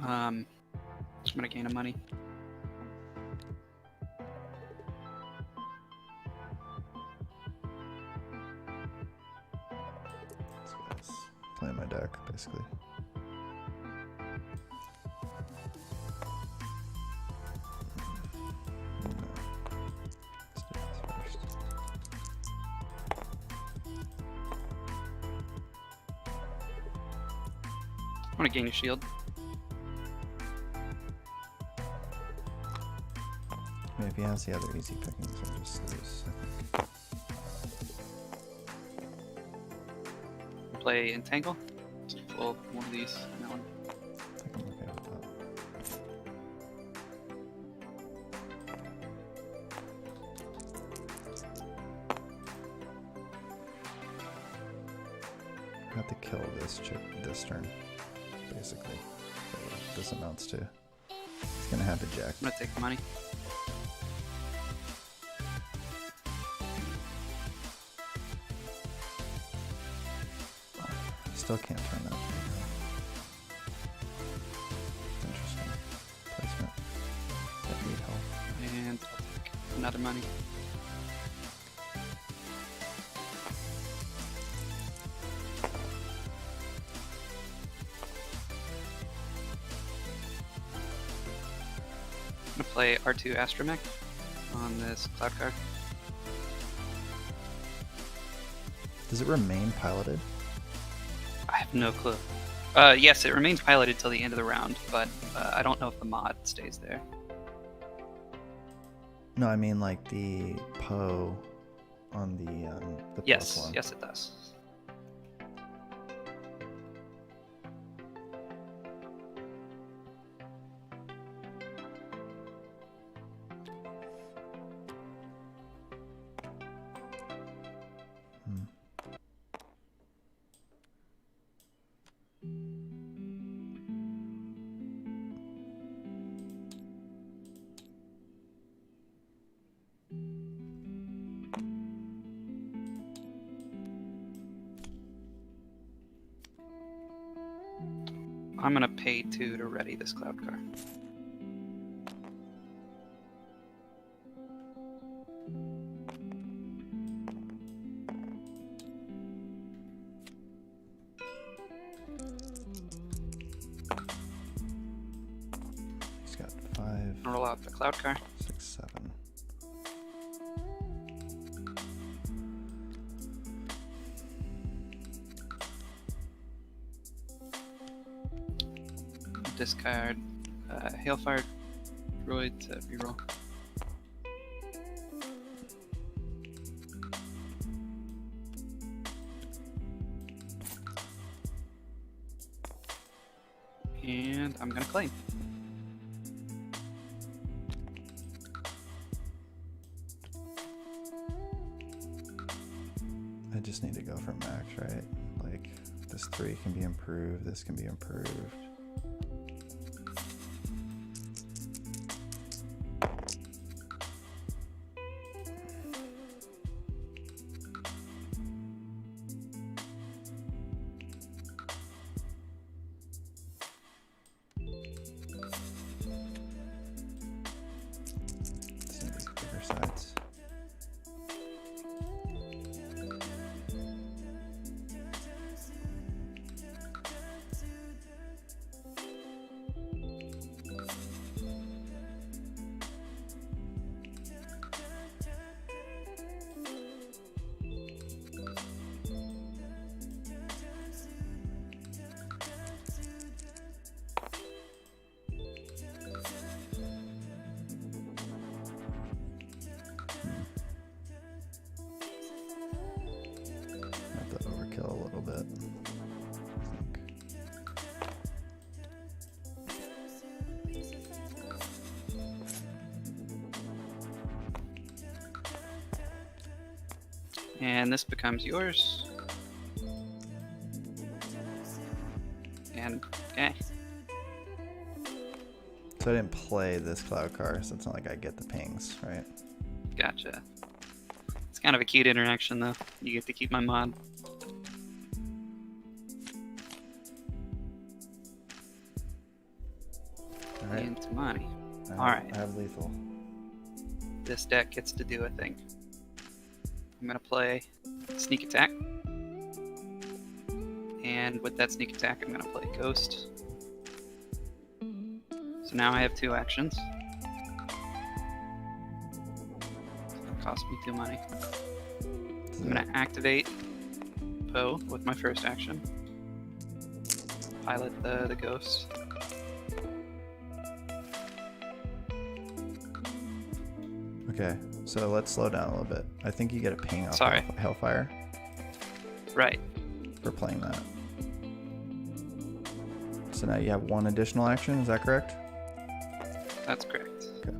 I'm gonna gain a money. This guy's playing my deck, basically. Let's do this first. I'm gonna gain a shield. I mean, if he has the other easy pickings, I'll just lose, I think. Play Entangle. So pull one of these. And that one. I think I'm okay with that. I have to kill this chip this turn, basically. So what this amounts to. He's gonna have to jack. I'm gonna take the money. Still can't turn that. Interesting placement. That need help. And I'll take another money. I'm gonna play R2 Astromech on this Cloud card. Does it remain piloted? I have no clue. Yes, it remains piloted till the end of the round, but I don't know if the mod stays there. No, I mean like the Poe on the Yes, plus one. yes, it does. Hmm. I'm gonna pay 2 to ready this cloud car. He's got 5, Roll out the cloud car. 6, 7. Discard Hailfire Droid to reroll. And I'm gonna claim. I just need to go for max, right? Like, this 3 can be improved, this can be improved. Let's need these bigger sides. Have to overkill a little bit, I think. And this becomes yours. And okay. So I didn't play this cloud car, so it's not like I get the pings, right? Gotcha. It's kind of a cute interaction, though. You get to keep my mod. Alright. Into money. I Alright. I have lethal. This deck gets to do a thing. I'm gonna play Sneak Attack. And with that Sneak Attack, I'm gonna play Ghost. So now I have 2 actions. It's gonna cost me 2 money. I'm gonna activate Poe with my first action. Pilot the Ghost. Okay, so let's slow down a little bit. I think you get a ping off Sorry. Hellfire Right. for playing that. So now you have 1 additional action, is that correct? That's correct. Okay.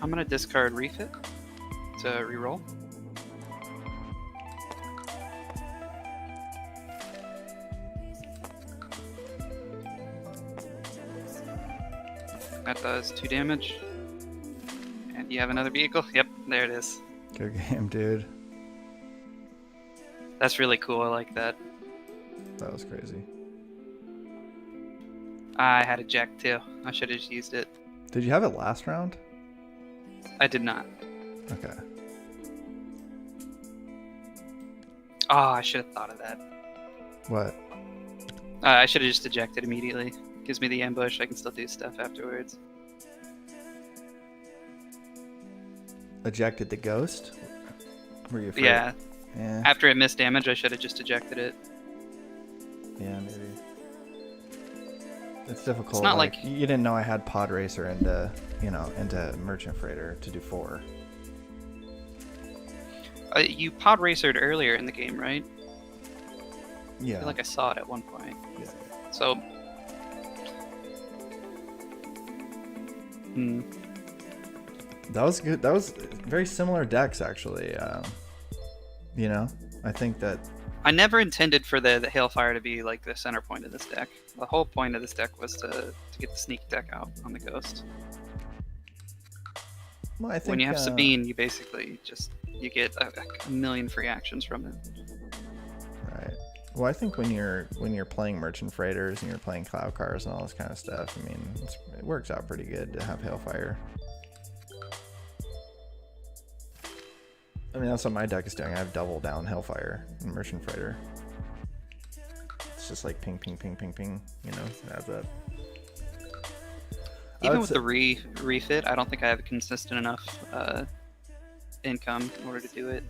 I'm gonna discard Refit to reroll. That does 2 damage. And you have another vehicle? Yep, there it is. Good game, dude. That's really cool, I like that. That was crazy. I had a jack too. I should have just used it. Did you have it last round? I did not. Okay. Oh, I should have thought of that. What? I should have just ejected immediately. Gives me the ambush. I can still do stuff afterwards. Ejected the ghost? Were you afraid? Yeah. Yeah. After it missed damage, I should have just ejected it. Yeah, maybe. It's difficult. It's not like you didn't know I had Pod Racer into, into Merchant Freighter to do 4. You pod racered earlier in the game, right? I Yeah. feel like I saw it at one point. Yeah. So. That was good. That was very similar decks, actually. I think that. I never intended for the Hailfire to be like the center point of this deck. The whole point of this deck was to get the sneak deck out on the ghost. Well, I think When you have Sabine, you basically you get a million free actions from it. Right. Well, I think when you're playing Merchant Freighters and you're playing Cloud Cars and all this kind of stuff, I mean, it works out pretty good to have Hailfire. I mean, that's what my deck is doing. I have double down Hellfire and Merchant Freighter. It's just like ping, ping, ping, ping, ping. It adds up. Even with the refit, I don't think I have a consistent enough income in order to do it.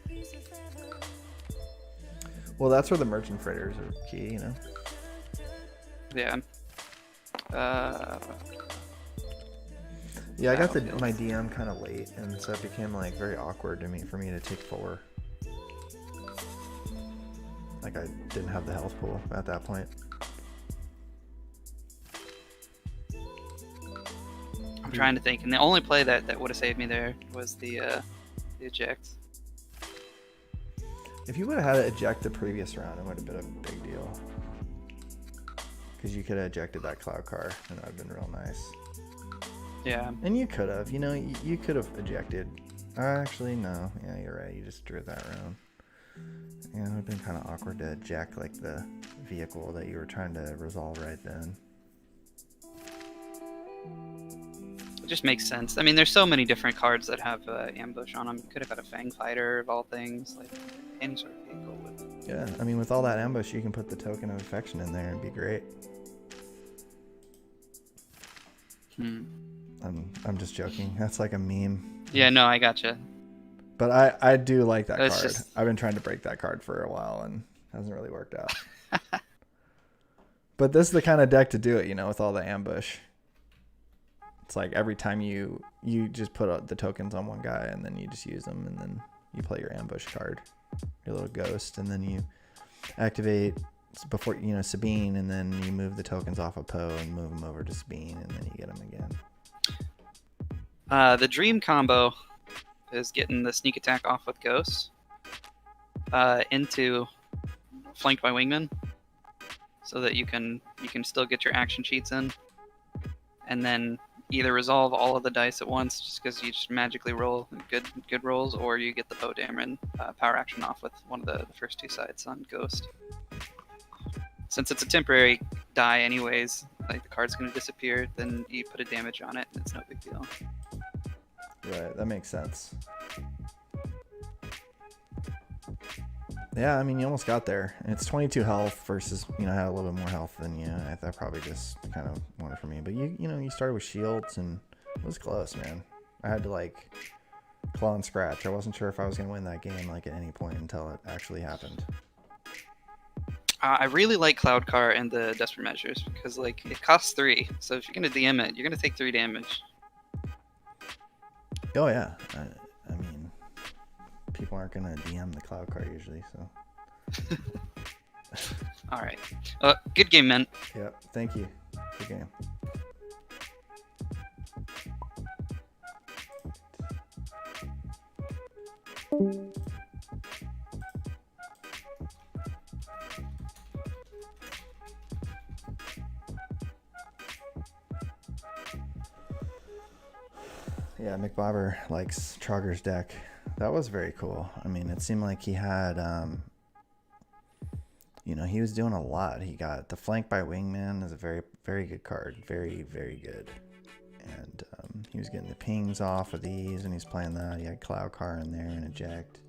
Well, that's where the Merchant Freighters are key, Yeah. Yeah, I got my DM kind of late, and so it became like very awkward for me to take 4. Like I didn't have the health pool at that point. I'm trying to think, and the only play that would have saved me there was the eject. If you would have had to eject the previous round, it would have been a big deal. Because you could have ejected that Cloud Car, and that would have been real nice. Yeah. And you could have, you could have ejected. Actually, no. Yeah, you're right. You just drew that round. Yeah, it would have been kind of awkward to eject like the vehicle that you were trying to resolve right then. It just makes sense. I mean, there's so many different cards that have ambush on them. You could have had a Fang Fighter of all things, like any sort of vehicle would. Yeah, I mean, with all that ambush, you can put the Token of Affection in there and be great. I'm just joking. That's like a meme. Yeah, no, I gotcha. But I do like that It's card. just- I've been trying to break that card for a while and hasn't really worked out. But this is the kind of deck to do it, with all the ambush. It's like every time you just put the tokens on one guy and then you just use them and then you play your ambush card, your little ghost, and then you activate before Sabine, and then you move the tokens off of Poe and move them over to Sabine, and then you get them again. The dream combo is getting the sneak attack off with ghosts into flanked by wingmen, so that you can still get your action sheets in, and then either resolve all of the dice at once just because you just magically roll good rolls, or you get the Poe Dameron power action off with one of the first 2 sides on ghost. Since it's a temporary die anyways, like the card's going to disappear, then you put a damage on it and it's no big deal. Right, that makes sense. Yeah, I mean, you almost got there. It's 22 health versus, I had a little bit more health than you. That probably just kind of won it for me. But you started with shields, and it was close, man. I had to claw and scratch. I wasn't sure if I was going to win that game at any point until it actually happened. I really like Cloud Car and the Desperate Measures because it costs 3. So if you're going to DM it, you're going to take 3 damage. Oh yeah, I mean, people aren't gonna DM the Cloud Car usually, so. All right, good game, man. Yep, thank you. Good game. Yeah, McBobber likes Trogger's deck. That was very cool. I mean, it seemed like he had, he was doing a lot. He got the Flank by Wingman is a very, very good card. Very, very good. And he was getting the pings off of these, and he's playing that. He had Cloud Car in there and Eject.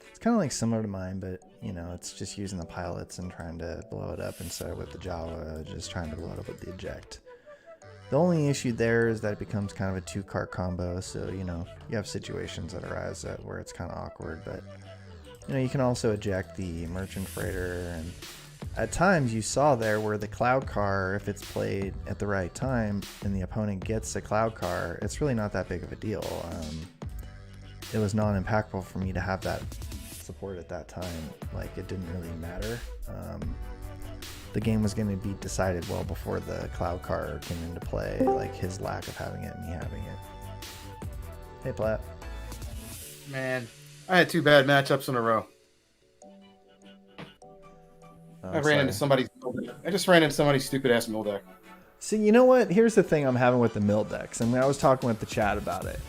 It's kind of like similar to mine, but you know, it's just using the pilots and trying to blow it up instead of with the Java, just trying to blow it up with the eject. The only issue there is that it becomes kind of a 2-cart combo, so you know, you have situations that arise where it's kind of awkward, but you know, you can also eject the merchant freighter, and at times you saw there where the cloud car, if it's played at the right time and the opponent gets a cloud car, it's really not that big of a deal. It was non-impactful for me to have that support at that time. Like, it didn't really matter. The game was going to be decided well before the cloud car came into play, like his lack of having it and me having it. Hey, Platt. Man, I had 2 bad matchups in a row. I ran into somebody's. I just ran into somebody's stupid ass mill deck. See, you know what? Here's the thing I'm having with the mill decks. I mean, I was talking with the chat about it.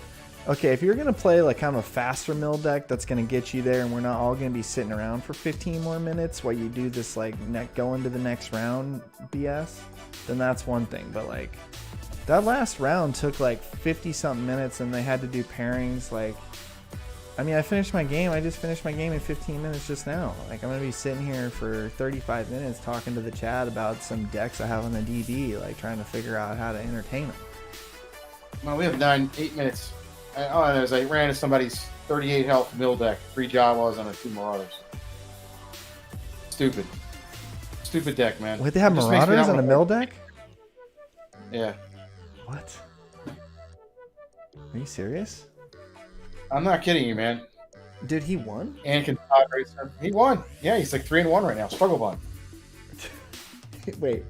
Okay, if you're going to play like kind of a faster mill deck that's going to get you there and we're not all going to be sitting around for 15 more minutes while you do this like go into the next round BS, then that's one thing. But like that last round took like 50 something minutes and they had to do pairings. Like, I mean, I finished my game. I just finished my game in 15 minutes just now. Like, I'm going to be sitting here for 35 minutes talking to the chat about some decks I have on the DD, like trying to figure out how to entertain them. Well, we have 8 minutes. All I know is I ran into somebody's 38 health mill deck, 3 Jawas and 2 Marauders. Stupid deck, man. Wait, they have Just makes me Marauders not on a wanna mill play. deck? Yeah, What? Are you serious? I'm not kidding you, man. Dude, he won? Anakin Pod Racer. He won. Yeah, he's like 3-1 right now. Struggle bond. Wait,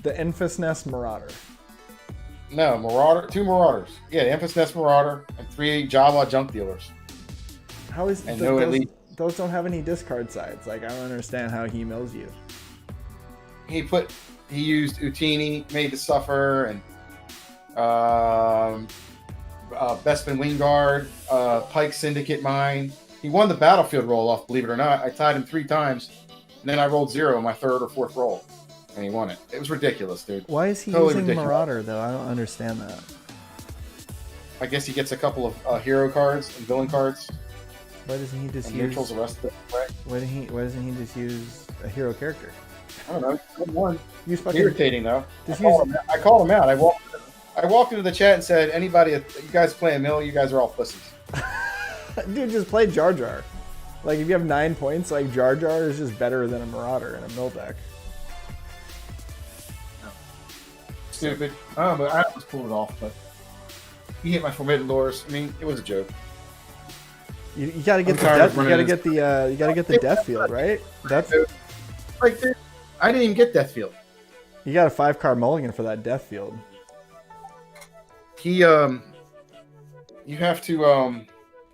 the Enfys Nest Marauder. No, Marauder. 2 Marauders. Yeah, the Emphas Nest Marauder and 3 Jawa junk dealers. How is And no elite. those don't have any discard sides? Like, I don't understand how he mills you. He used Utini, made the suffer, and Bespin Wingguard, Pike Syndicate Mine. He won the battlefield roll off, believe it or not. I tied him 3 times, and then I rolled 0 in my 3rd or 4th roll, and he won it. It was ridiculous, dude. Why is he Totally using ridiculous. Marauder, though? I don't understand that. I guess he gets a couple of hero cards and villain cards, Why doesn't he just and use... neutrals the rest of it. Right? Why doesn't he just use a hero character? I don't know. Good one. Use fucking... Irritating, though. Just I called him out. I walked into the chat and said, anybody, you guys play a mill, you guys are all pussies. Dude, just play Jar Jar. Like, if you have 9 points, like, Jar Jar is just better than a Marauder in a mill deck. Stupid. Oh, but I almost pulled it off, but he hit my Forbidden Doors. I mean, it was a joke. You gotta get I'm the tired death. of You running gotta this- get the you gotta get the death field, right? That's Like, dude, I didn't even get Death Field. you got a 5-card mulligan for that death field. He, you have to,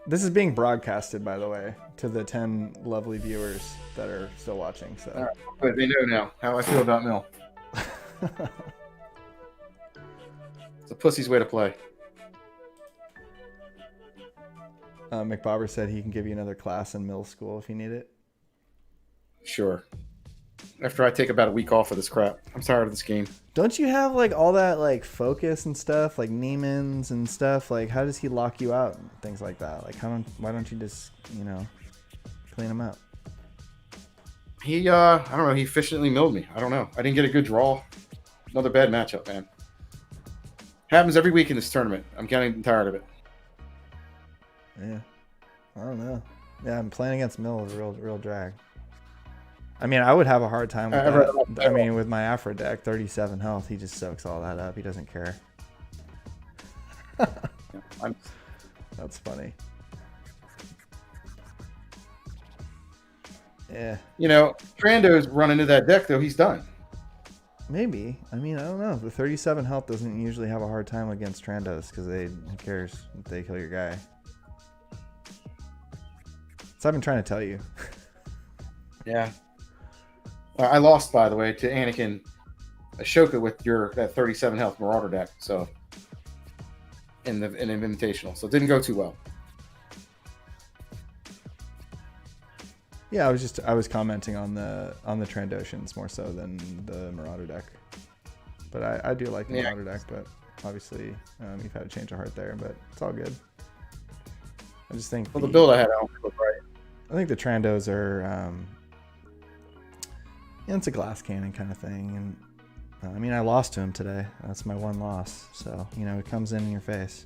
This is being broadcasted, by the way, to the 10 lovely viewers that are still watching. So All right. But they know now how I feel about mill. It's a pussy's way to play. McBobber said he can give you another class in middle school if you need it. Sure. After I take about a week off of this crap. I'm tired of this game. Don't you have like all that like focus and stuff, like Neiman's and stuff? Like, how does he lock you out and things like that? Like, why don't you just, you know, clean him up? He, I don't know. He efficiently milled me. I don't know. I didn't get a good draw. Another bad matchup, man. Happens every week in this tournament. I'm getting tired of it. Yeah, I don't know. Yeah, I'm playing against Mill is a real drag. I mean, I would have a hard time with that. I mean, with my Aphra deck, 37 health, he just soaks all that up. He doesn't care. That's funny. Yeah. You know, Trando's run into that deck, though. He's done. Maybe. I mean, I don't know. The 37 health doesn't usually have a hard time against Trandos because who cares if they kill your guy. So I've been trying to tell you. Yeah. I lost, by the way, to Anakin Ashoka with that 37 health Marauder deck. So in an invitational, so it didn't go too well. Yeah, I was commenting on the Trandoshans more so than the Marauder deck. But I do like the Marauder deck, but obviously you've had a change of heart there, but it's all good. I just think Well, the build I had, I don't feel right. I think the Trandos are, it's a glass cannon kind of thing. And I mean, I lost to him today. That's my one loss. So, it comes in your face.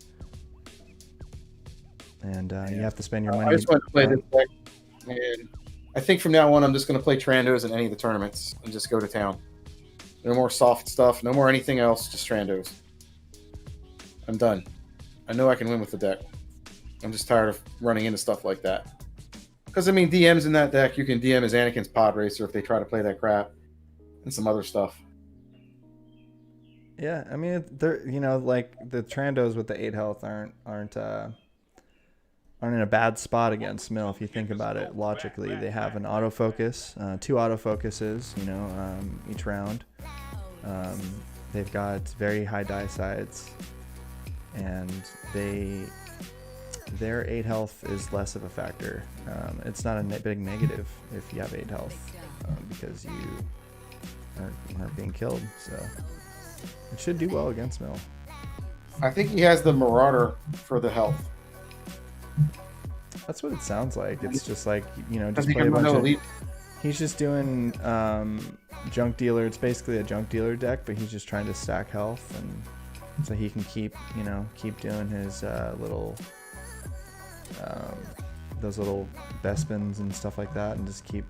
And you have to spend your money. I just want to play this deck. And I think from now on, I'm just going to play Trandos in any of the tournaments and just go to town. No more soft stuff. No more anything else. Just Trandos. I'm done. I know I can win with the deck. I'm just tired of running into stuff like that. Because, I mean, DMs in that deck, you can DM as Anakin's Pod Racer if they try to play that crap. And some other stuff. Yeah, I mean, they're like the Trandos with the 8 health aren't in a bad spot against Mill. If you think about it logically, they have an autofocus, 2 autofocuses, each round. They've got very high die sides, and their 8 health is less of a factor. It's not a big negative if you have 8 health, because you aren't being killed. So it should do well against Mill. I think he has the Marauder for the health. That's what it sounds like. It's just like, just Does he play a have bunch no of... elite? He's just doing junk dealer. It's basically a junk dealer deck, but he's just trying to stack health, and so he can keep doing his little those little Bespins and stuff like that, and just keep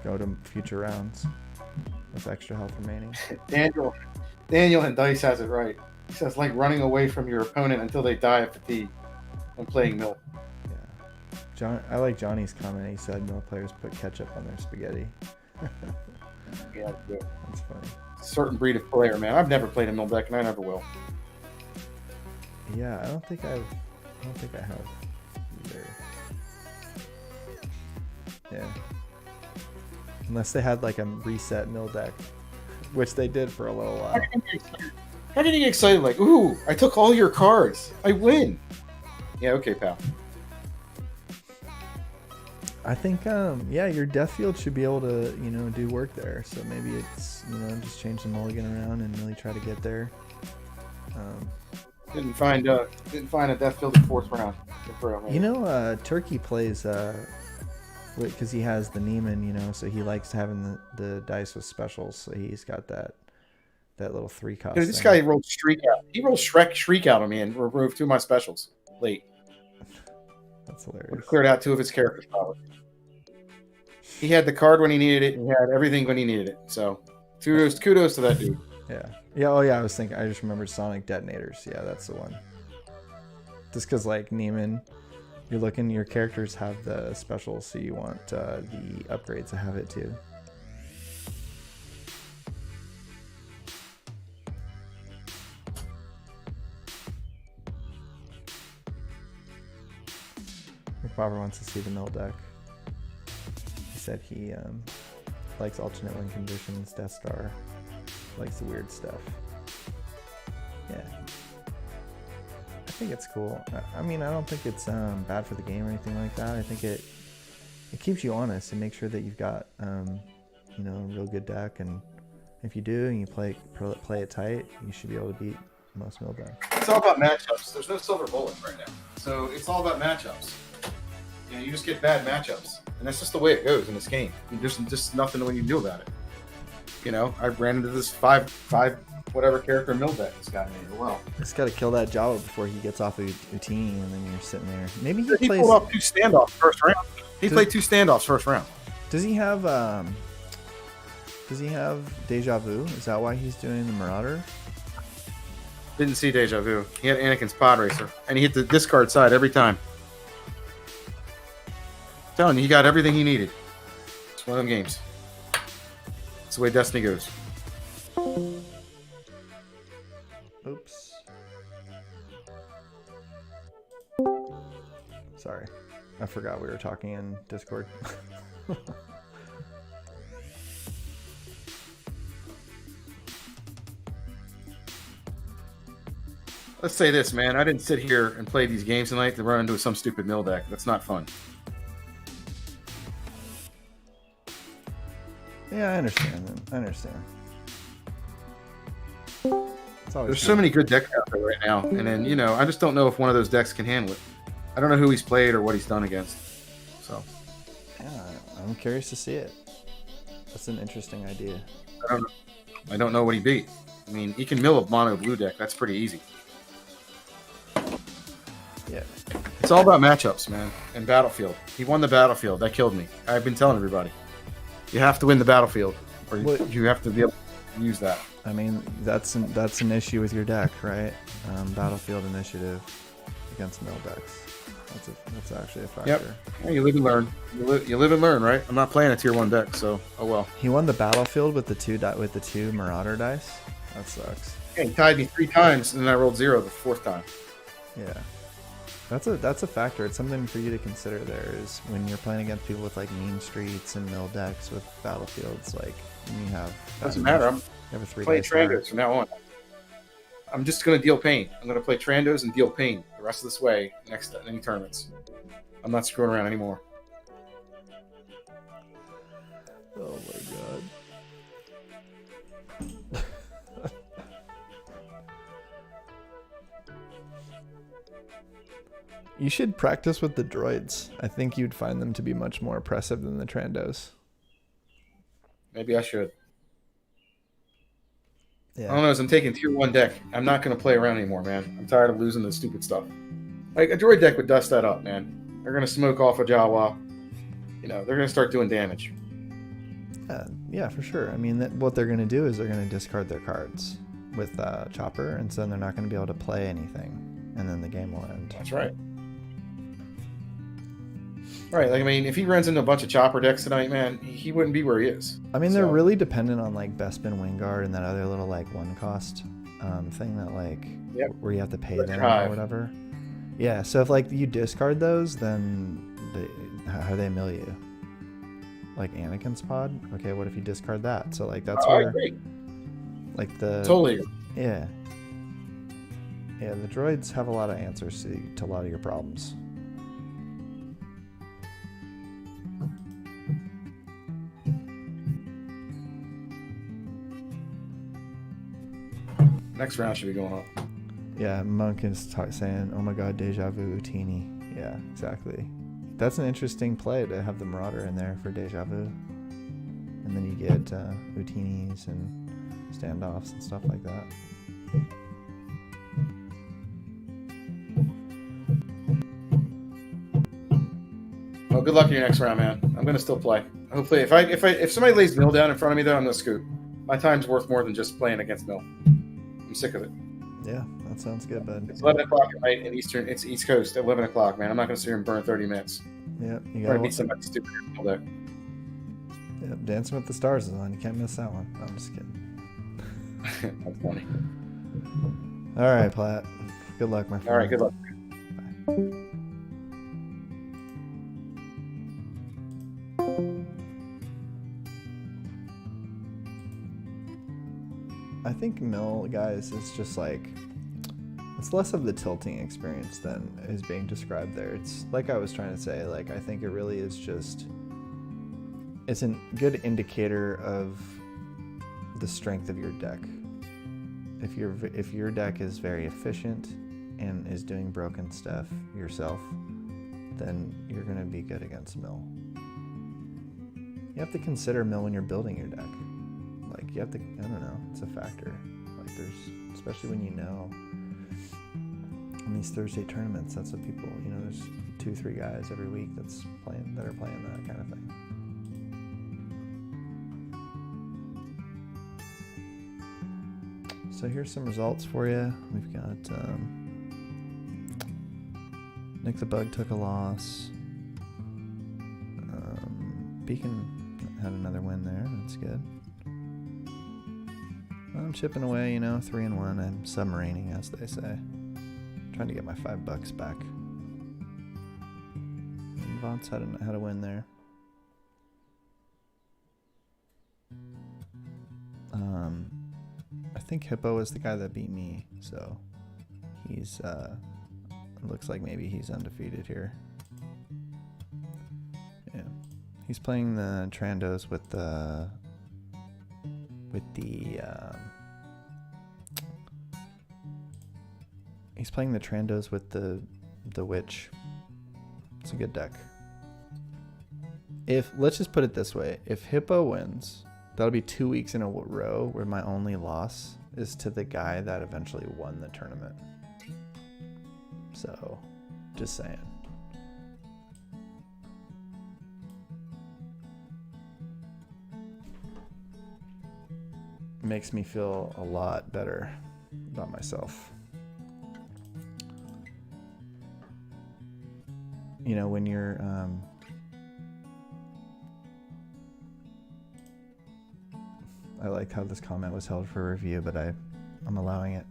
go to future rounds with extra health remaining. Daniel and Dice has it right. He says like running away from your opponent until they die of fatigue when playing Mill. I like Johnny's comment. He said Mill players put ketchup on their spaghetti. Yeah, good. That's funny. Certain breed of player, man. I've never played a Mill deck, and I never will. Yeah, I don't think I have either. Yeah. Unless they had like a reset Mill deck, which they did for a little while. How did he get excited? Like, ooh, I took all your cards. I win. Yeah, okay, pal. I think, your Death Field should be able to, do work there. So maybe it's, just change the mulligan around and really try to get there. Didn't find a Death Field in 4th round. Turkey plays, because he has the Neiman, so he likes having the dice with specials. So he's got that little 3 cost. Dude, this guy rolled Shriek out. He rolled Shriek out on me and removed 2 of my specials late. That's hilarious. Would cleared out 2 of his characters, probably. He had the card when he needed it. He had everything when he needed it. So, kudos to that dude. Yeah. Oh yeah. I just remembered Sonic Detonators. Yeah, that's the one. Just because like Neiman, your characters have the specials, so you want the upgrades to have it too. Bobber wants to see the Mill deck. He said he likes alternate win conditions, Death Star, likes the weird stuff. Yeah. I think it's cool. I mean, I don't think it's bad for the game or anything like that. I think it keeps you honest and makes sure that you've got a real good deck, and if you do and you play it tight, you should be able to beat most Mill decks. It's all about matchups. There's no silver bullet right now. So, it's all about matchups. You just get bad matchups, and that's just the way it goes in this game. There's just nothing you can do about it. I ran into this five whatever character Mill deck this guy made. Well, just got to kill that Jawa before he gets off of Utini, and then you're sitting there. Maybe he plays. Pulled off 2 standoffs first round. He played 2 standoffs first round. Does he have Deja Vu? Is that why he's doing the Marauder? Didn't see Deja Vu. He had Anakin's Pod Racer, and he hit the discard side every time. Telling you, he got everything he needed. It's one of them games. It's the way Destiny goes. Oops. Sorry. I forgot we were talking in Discord. Let's say this, man. I didn't sit here and play these games tonight to run into some stupid Mill deck. That's not fun. Yeah, I understand. There's so many good decks out there right now, and then I just don't know if one of those decks can handle it. I don't know who he's played or what he's done against. So Yeah, I'm curious to see it. That's an interesting idea. I don't know what he beat. I mean, he can mill a mono blue deck. That's pretty easy. Yeah. It's all about matchups, man, and Battlefield. He won the Battlefield. That killed me. I've been telling everybody. You have to win the Battlefield, or you have to be able to use that. I mean, that's an issue with your deck, right? Battlefield initiative against mill decks. That's actually a factor. Yep. Yeah, you live and learn. You live and learn, right? I'm not playing a tier 1 deck, so oh well. He won the Battlefield with the two Marauder dice. That sucks. Yeah, he tied me 3 times, and then I rolled 0 the 4th time. Yeah. That's a factor. It's something for you to consider. There is when you're playing against people with like mean streets and mill decks with battlefields, like you have. Doesn't matter. I'm You have a 3 playing dice card. Trandos from now on. I'm just going to deal pain. I'm going to play Trandos and deal pain the rest of this way next to any tournaments. I'm not screwing around anymore. Oh my god. You should practice with the droids. I think you'd find them to be much more oppressive than the Trandos. Maybe I should. I don't Yeah. know. As I'm taking tier 1 deck, I'm not going to play around anymore, man. I'm tired of losing this stupid stuff. Like a droid deck would dust that up, man. They're going to smoke off a Jawa. You know, they're going to start doing damage. Yeah, for sure. I mean, what they're going to do is they're going to discard their cards with Chopper, and so they're not going to be able to play anything, and then the game will end. That's right. Right, like I mean, if he runs into a bunch of Chopper decks tonight, man, he wouldn't be where he is. I mean, they're So- really dependent on like Bespin Wingard and that other little like one cost thing that like Yep. where you have to pay Let's them drive. or whatever. Yeah, so if like you discard those, then how do they mill you? Like Anakin's pod? Okay, what if you discard that? So like that's Oh, I where agree. like the Totally agree. yeah. Yeah, the droids have a lot of answers to a lot of your problems. Next round should be going up. Yeah, Monk is saying, "Oh my God, deja vu, Utini." Yeah, exactly. That's an interesting play to have the Marauder in there for deja vu, and then you get Utinis and standoffs and stuff like that. Well, good luck in your next round, man. I'm gonna still play. Hopefully, if somebody lays Mill down in front of me, though, I'm gonna scoop. My time's worth more than just playing against Mill. I'm sick of it. Yeah, that sounds good, bud. It's 11 o'clock at night in Eastern. It's East Coast at 11 o'clock, man. I'm not gonna sit here and burn 30 minutes. Yeah, you Trying to beat got somebody stupid all day. yeah, Dancing with the Stars is on. You can't miss that one. No, I'm just kidding. That's funny. All right, Platt. Good luck, my friend. All right, good luck. I think Mill, guys, is just like it's less of the tilting experience than is being described there. It's like I was trying to say, like I think it really is just it's a good indicator of the strength of your deck. If your deck is very efficient and is doing broken stuff yourself, then you're gonna be good against Mill. You have to consider Mill when you're building your deck. Like you have to, I don't know, it's a factor. Like there's, especially when you know, in these Thursday tournaments, that's what people, you know, there's 2-3 guys every week that are playing that kind of thing. So here's some results for you. We've got Nick the Bug took a loss. Beacon had another win there. That's good. I'm chipping away, you know, 3-1. I'm submarining, as they say. Trying to get my $5 back. And Vaught's had a win there. I think Hippo is the guy that beat me, so he's looks like maybe he's undefeated here. Yeah, he's playing the Trandos with the he's playing the Trandos with the Witch. It's a good deck. if let's just put it this way, if Hippo wins, that'll be 2 weeks in a row where my only loss is to the guy that eventually won the tournament. So, just saying. Makes me feel a lot better about myself. You know, when you're I like how this comment was held for review, but I'm allowing it.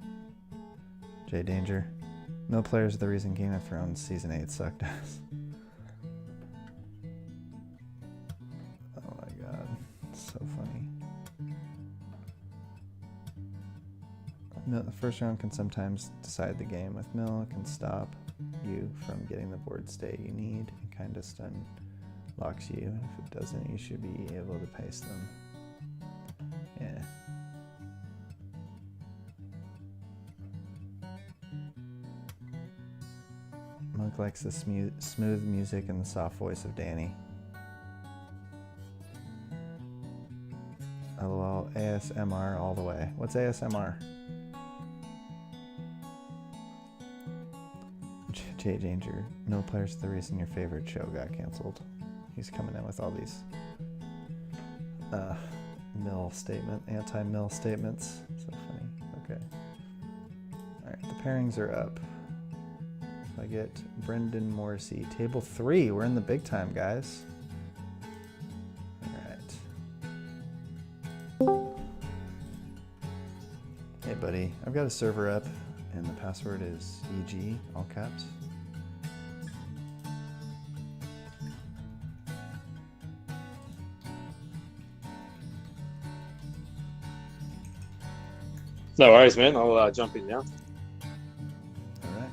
J Danger. No players are the reason Game of Thrones Season 8 sucked ass. Oh my god. It's so funny. The first round can sometimes decide the game. With Mill, it can stop you from getting the board state you need. It kind of stun locks you. If it doesn't, you should be able to pace them. Yeah. Monk likes the smooth music and the soft voice of Danny. LOL, ASMR all the way. What's ASMR? J Danger. No players are the reason your favorite show got canceled. He's coming in with all these anti-mill statements. So funny. Okay. Alright, the pairings are up. If I get Brendan Morrissey. Table 3. We're in the big time, guys. Alright. Hey, buddy. I've got a server up, and the password is EG, all caps. No worries, man. I'll jump in now. All right.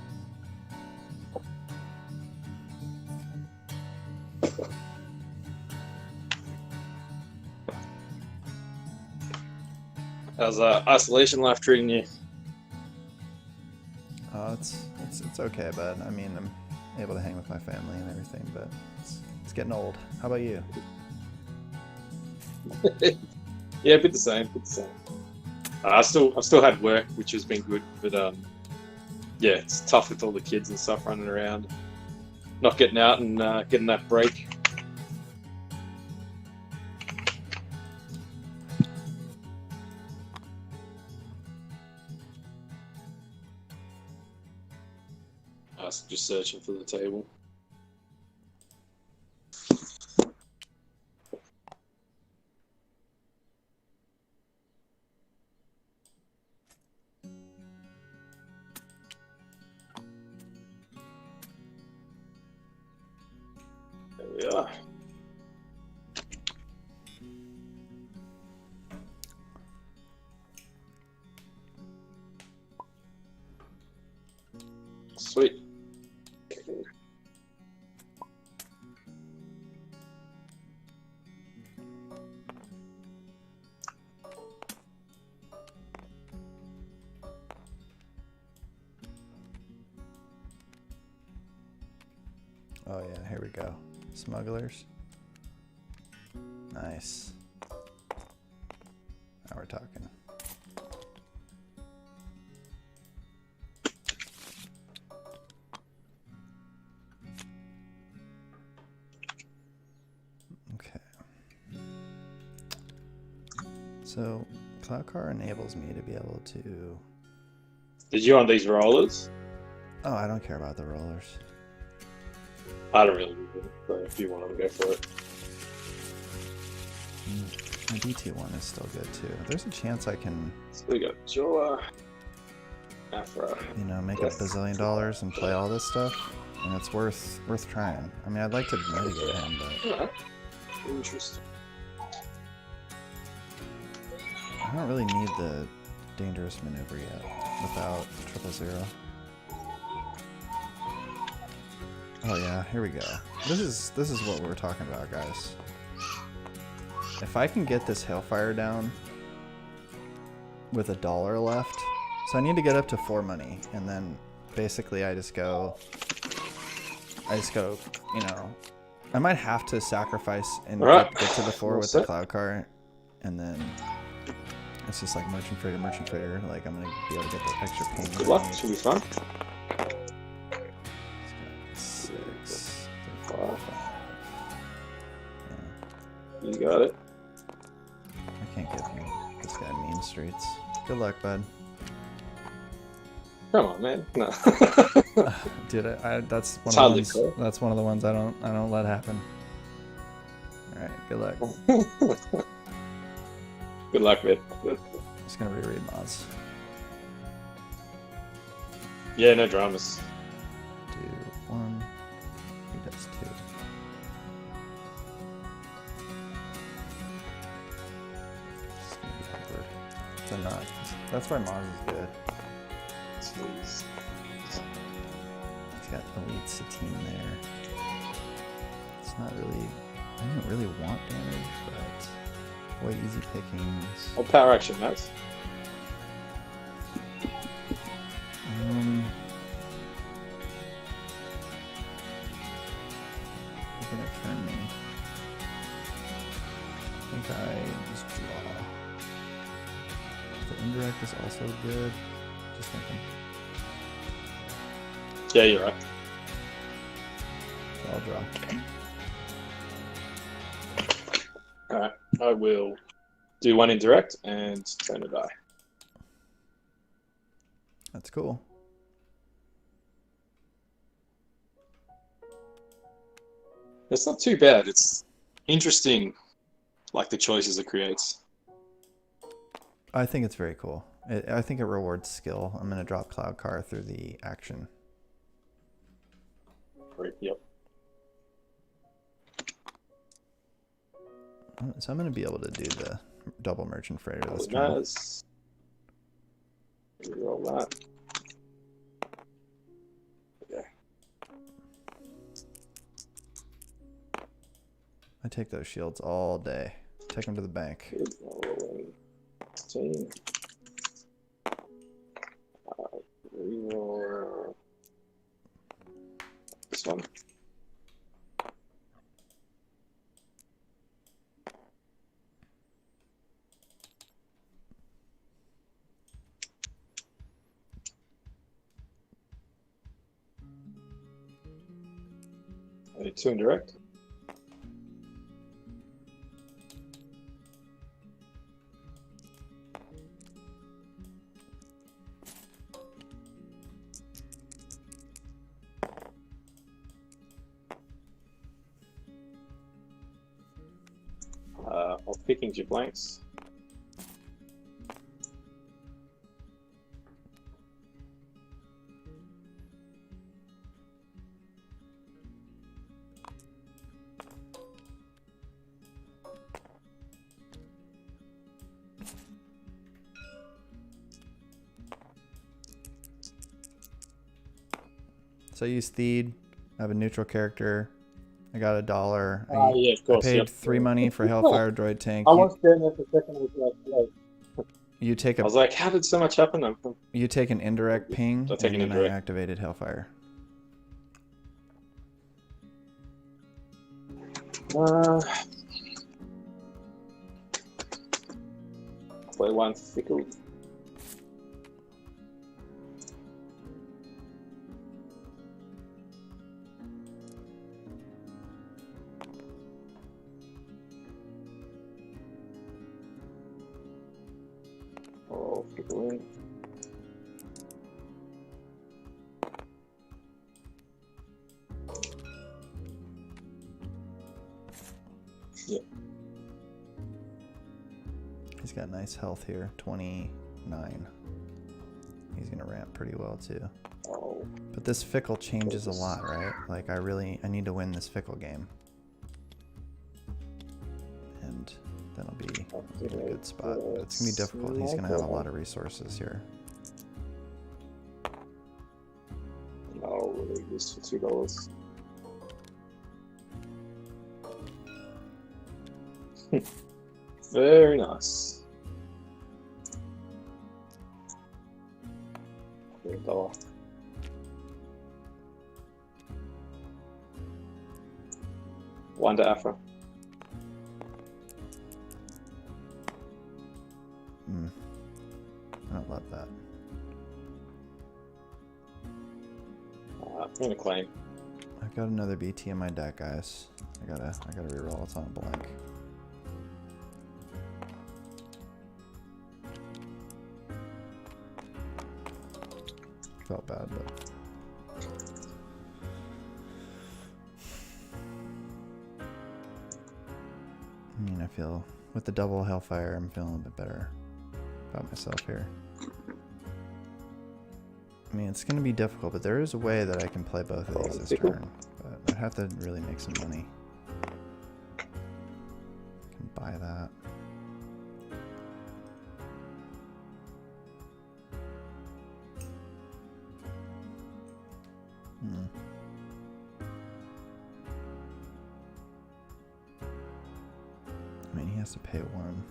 How's isolation life treating you? It's okay, bud. I mean, I'm able to hang with my family and everything, but it's getting old. How about you? Yeah, a bit the same. I still had work, which has been good, but yeah, it's tough with all the kids and stuff running around, not getting out and getting that break. I was just searching for the table. There we are. Sweet. Oh yeah, here we go. Smugglers. Nice. Now we're talking. Okay. So, Cloud Car enables me to be able to... Did you want these rollers? Oh, I don't care about the rollers. I don't really need them, but if you want them, go for it. My DT one is still good too. There's a chance I can, So we got Joa, Aphra. you know, make $1 bazillion and play all this stuff, and it's worth trying. I mean, I'd like to mitigate him, but Yeah. Interesting. I don't really need the dangerous maneuver yet without 000. Oh yeah, here we go. This is what we're talking about, guys. If I can get this Hailfire down with $1 left, so I need to get up to 4 money, and then basically I just go, you know, I might have to sacrifice and All right. get to the 4 All with the set. cloud car, and then it's just like merchant trader. Like I'm gonna be able to get the extra ping. Good luck. Should be fun. 6, 5. 5. Yeah, You got it. I can't give him this guy mean streets. Good luck, bud. Come on, man. No. Dude, that's one It's of the hardly ones. fair. That's one of the ones I don't let happen. All right, good luck. Good luck, man. Just gonna reread mods. Yeah, no dramas. 2, 1. He does 2. It's gonna be awkward. It's a not. That's why mods is good. Jeez. He's got elite Satine there. It's not really. I don't really want damage, but boy, easy pickings. What power action, Matt? You're gonna turn me. I think I just draw. The indirect is also good. Just thinking. Yeah, you're right. So I'll draw. Alright, I will do 1 indirect and turn a die. That's cool. It's not too bad. It's interesting, like the choices it creates. I think it's very cool. I think it rewards skill. I'm gonna drop Cloud Car through the action. Right, yep. So I'm gonna be able to do the double merchant freighter this turn. Nice. Roll that. Yeah. I take those shields all day. Take them to the bank. Good. Rolling 16. Reroll this one. I need 2 indirect. I'll picking your blanks. So I use Theed. I have a neutral character. I got $1. Yeah, of course. I paid Yep. 3 money for Hellfire Droid Tank. I was doing that for a second. I was like, You take I was like, how did so much happen? you take an indirect ping, I'll take and an then indirect. I activated Hellfire. Play 1 fickle. Oh, fickle in. Yeah. He's got nice health here, 29. He's gonna ramp pretty well too. Oh. But this fickle changes a lot, right? Like I need to win this fickle game. And then I'll be in a good spot. But it's gonna be difficult. He's gonna have a lot of resources here. No, we'll leave this for $2. Very nice. $1. One to Aphra. I don't love that. I'm gonna claim. I've got another BT in my deck, guys. I gotta reroll. It's on a blank. Felt bad, but I mean, I feel with the double Hellfire, I'm feeling a bit better about myself here. I mean, it's going to be difficult, but there is a way that I can play both of these this turn. But I'd have to really make some money. Can buy that. I mean, he has to pay 1.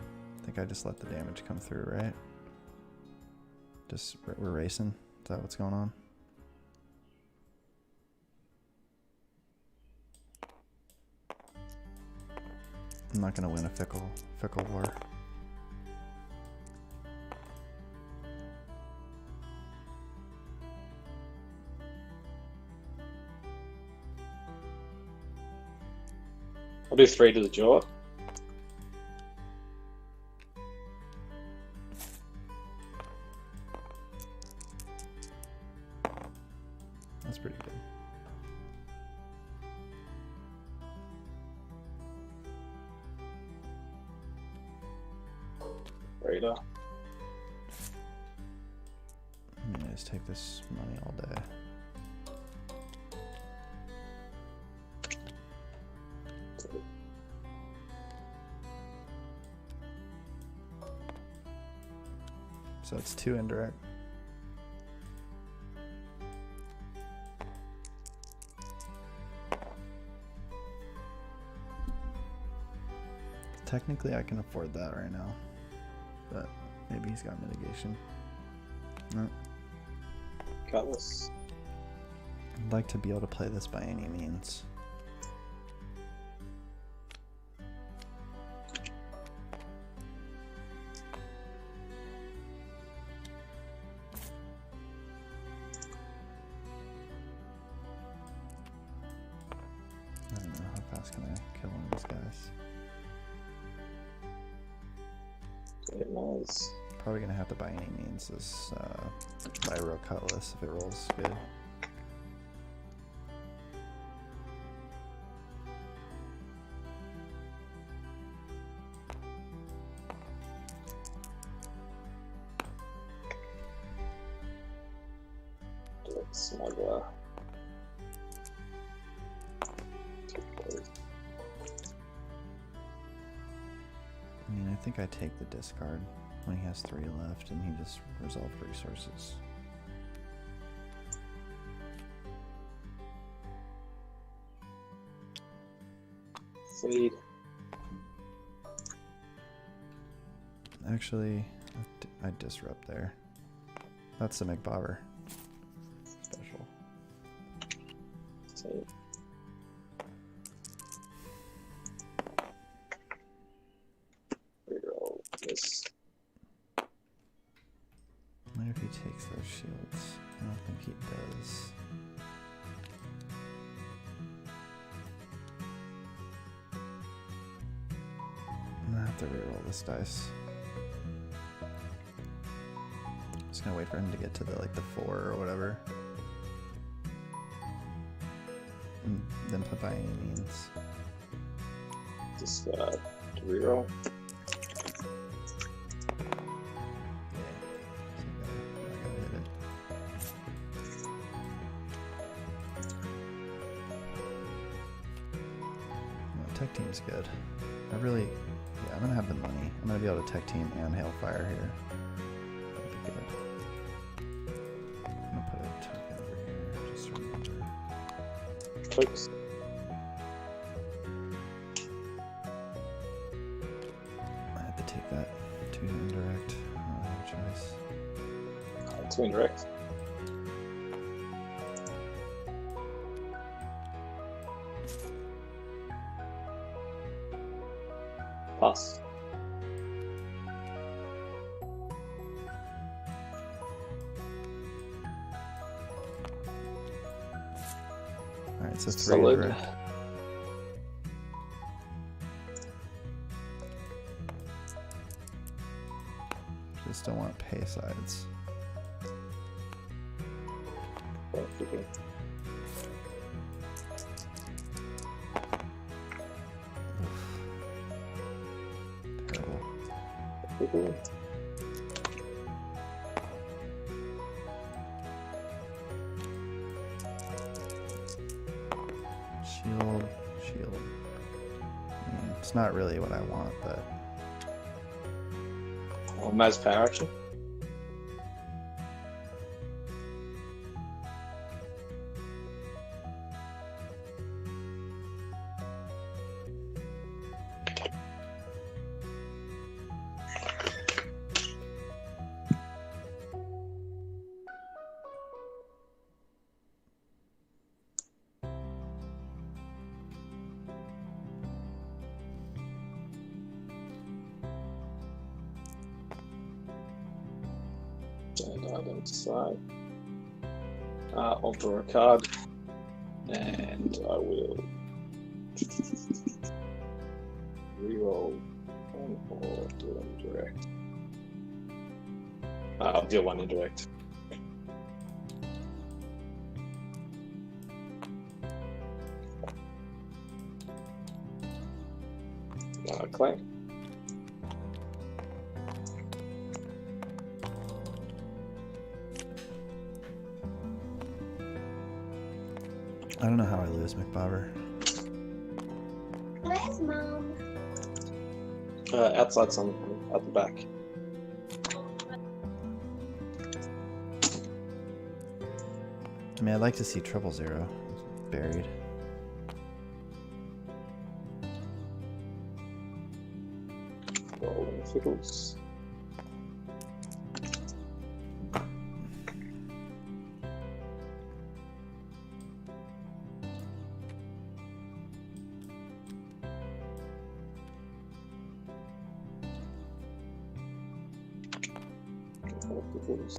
I think I just let the damage come through, right? Just, we're racing? Is that what's going on? I'm not gonna win a fickle war. I'll do 3 to the jaw. That's pretty good. Raider. I'm gonna just take this money all day. So it's 2 indirect. Technically, I can afford that right now, but maybe he's got mitigation. No. Cutlass. I'd like to be able to play this by any means. I don't know, how fast can I kill one of these guys? It was. Probably gonna have to by any means this Lyro Cutlass if it rolls good. Smuggler. I mean, I think I take the discard when he has 3 left and he just resolved resources. Feed. Actually, I disrupt there. That's the McBobber special. Save. Reroll this. I wonder if he takes those shields. I don't think he does. I'm gonna have to reroll this dice. Just gonna wait for him to get to the like the 4 or whatever. And then play by any means. Just to reroll. Tech team's good. Yeah, I'm gonna have the money. I'm gonna be able to tech team and Hailfire here. That'd be good. I'm gonna put a token over here, just to remember. Clicks. I have to take that 2 indirect. I don't have a choice. 2 indirect. Pass. Alright, so 3 Solid. indirect. Just don't want to pay sides. Okay. Terrible. Okay. Shield, shield. I mean, it's not really what I want, but Oh, Maz power action. And I don't decide. I'll draw a card, and I will reroll one or do an indirect. I'll deal one indirect. Claim. I don't know how I lose McBobber. Where's Mom? Outside some at the back. I mean, I'd like to see 000 buried. Rolling fiddles. Fiddles.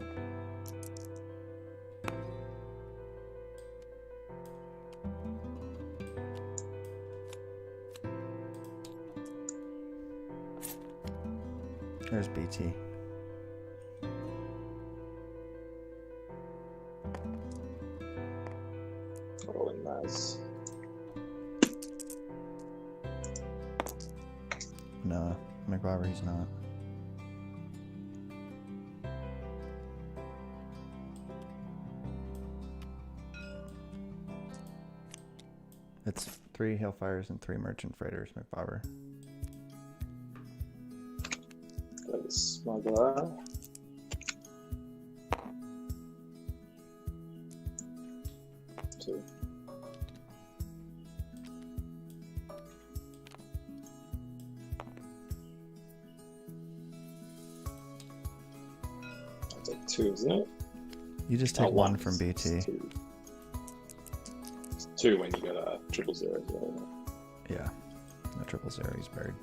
There's BT. Rolling Maz. No, McBobber, he's not. It's 3 Hailfires and 3 Merchant Freighters, McBobber. Got the smuggler. Two. I'll take 2, isn't it? You just Oh, take 1 from BT. It's 2. It's 2 when you got a 000 as well. Yeah, the 000, he's buried.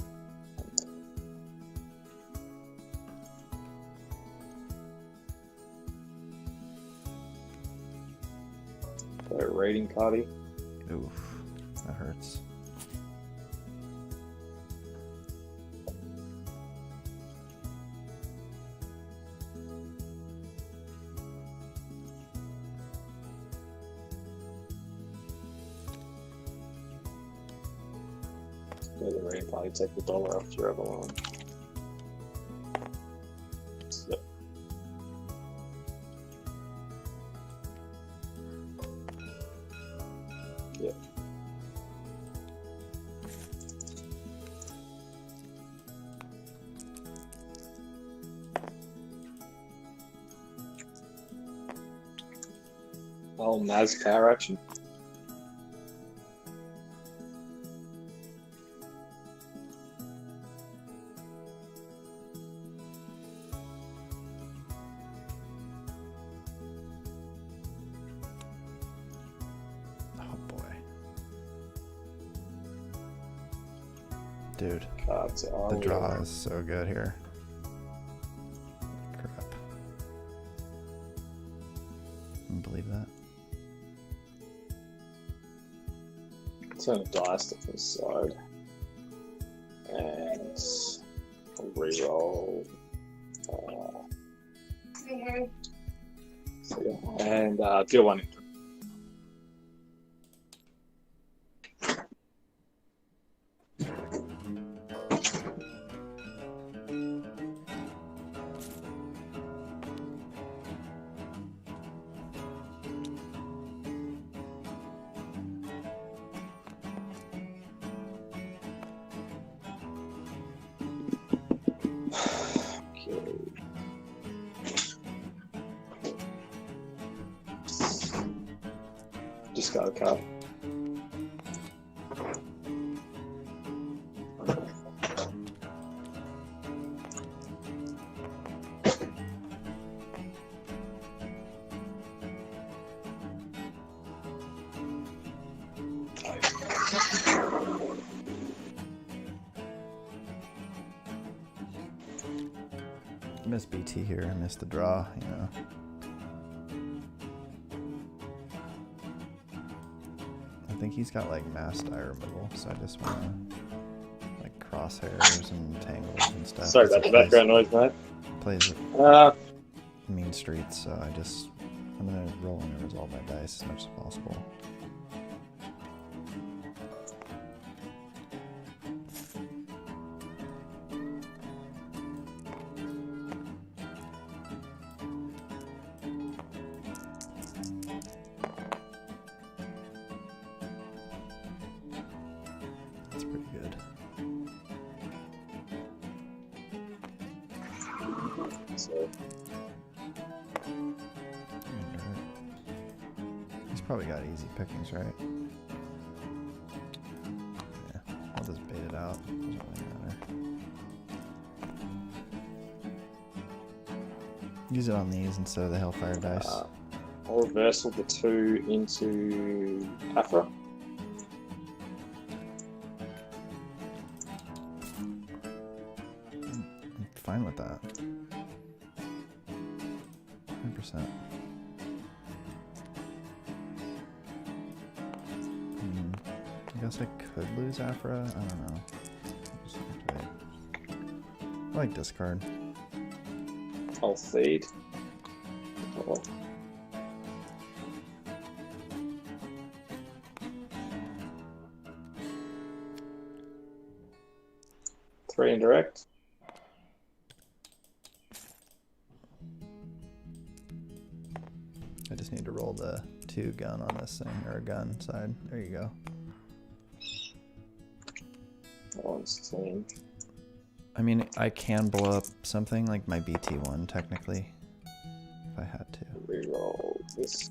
Play a raiding party. Oof, that hurts. Play the raiding party, take the dollar off your other one. Yep. Yep. Oh, Maz power action. Oh boy. Dude, Cards are the draw is so good here. Crap. Can you believe that? Turn the dice to the side. And reroll. So yeah. And deal one. Discard a card. Missed BT here. I missed the draw, you know. I think he's got like mass die removal, so I just want to like crosshairs and tangles and stuff. Sorry about the background noise, mate. Plays Uh, mean streets, so I'm gonna roll and resolve my dice as much as possible. That's pretty good. so He's probably got easy pickings, right? Yeah, I'll just bait it out. Doesn't really matter. Use it on these instead of the Hellfire dice. I'll reversal the 2 into Aphra. I'm fine with that. 100%. I guess I could lose Aphra. I don't know. Just activate. I like discard. I'll feed. Oh. Three indirect. I just need to roll the 2 gun on this thing, or a gun side. There you go. That one's team. I mean, I can blow up something like my BT1 technically, if I had to. Reroll this.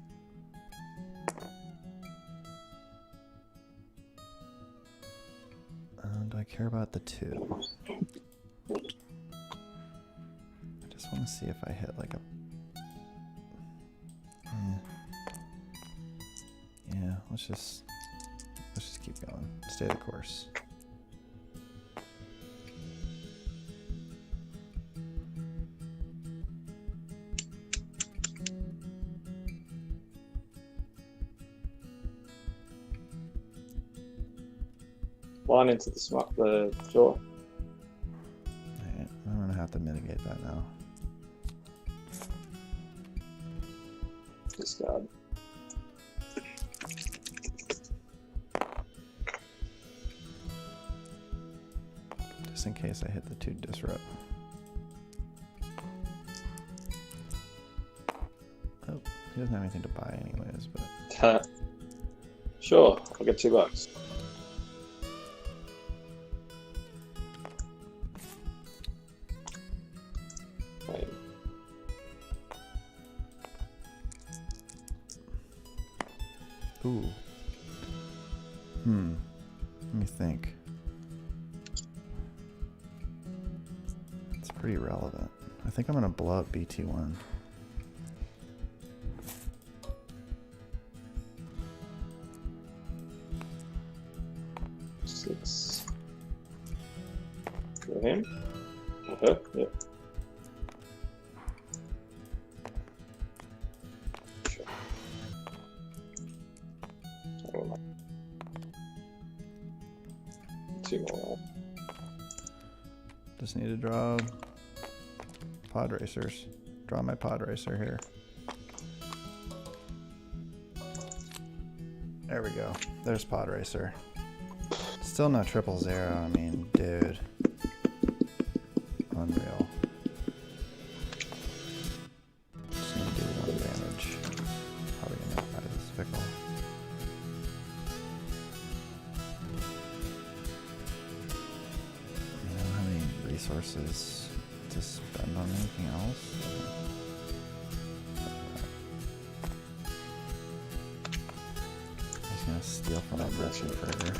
Do I care about the 2? I just want to see if I hit like a... Yeah, let's just keep going. Stay the course. Line into the jaw. Alright, I'm gonna have to mitigate that now. Discard. Just in case I hit the 2 disrupt. Oh, he doesn't have anything to buy anyways, but... Sure, I'll get $2. Wait. Ooh. Let me think. It's pretty relevant. I think I'm gonna blow up BT1. For him? Or her? Yeah. Sure. Two more. Just need to draw pod racers. Draw my pod racer here. There we go. There's pod racer. Still no 000. I mean, dude. Unreal. Just gonna do 1 damage. Probably enough by this fickle. I don't have any resources to spend on anything else. I'm just gonna steal from that merchant further.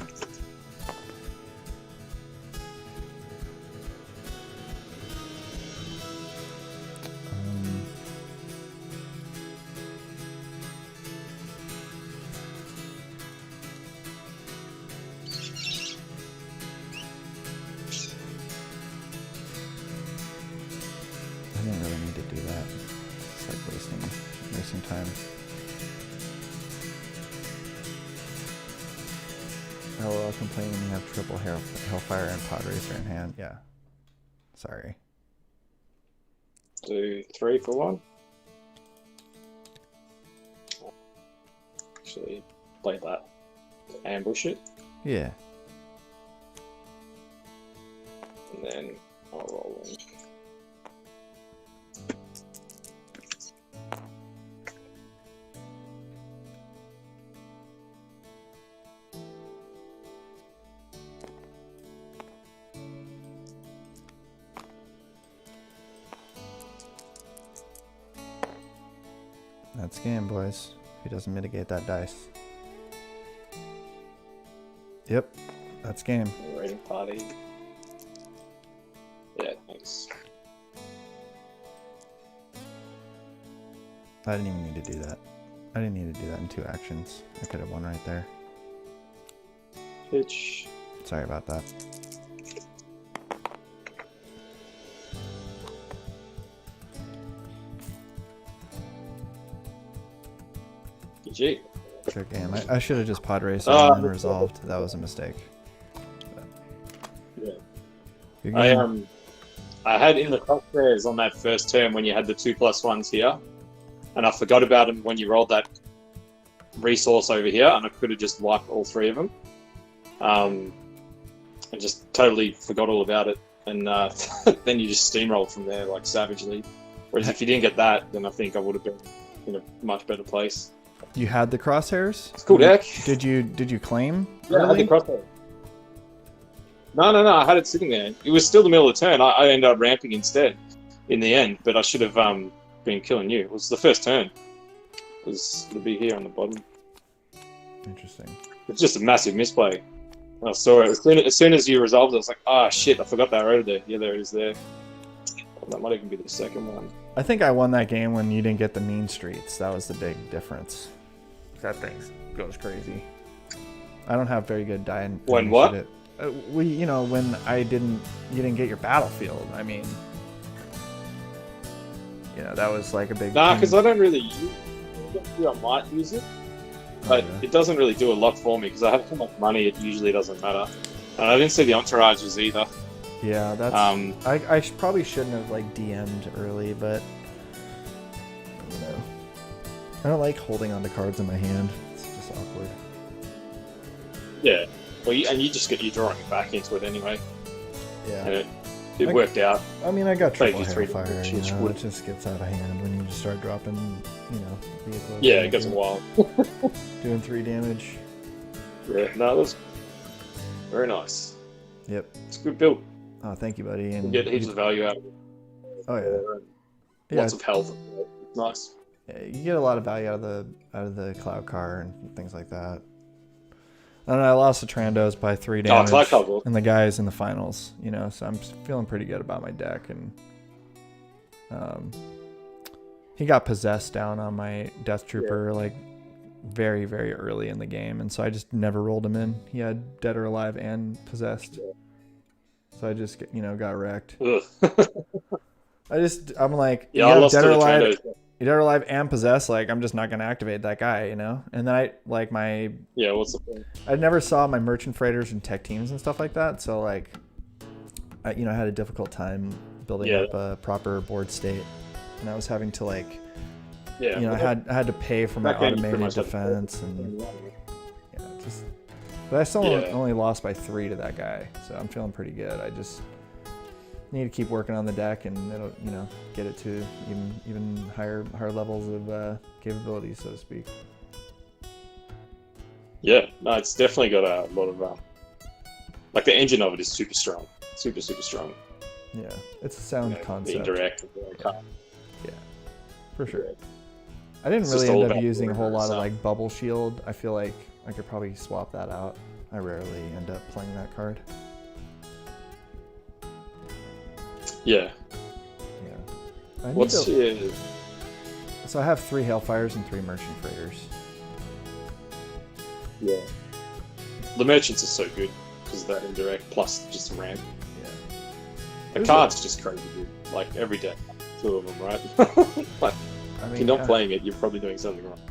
I didn't really need to do that. It's like wasting time. LOL complaining you have triple Hellfire and Pod Racer in hand. Yeah. Sorry. Do 3 for 1. Actually, play that. Ambush it, Yeah. and then I'll roll in. That's game, boys. If he doesn't mitigate that dice. Yep. That's game. Raiding party. Yeah, thanks. I didn't even need to do that. I didn't need to do that in 2 actions. I could have won right there. Pitch. Sorry about that. GG. Good game. I should have just pod raced Ah, and then resolved. That was a mistake. Yeah. Good game. I had in the crosshairs on that first turn when you had the 2+1s here, and I forgot about them when you rolled that resource over here, and I could have just wiped all 3 of them. I just totally forgot all about it, and then you just steamrolled from there like savagely. Whereas if you didn't get that, then I think I would have been in a much better place. You had the crosshairs? It's cool deck. Did you claim? Yeah, I had the crosshair. No, I had it sitting there. It was still the middle of the turn. I ended up ramping instead in the end, but I should have been killing you. It was the first turn. It was to be here on the bottom. Interesting. It's just a massive misplay. I saw it. As soon as you resolved it, I was like, ah, shit, I forgot that I wrote it there. Yeah, there it is there. That might even be the second one. I think I won that game when you didn't get the mean streets. That was the big difference. That thing goes crazy. I don't have very good die. When what? When you didn't get your battlefield. I mean, that was like a big. Nah, because I don't really use it. I might use it, but it doesn't really do a lot for me because I have so much money. It usually doesn't matter. And I didn't see the entourages either. Yeah, that's. I probably shouldn't have DM'd early, but I don't like holding onto cards in my hand. It's just awkward. Yeah, well, you just get you drawing it back into it anyway. Yeah, and it worked out. I mean, I got triple Thank you, Hellfire. It just gets out of hand when you just start dropping. Vehicles. Yeah, it gets a while. Doing 3 damage. Yeah, no, that was very nice. Yep. It's a good build. Oh, thank you, buddy. And you get heaps of value out of it. Oh yeah. Lots of health. It's nice. Yeah, you get a lot of value out of the cloud car and things like that. And I lost the Trandos by 3 damage, and the guys in the finals. So I'm feeling pretty good about my deck. And he got possessed down on my Death Trooper very, very early in the game, and so I just never rolled him in. He had Dead or Alive and Possessed. so I just got wrecked. Ugh. I'm like, Yeah, I lost to Dead or the Alive, Trendos. Dead or Alive and Possess. Like, I'm just not gonna activate that guy, And then Yeah, what's the point? I never saw my merchant freighters and tech teams and stuff like that. So like, I had a difficult time building up a proper board state, and I was having to like, Yeah, I had to pay for my that game you pretty automated much had to defense, and but I still only lost by 3 to that guy, so I'm feeling pretty good. I just need to keep working on the deck, and it'll get it to even higher levels of capabilities, so to speak. Yeah, no, it's definitely got a lot of like the engine of it is super strong, super strong. Yeah, it's a sound concept. The indirect, yeah, for sure. I didn't It's really just all end up about using a whole lot of sound. like bubble shield. I feel like I could probably swap that out. I rarely end up playing that card. Yeah. Yeah. So I have 3 Hailfires and 3 Merchant Freighters. Yeah. The merchants are so good because of that indirect plus just ramp. Yeah. The card's just crazy good. Like every deck, 2 of them, right? Like, if you're not playing it, you're probably doing something wrong.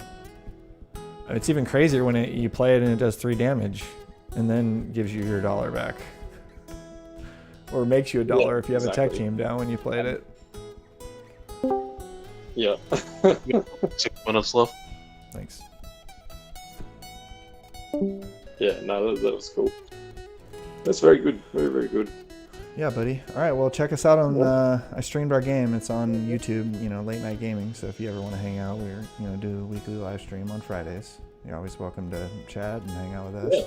It's even crazier when you play it and it does 3 damage, and then gives you your $1 back, or makes you $1 if you have a tech team down when you played it. Yeah. 6 minutes left. Thanks. Yeah, no, that was cool. That's very good. Very, very good. Yeah, buddy. All right, well, check us out on. I streamed our game. It's on YouTube. Late night gaming. So if you ever want to hang out, we're do a weekly live stream on Fridays. You're always welcome to chat and hang out with us.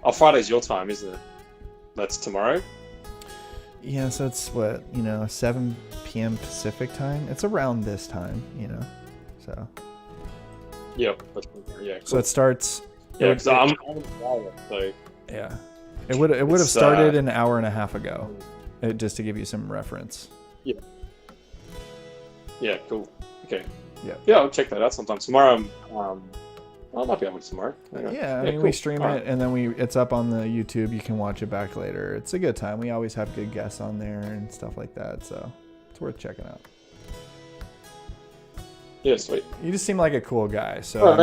Yeah. Friday's your time, isn't it? That's tomorrow. Yeah, so it's 7 p.m. Pacific time. It's around this time, So. Yep. Yeah. Cool. So it starts. Yeah, because I'm so. Yeah, it would have started an hour and a half ago, just to give you some reference. Yeah. Yeah. Cool. Okay. Yeah. Yeah, I'll check that out sometime. Tomorrow, I might be able to tomorrow. Yeah, I mean, we stream it, and then it's up on the YouTube. You can watch it back later. It's a good time. We always have good guests on there and stuff like that, so it's worth checking out. Yeah, sweet. You just seem like a cool guy, so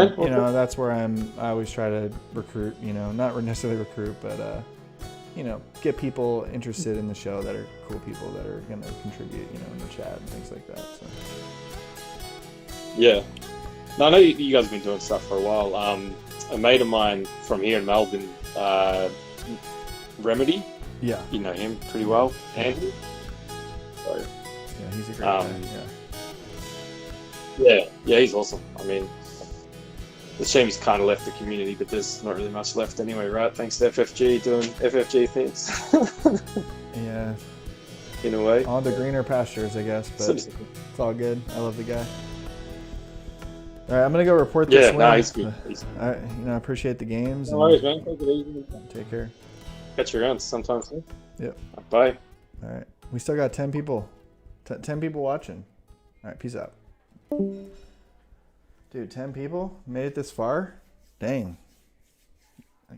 that's where I always try to recruit. Not necessarily recruit, but get people interested in the show that are cool people that are going to contribute, in the chat and things like that. So. Yeah. No, I know you guys have been doing stuff for a while. A mate of mine from here in Melbourne, Remedy. Yeah. You know him pretty well, Andy. So, yeah, he's a great guy. Yeah, he's awesome. I mean, the shame he's kind of left the community, but there's not really much left anyway, right? Thanks to FFG doing FFG things. Yeah. In a way. On to greener pastures, I guess, but it's all good. I love the guy. All right, I'm gonna go report this win. Yeah, he's good. I appreciate the games. No worries, man. Take it easy. Take care. Catch you around sometime soon. Yep. Bye. All right, we still got 10 people. 10 people watching. All right, peace out. Dude, 10 people made it this far? Dang.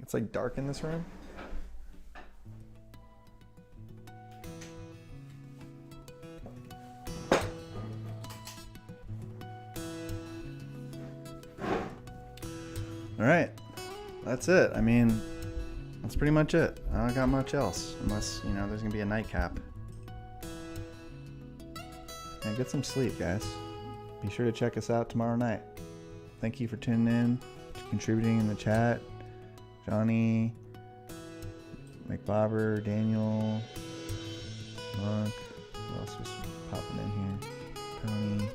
It's like dark in this room. All right, that's it. I mean, that's pretty much it. I don't got much else, unless, there's gonna be a nightcap. Yeah, get some sleep, guys. Be sure to check us out tomorrow night. Thank you for tuning in, contributing in the chat. Johnny, McBobber, Daniel, Monk, who else was popping in here? Tony.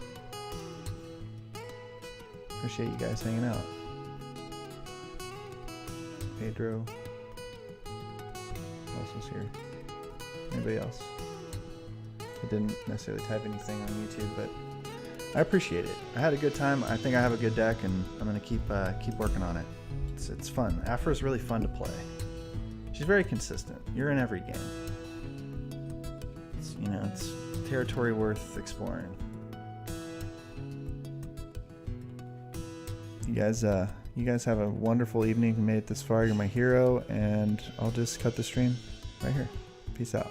Appreciate you guys hanging out. Pedro. Who else was here? Anybody else? I didn't necessarily type anything on YouTube, but I appreciate it. I had a good time. I think I have a good deck, and I'm gonna keep working on it. It's fun. Aphra is really fun to play. She's very consistent. You're in every game. It's territory worth exploring. You guys You guys have a wonderful evening. If you made it this far, you're my hero, and I'll just cut the stream right here. Peace out.